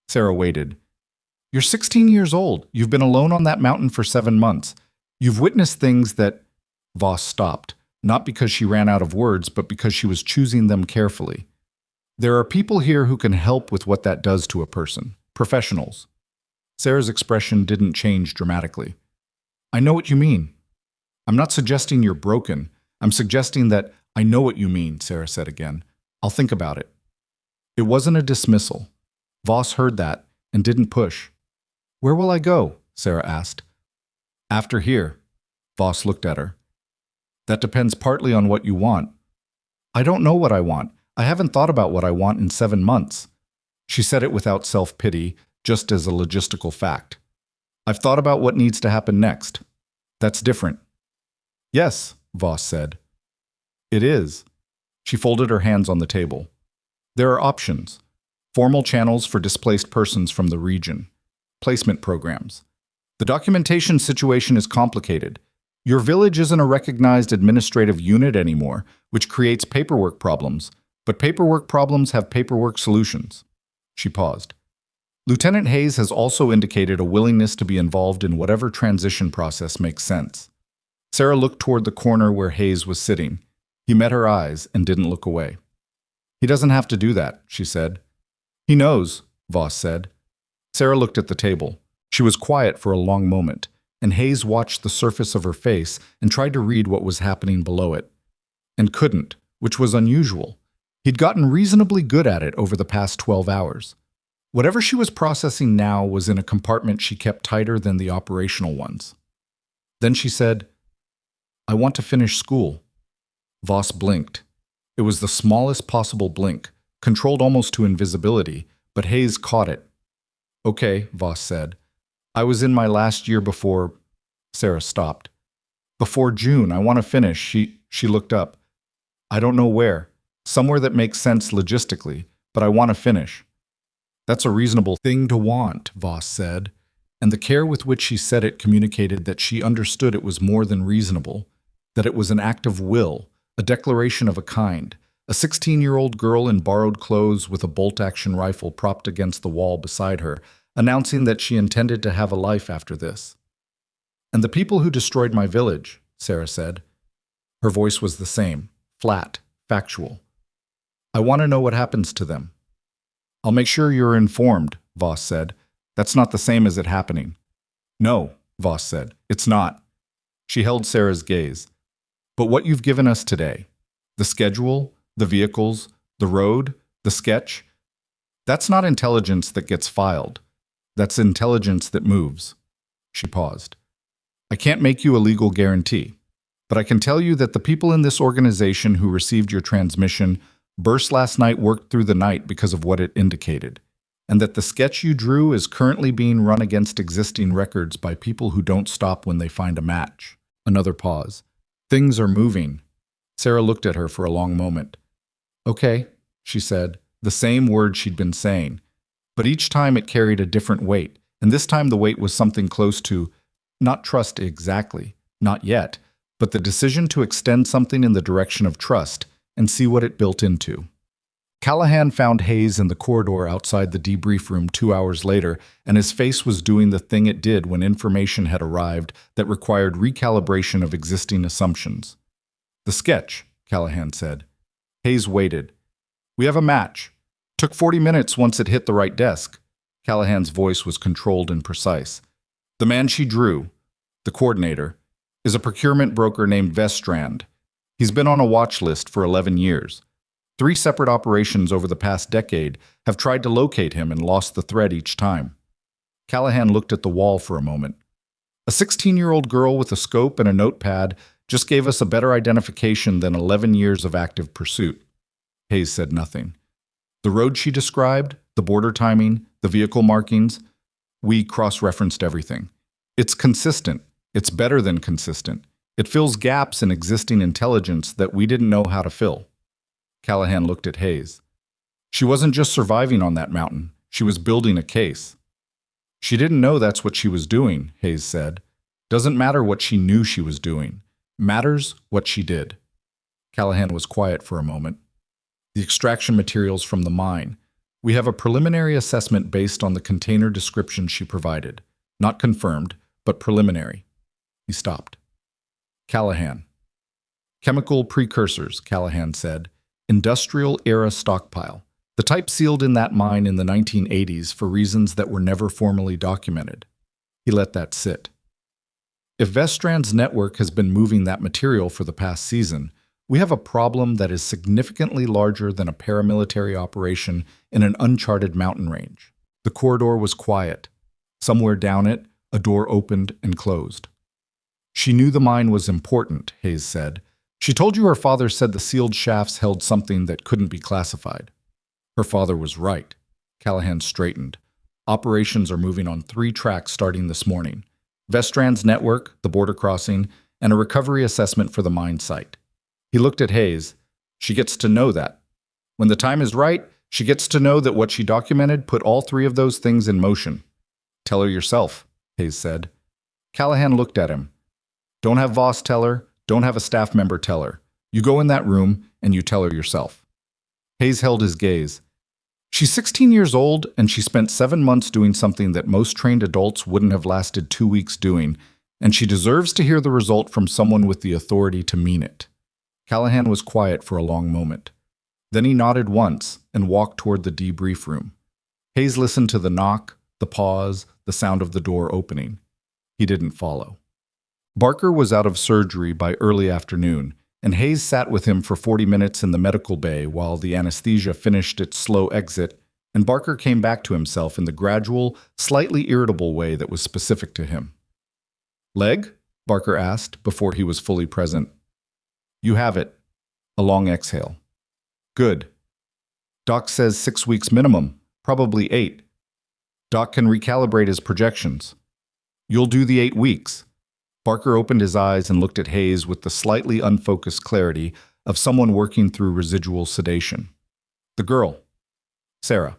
Sarah waited. "You're 16 years old. You've been alone on that mountain for 7 months. You've witnessed things that—" Voss stopped, not because she ran out of words, but because she was choosing them carefully. "There are people here who can help with what that does to a person. Professionals." Sarah's expression didn't change dramatically. "I know what you mean. I'm not suggesting you're broken. I'm suggesting that I know what you mean," Sarah said again. "I'll think about it." It wasn't a dismissal. Voss heard that and didn't push. "Where will I go?" Sarah asked. "After here." Voss looked at her. "That depends partly on what you want." "I don't know what I want. I haven't thought about what I want in 7 months." She said it without self-pity, just as a logistical fact. "I've thought about what needs to happen next. That's different." "Yes," Voss said. "It is." She folded her hands on the table. "There are options. Formal channels for displaced persons from the region. Placement programs. The documentation situation is complicated. Your village isn't a recognized administrative unit anymore, which creates paperwork problems. But paperwork problems have paperwork solutions. She paused. Lieutenant Hayes has also indicated a willingness to be involved in whatever transition process makes sense. Sarah looked toward the corner where Hayes was sitting. He met her eyes and didn't look away. He doesn't have to do that, she said. He knows, Voss said. Sarah looked at the table. She was quiet for a long moment, and Hayes watched the surface of her face and tried to read what was happening below it. And couldn't, which was unusual. He'd gotten reasonably good at it over the past 12 hours. Whatever she was processing now was in a compartment she kept tighter than the operational ones. Then she said, I want to finish school. Voss blinked. It was the smallest possible blink, controlled almost to invisibility, but Hayes caught it. Okay, Voss said. I was in my last year before... Sarah stopped. Before June, I want to finish. She looked up. I don't know where. Somewhere that makes sense logistically, but I want to finish. That's a reasonable thing to want, Voss said, and the care with which she said it communicated that she understood it was more than reasonable, that it was an act of will, a declaration of a kind, a 16-year-old girl in borrowed clothes with a bolt-action rifle propped against the wall beside her, announcing that she intended to have a life after this. And the people who destroyed my village, Sarah said. Her voice was the same, flat, factual. I want to know what happens to them. I'll make sure you're informed, Voss said. That's not the same as it happening. No, Voss said, it's not. She held Sarah's gaze. But what you've given us today, the schedule, the vehicles, the road, the sketch, that's not intelligence that gets filed. That's intelligence that moves. She paused. I can't make you a legal guarantee, but I can tell you that the people in this organization who received your transmission burst last night worked through the night because of what it indicated, and that the sketch you drew is currently being run against existing records by people who don't stop when they find a match. Another pause. Things are moving. Sarah looked at her for a long moment. Okay, she said, the same word she'd been saying, but each time it carried a different weight, and this time the weight was something close to, not trust exactly, not yet, but the decision to extend something in the direction of trust and see what it built into. Callahan found Hayes in the corridor outside the debrief room 2 hours later, and his face was doing the thing it did when information had arrived that required recalibration of existing assumptions. The sketch, Callahan said. Hayes waited. We have a match. Took 40 minutes once it hit the right desk. Callahan's voice was controlled and precise. The man she drew, the coordinator, is a procurement broker named Vestrand. He's been on a watch list for 11 years. 3 separate operations over the past decade have tried to locate him and lost the thread each time. Callahan looked at the wall for a moment. A 16-year-old girl with a scope and a notepad just gave us a better identification than 11 years of active pursuit. Hayes said nothing. The road she described, the border timing, the vehicle markings, we cross-referenced everything. It's consistent. It's better than consistent. It fills gaps in existing intelligence that we didn't know how to fill. Callahan looked at Hayes. She wasn't just surviving on that mountain. She was building a case. She didn't know that's what she was doing, Hayes said. Doesn't matter what she knew she was doing. Matters what she did. Callahan was quiet for a moment. The extraction materials from the mine. We have a preliminary assessment based on the container description she provided. Not confirmed, but preliminary. He stopped. Callahan. Chemical precursors, Callahan said. Industrial-era stockpile. The type sealed in that mine in the 1980s for reasons that were never formally documented. He let that sit. If Vestrand's network has been moving that material for the past season, we have a problem that is significantly larger than a paramilitary operation in an uncharted mountain range. The corridor was quiet. Somewhere down it, a door opened and closed. She knew the mine was important, Hayes said. She told you her father said the sealed shafts held something that couldn't be classified. Her father was right. Callahan straightened. Operations are moving on 3 tracks starting this morning. Vestrand's network, the border crossing, and a recovery assessment for the mine site. He looked at Hayes. She gets to know that. When the time is right, she gets to know that what she documented put all 3 of those things in motion. Tell her yourself, Hayes said. Callahan looked at him. Don't have Voss tell her, don't have a staff member tell her. You go in that room and you tell her yourself. Hayes held his gaze. She's 16 years old, and she spent 7 months doing something that most trained adults wouldn't have lasted 2 weeks doing, and she deserves to hear the result from someone with the authority to mean it. Callahan was quiet for a long moment. Then he nodded once and walked toward the debrief room. Hayes listened to the knock, the pause, the sound of the door opening. He didn't follow. Barker was out of surgery by early afternoon, and Hayes sat with him for 40 minutes in the medical bay while the anesthesia finished its slow exit, and Barker came back to himself in the gradual, slightly irritable way that was specific to him. "Leg?" Barker asked before he was fully present. "You have it." A long exhale. "Good. Doc says 6 weeks minimum, probably 8. Doc can recalibrate his projections. You'll do the 8 weeks. Barker opened his eyes and looked at Hayes with the slightly unfocused clarity of someone working through residual sedation. "The girl. Sarah.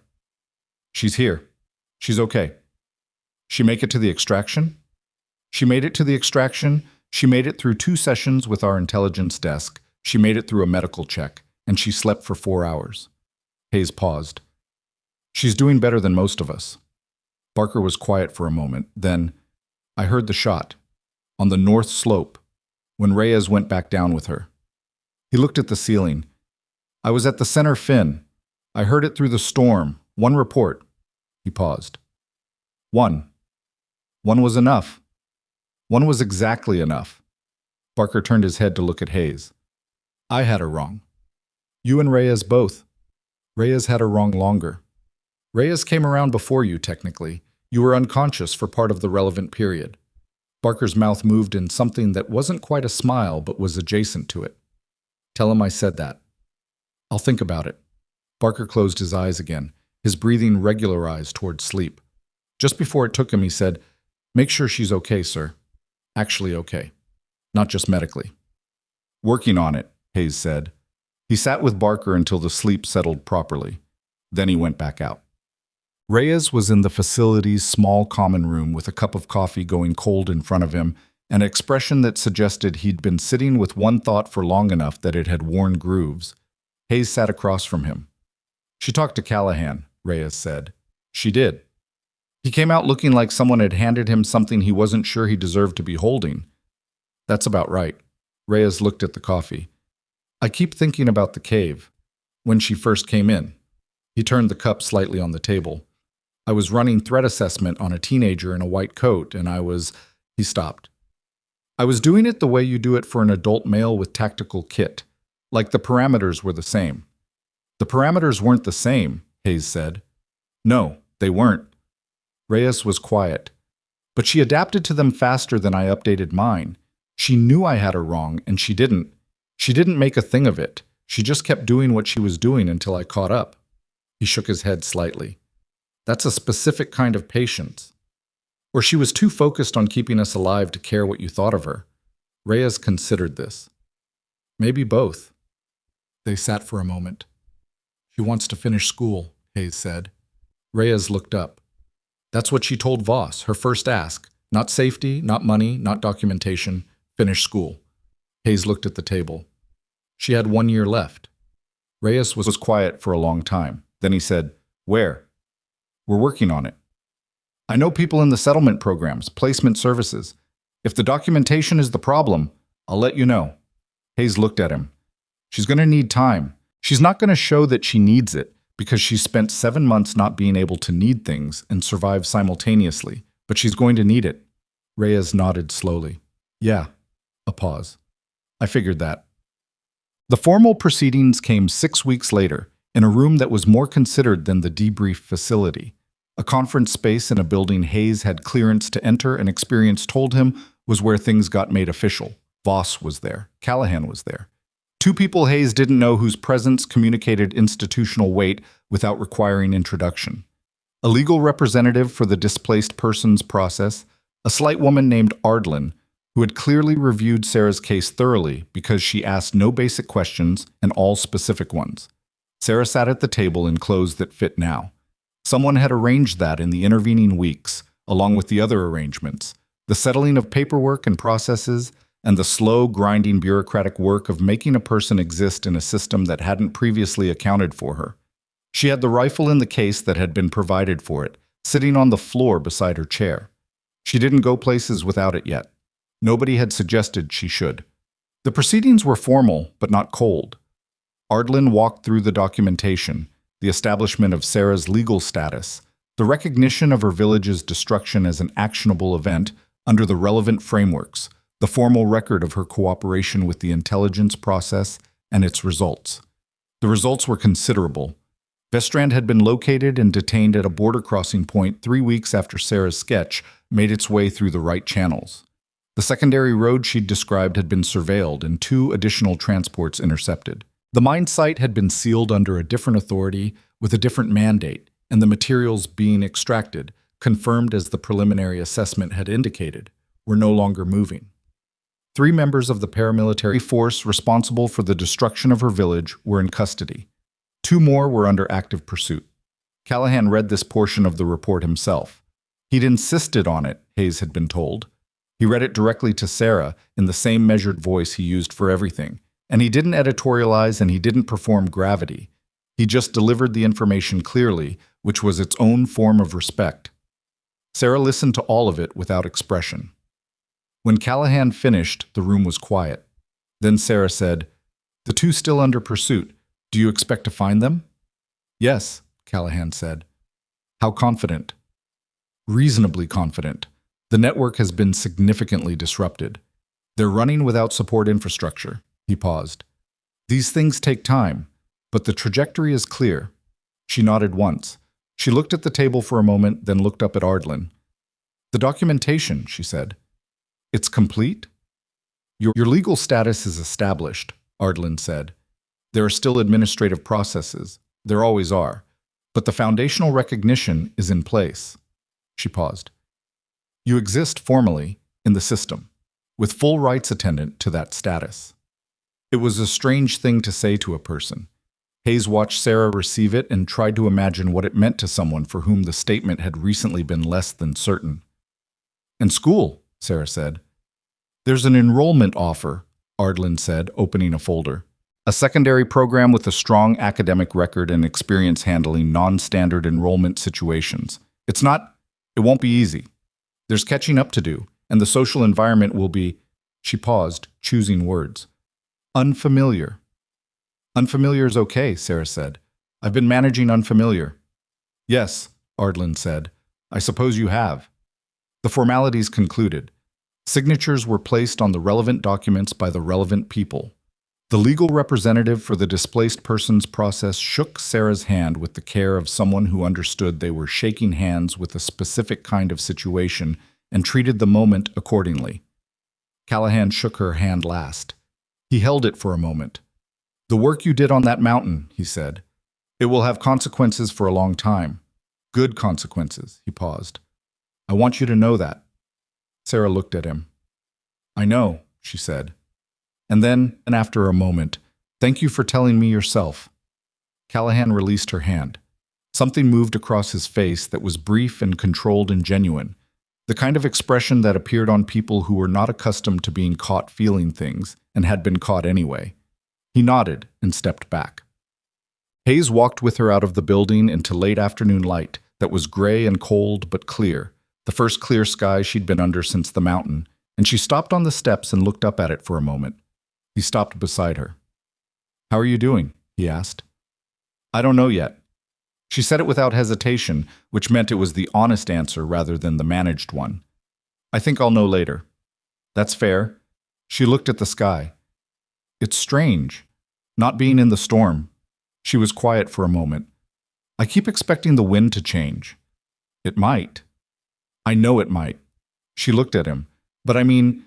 She's here. She's okay. She make it to the extraction?" "She made it to the extraction. She made it through 2 sessions with our intelligence desk. She made it through a medical check, and she slept for 4 hours. Hayes paused. "She's doing better than most of us." Barker was quiet for a moment. Then, "I heard the shot. On the north slope, when Reyes went back down with her." He looked at the ceiling. "I was at the center fin. I heard it through the storm. 1 report." He paused. "1. 1 was enough. 1 was exactly enough." Barker turned his head to look at Hayes. "I had her wrong. You and Reyes both. Reyes had her wrong longer. Reyes came around before you, technically. You were unconscious for part of the relevant period." Barker's mouth moved in something that wasn't quite a smile but was adjacent to it. "Tell him I said that." "I'll think about it." Barker closed his eyes again, his breathing regularized toward sleep. Just before it took him, he said, "Make sure she's okay, sir. Actually okay. Not just medically." "Working on it," Hayes said. He sat with Barker until the sleep settled properly. Then he went back out. Reyes was in the facility's small common room with a cup of coffee going cold in front of him, an expression that suggested he'd been sitting with one thought for long enough that it had worn grooves. Hayes sat across from him. "She talked to Callahan," Reyes said. "She did. He came out looking like someone had handed him something he wasn't sure he deserved to be holding." "That's about right." Reyes looked at the coffee. "I keep thinking about the cave. When she first came in." He turned the cup slightly on the table. "I was running threat assessment on a teenager in a white coat, and He stopped. "I was doing it the way you do it for an adult male with tactical kit. Like the parameters were the same." "The parameters weren't the same," Hayes said. "No, they weren't." Reyes was quiet. "But she adapted to them faster than I updated mine. She knew I had her wrong, and she didn't. She didn't make a thing of it. She just kept doing what she was doing until I caught up." He shook his head slightly. "That's a specific kind of patience. Or she was too focused on keeping us alive to care what you thought of her." Reyes considered this. "Maybe both." They sat for a moment. "She wants to finish school," Hayes said. Reyes looked up. "That's what she told Voss, her first ask. Not safety, not money, not documentation. Finish school." Hayes looked at the table. "She had 1 year left." Reyes was quiet for a long time. Then he said, "Where?" "We're working on it. I know people in the settlement programs, placement services. If the documentation is the problem, I'll let you know." Hayes looked at him. "She's going to need time. She's not going to show that she needs it because she's spent 7 months not being able to need things and survive simultaneously, but she's going to need it." Reyes nodded slowly. "Yeah." A pause. "I figured that." The formal proceedings came 6 weeks later, in a room that was more considered than the debrief facility. A conference space in a building Hayes had clearance to enter and experience told him was where things got made official. Voss was there. Callahan was there. 2 people Hayes didn't know whose presence communicated institutional weight without requiring introduction. A legal representative for the displaced persons process, a slight woman named Ardlin, who had clearly reviewed Sarah's case thoroughly because she asked no basic questions and all specific ones. Sarah sat at the table in clothes that fit now. Someone had arranged that in the intervening weeks, along with the other arrangements, the settling of paperwork and processes, and the slow, grinding bureaucratic work of making a person exist in a system that hadn't previously accounted for her. She had the rifle in the case that had been provided for it, sitting on the floor beside her chair. She didn't go places without it yet. Nobody had suggested she should. The proceedings were formal, but not cold. Ardlin walked through the documentation, the establishment of Sarah's legal status, the recognition of her village's destruction as an actionable event under the relevant frameworks, the formal record of her cooperation with the intelligence process and its results. The results were considerable. Vestrand had been located and detained at a border crossing point 3 weeks after Sarah's sketch made its way through the right channels. The secondary road she'd described had been surveilled and 2 additional transports intercepted. The mine site had been sealed under a different authority with a different mandate, and the materials being extracted, confirmed as the preliminary assessment had indicated, were no longer moving. 3 members of the paramilitary force responsible for the destruction of her village were in custody. 2 more were under active pursuit. Callahan read this portion of the report himself. He'd insisted on it, Hayes had been told. He read it directly to Sarah in the same measured voice he used for everything, and he didn't editorialize and he didn't perform gravity. He just delivered the information clearly, which was its own form of respect. Sarah listened to all of it without expression. When Callahan finished, the room was quiet. Then Sarah said, "The 2 still under pursuit. Do you expect to find them?" "Yes," Callahan said. "How confident?" "Reasonably confident. The network has been significantly disrupted. They're running without support infrastructure." He paused. "These things take time, but the trajectory is clear." She nodded once. She looked at the table for a moment, then looked up at Ardlin. "The documentation," she said. "It's complete?" Your legal status is established," Ardlin said. "There are still administrative processes. There always are. But the foundational recognition is in place." She paused. "You exist formally in the system, with full rights attendant to that status." It was a strange thing to say to a person. Hayes watched Sarah receive it and tried to imagine what it meant to someone for whom the statement had recently been less than certain. "And school," Sarah said. "There's an enrollment offer," Ardlin said, opening a folder. "A secondary program with a strong academic record and experience handling non-standard enrollment situations. It won't be easy. There's catching up to do, and the social environment will be," she paused, choosing words, "unfamiliar." "Unfamiliar is okay," Sarah said. "I've been managing unfamiliar." "Yes," Ardlin said. "I suppose you have." The formalities concluded. Signatures were placed on the relevant documents by the relevant people. The legal representative for the displaced persons process shook Sarah's hand with the care of someone who understood they were shaking hands with a specific kind of situation and treated the moment accordingly. Callahan shook her hand last. He held it for a moment. "The work you did on that mountain," he said. "It will have consequences for a long time. Good consequences," he paused. "I want you to know that." Sarah looked at him. "I know," she said. And then, and after a moment, "Thank you for telling me yourself." Callahan released her hand. Something moved across his face that was brief and controlled and genuine, the kind of expression that appeared on people who were not accustomed to being caught feeling things and had been caught anyway. He nodded and stepped back. Hayes walked with her out of the building into late afternoon light that was gray and cold but clear, the first clear sky she'd been under since the mountain, and she stopped on the steps and looked up at it for a moment. He stopped beside her. "How are you doing?" he asked. "I don't know yet." She said it without hesitation, which meant it was the honest answer rather than the managed one. "I think I'll know later." "That's fair." She looked at the sky. "It's strange, not being in the storm." She was quiet for a moment. "I keep expecting the wind to change." "It might." "I know it might." She looked at him. "But I mean,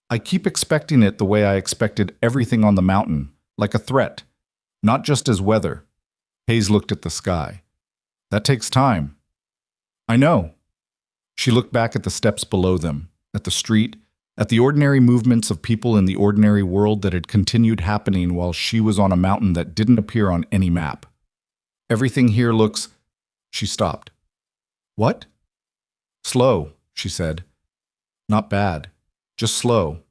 I keep expecting it the way I expected everything on the mountain, like a threat, not just as weather." Hayes looked at the sky. "That takes time." "I know." She looked back at the steps below them, at the street, at the ordinary movements of people in the ordinary world that had continued happening while she was on a mountain that didn't appear on any map. "Everything here looks—" She stopped. "What?" "Slow," she said. "Not bad. Just slow."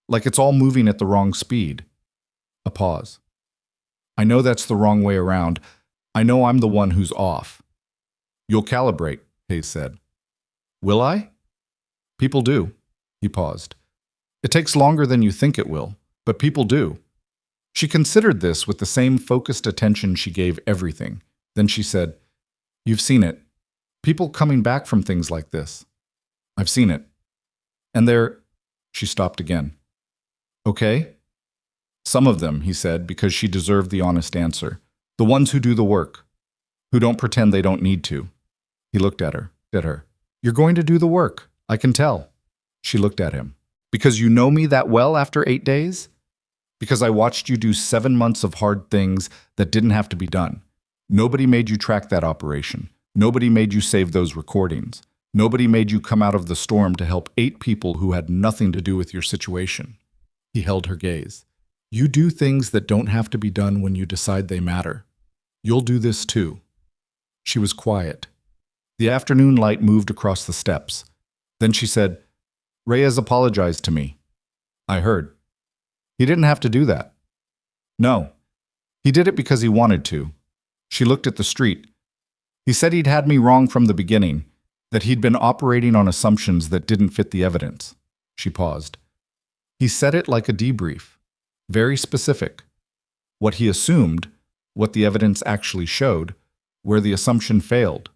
like it's all moving at the wrong speed. A pause. I know that's the wrong way around. I know I'm the one who's off. You'll calibrate, Hayes said. Will I? People do. He paused. It takes longer than you think it will, but people do. She considered this with the same focused attention she gave everything. Then she said, You've seen it. People coming back from things like this. I've seen it. And they're... She stopped again. Okay? Some of them, he said, because she deserved the honest answer. The ones who do the work, who don't pretend they don't need to. He looked at her. You're going to do the work, I can tell. She looked at him. Because you know me that well after 8 days? Because I watched you do 7 months of hard things that didn't have to be done. Nobody made you track that operation. Nobody made you save those recordings. Nobody made you come out of the storm to help 8 people who had nothing to do with your situation. He held her gaze. You do things that don't have to be done when you decide they matter. You'll do this too. She was quiet. The afternoon light moved across the steps. Then she said, Reyes apologized to me. I heard. He didn't have to do that. No. He did it because he wanted to. She looked at the street. He said he'd had me wrong from the beginning, that he'd been operating on assumptions that didn't fit the evidence. She paused. He said it like a debrief. Very specific. What he assumed, what the evidence actually showed, where the assumption failed.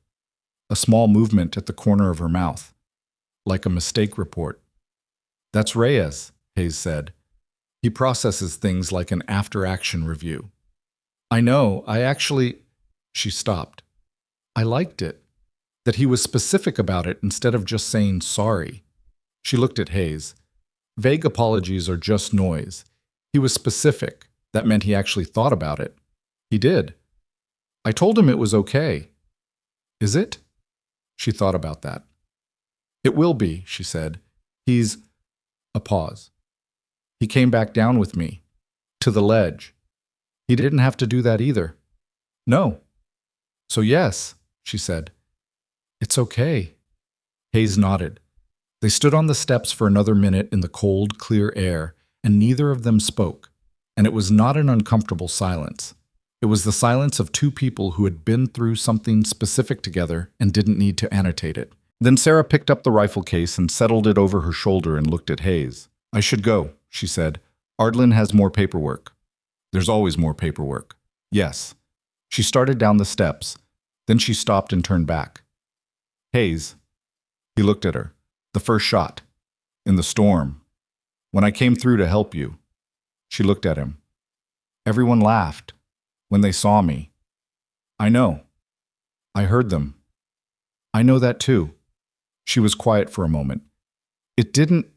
A small movement at the corner of her mouth. Like a mistake report. That's Reyes, Hayes said. He processes things like an after-action review. I know, She stopped. I liked it. That he was specific about it instead of just saying sorry. She looked at Hayes. Vague apologies are just noise. He was specific. That meant he actually thought about it. He did. I told him it was okay. Is it? She thought about that. It will be, she said. He's... A pause. He came back down with me. To the ledge. He didn't have to do that either. No. So yes, she said. It's okay. Hayes nodded. They stood on the steps for another minute in the cold, clear air, and neither of them spoke. And it was not an uncomfortable silence. It was the silence of 2 people who had been through something specific together and didn't need to annotate it. Then Sarah picked up the rifle case and settled it over her shoulder and looked at Hayes. I should go, she said. Ardlin has more paperwork. There's always more paperwork. Yes. She started down the steps. Then she stopped and turned back. Hayes. He looked at her. The first shot. In the storm. When I came through to help you. She looked at him. Everyone laughed. When they saw me. I know. I heard them. I know that too. She was quiet for a moment. It didn't...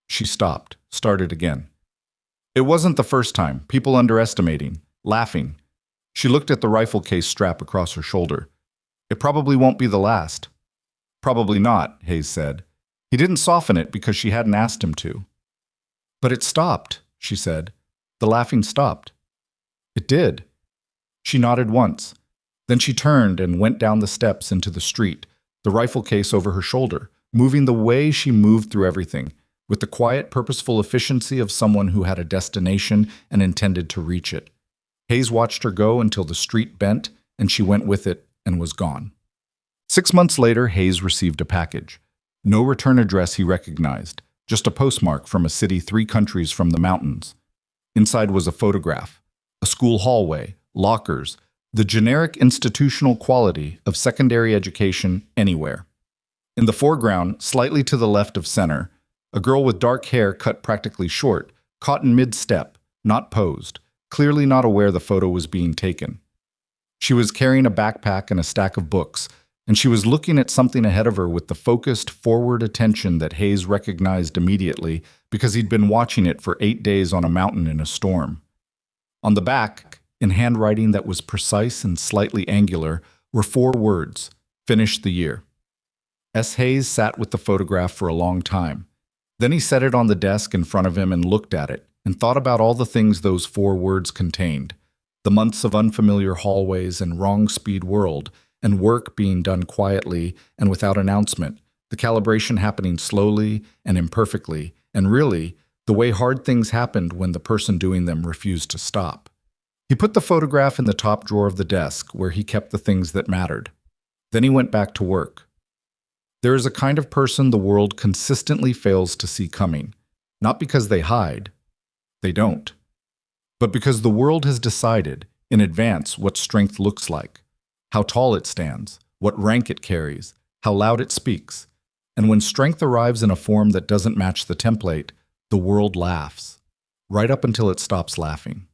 She stopped, started again. It wasn't the first time, people underestimating, laughing. She looked at the rifle case strap across her shoulder. It probably won't be the last. Probably not, Hayes said. He didn't soften it because she hadn't asked him to. But it stopped, she said. The laughing stopped. It did. She nodded once. Then she turned and went down the steps into the street, the rifle case over her shoulder, moving the way she moved through everything, with the quiet, purposeful efficiency of someone who had a destination and intended to reach it. Hayes watched her go until the street bent, and she went with it and was gone. 6 months later, Hayes received a package. No return address he recognized, just a postmark from a city 3 countries from the mountains. Inside was a photograph, a school hallway, lockers, the generic institutional quality of secondary education anywhere. In the foreground, slightly to the left of center, a girl with dark hair cut practically short, caught in mid-step, not posed, clearly not aware the photo was being taken. She was carrying a backpack and a stack of books, and she was looking at something ahead of her with the focused, forward attention that Hayes recognized immediately because he'd been watching it for 8 days on a mountain in a storm. On the back, in handwriting that was precise and slightly angular, were 4 words, "Finish the year." S. Hayes sat with the photograph for a long time. Then he set it on the desk in front of him and looked at it, and thought about all the things those 4 words contained. The months of unfamiliar hallways and wrong-speed world, and work being done quietly and without announcement, the calibration happening slowly and imperfectly, and really, The way hard things happened when the person doing them refused to stop. He put the photograph in the top drawer of the desk where he kept the things that mattered. Then he went back to work. There is a kind of person the world consistently fails to see coming, not because they hide, they don't, but because the world has decided in advance what strength looks like, how tall it stands, what rank it carries, how loud it speaks. And when strength arrives in a form that doesn't match the template, the world laughs, right up until it stops laughing.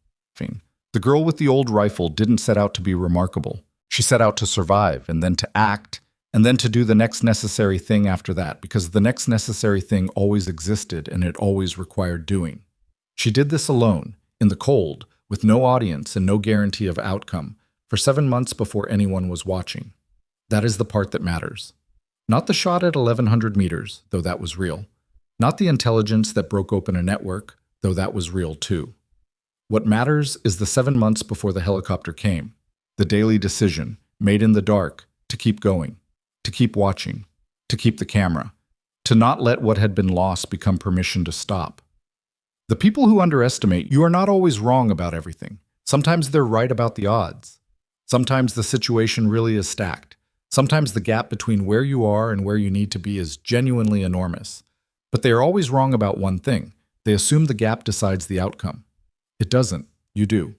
The girl with the old rifle didn't set out to be remarkable. She set out to survive, and then to act, and then to do the next necessary thing after that, because the next necessary thing always existed and it always required doing. She did this alone, in the cold, with no audience and no guarantee of outcome, for 7 months before anyone was watching. That is the part that matters. Not the shot at 1,100 meters, though that was real. Not the intelligence that broke open a network, though that was real too. What matters is the 7 months before the helicopter came, the daily decision, made in the dark, to keep going, to keep watching, to keep the camera, to not let what had been lost become permission to stop. The people who underestimate you are not always wrong about everything. Sometimes they're right about the odds. Sometimes the situation really is stacked. Sometimes the gap between where you are and where you need to be is genuinely enormous. But they are always wrong about one thing. They assume the gap decides the outcome. It doesn't. You do.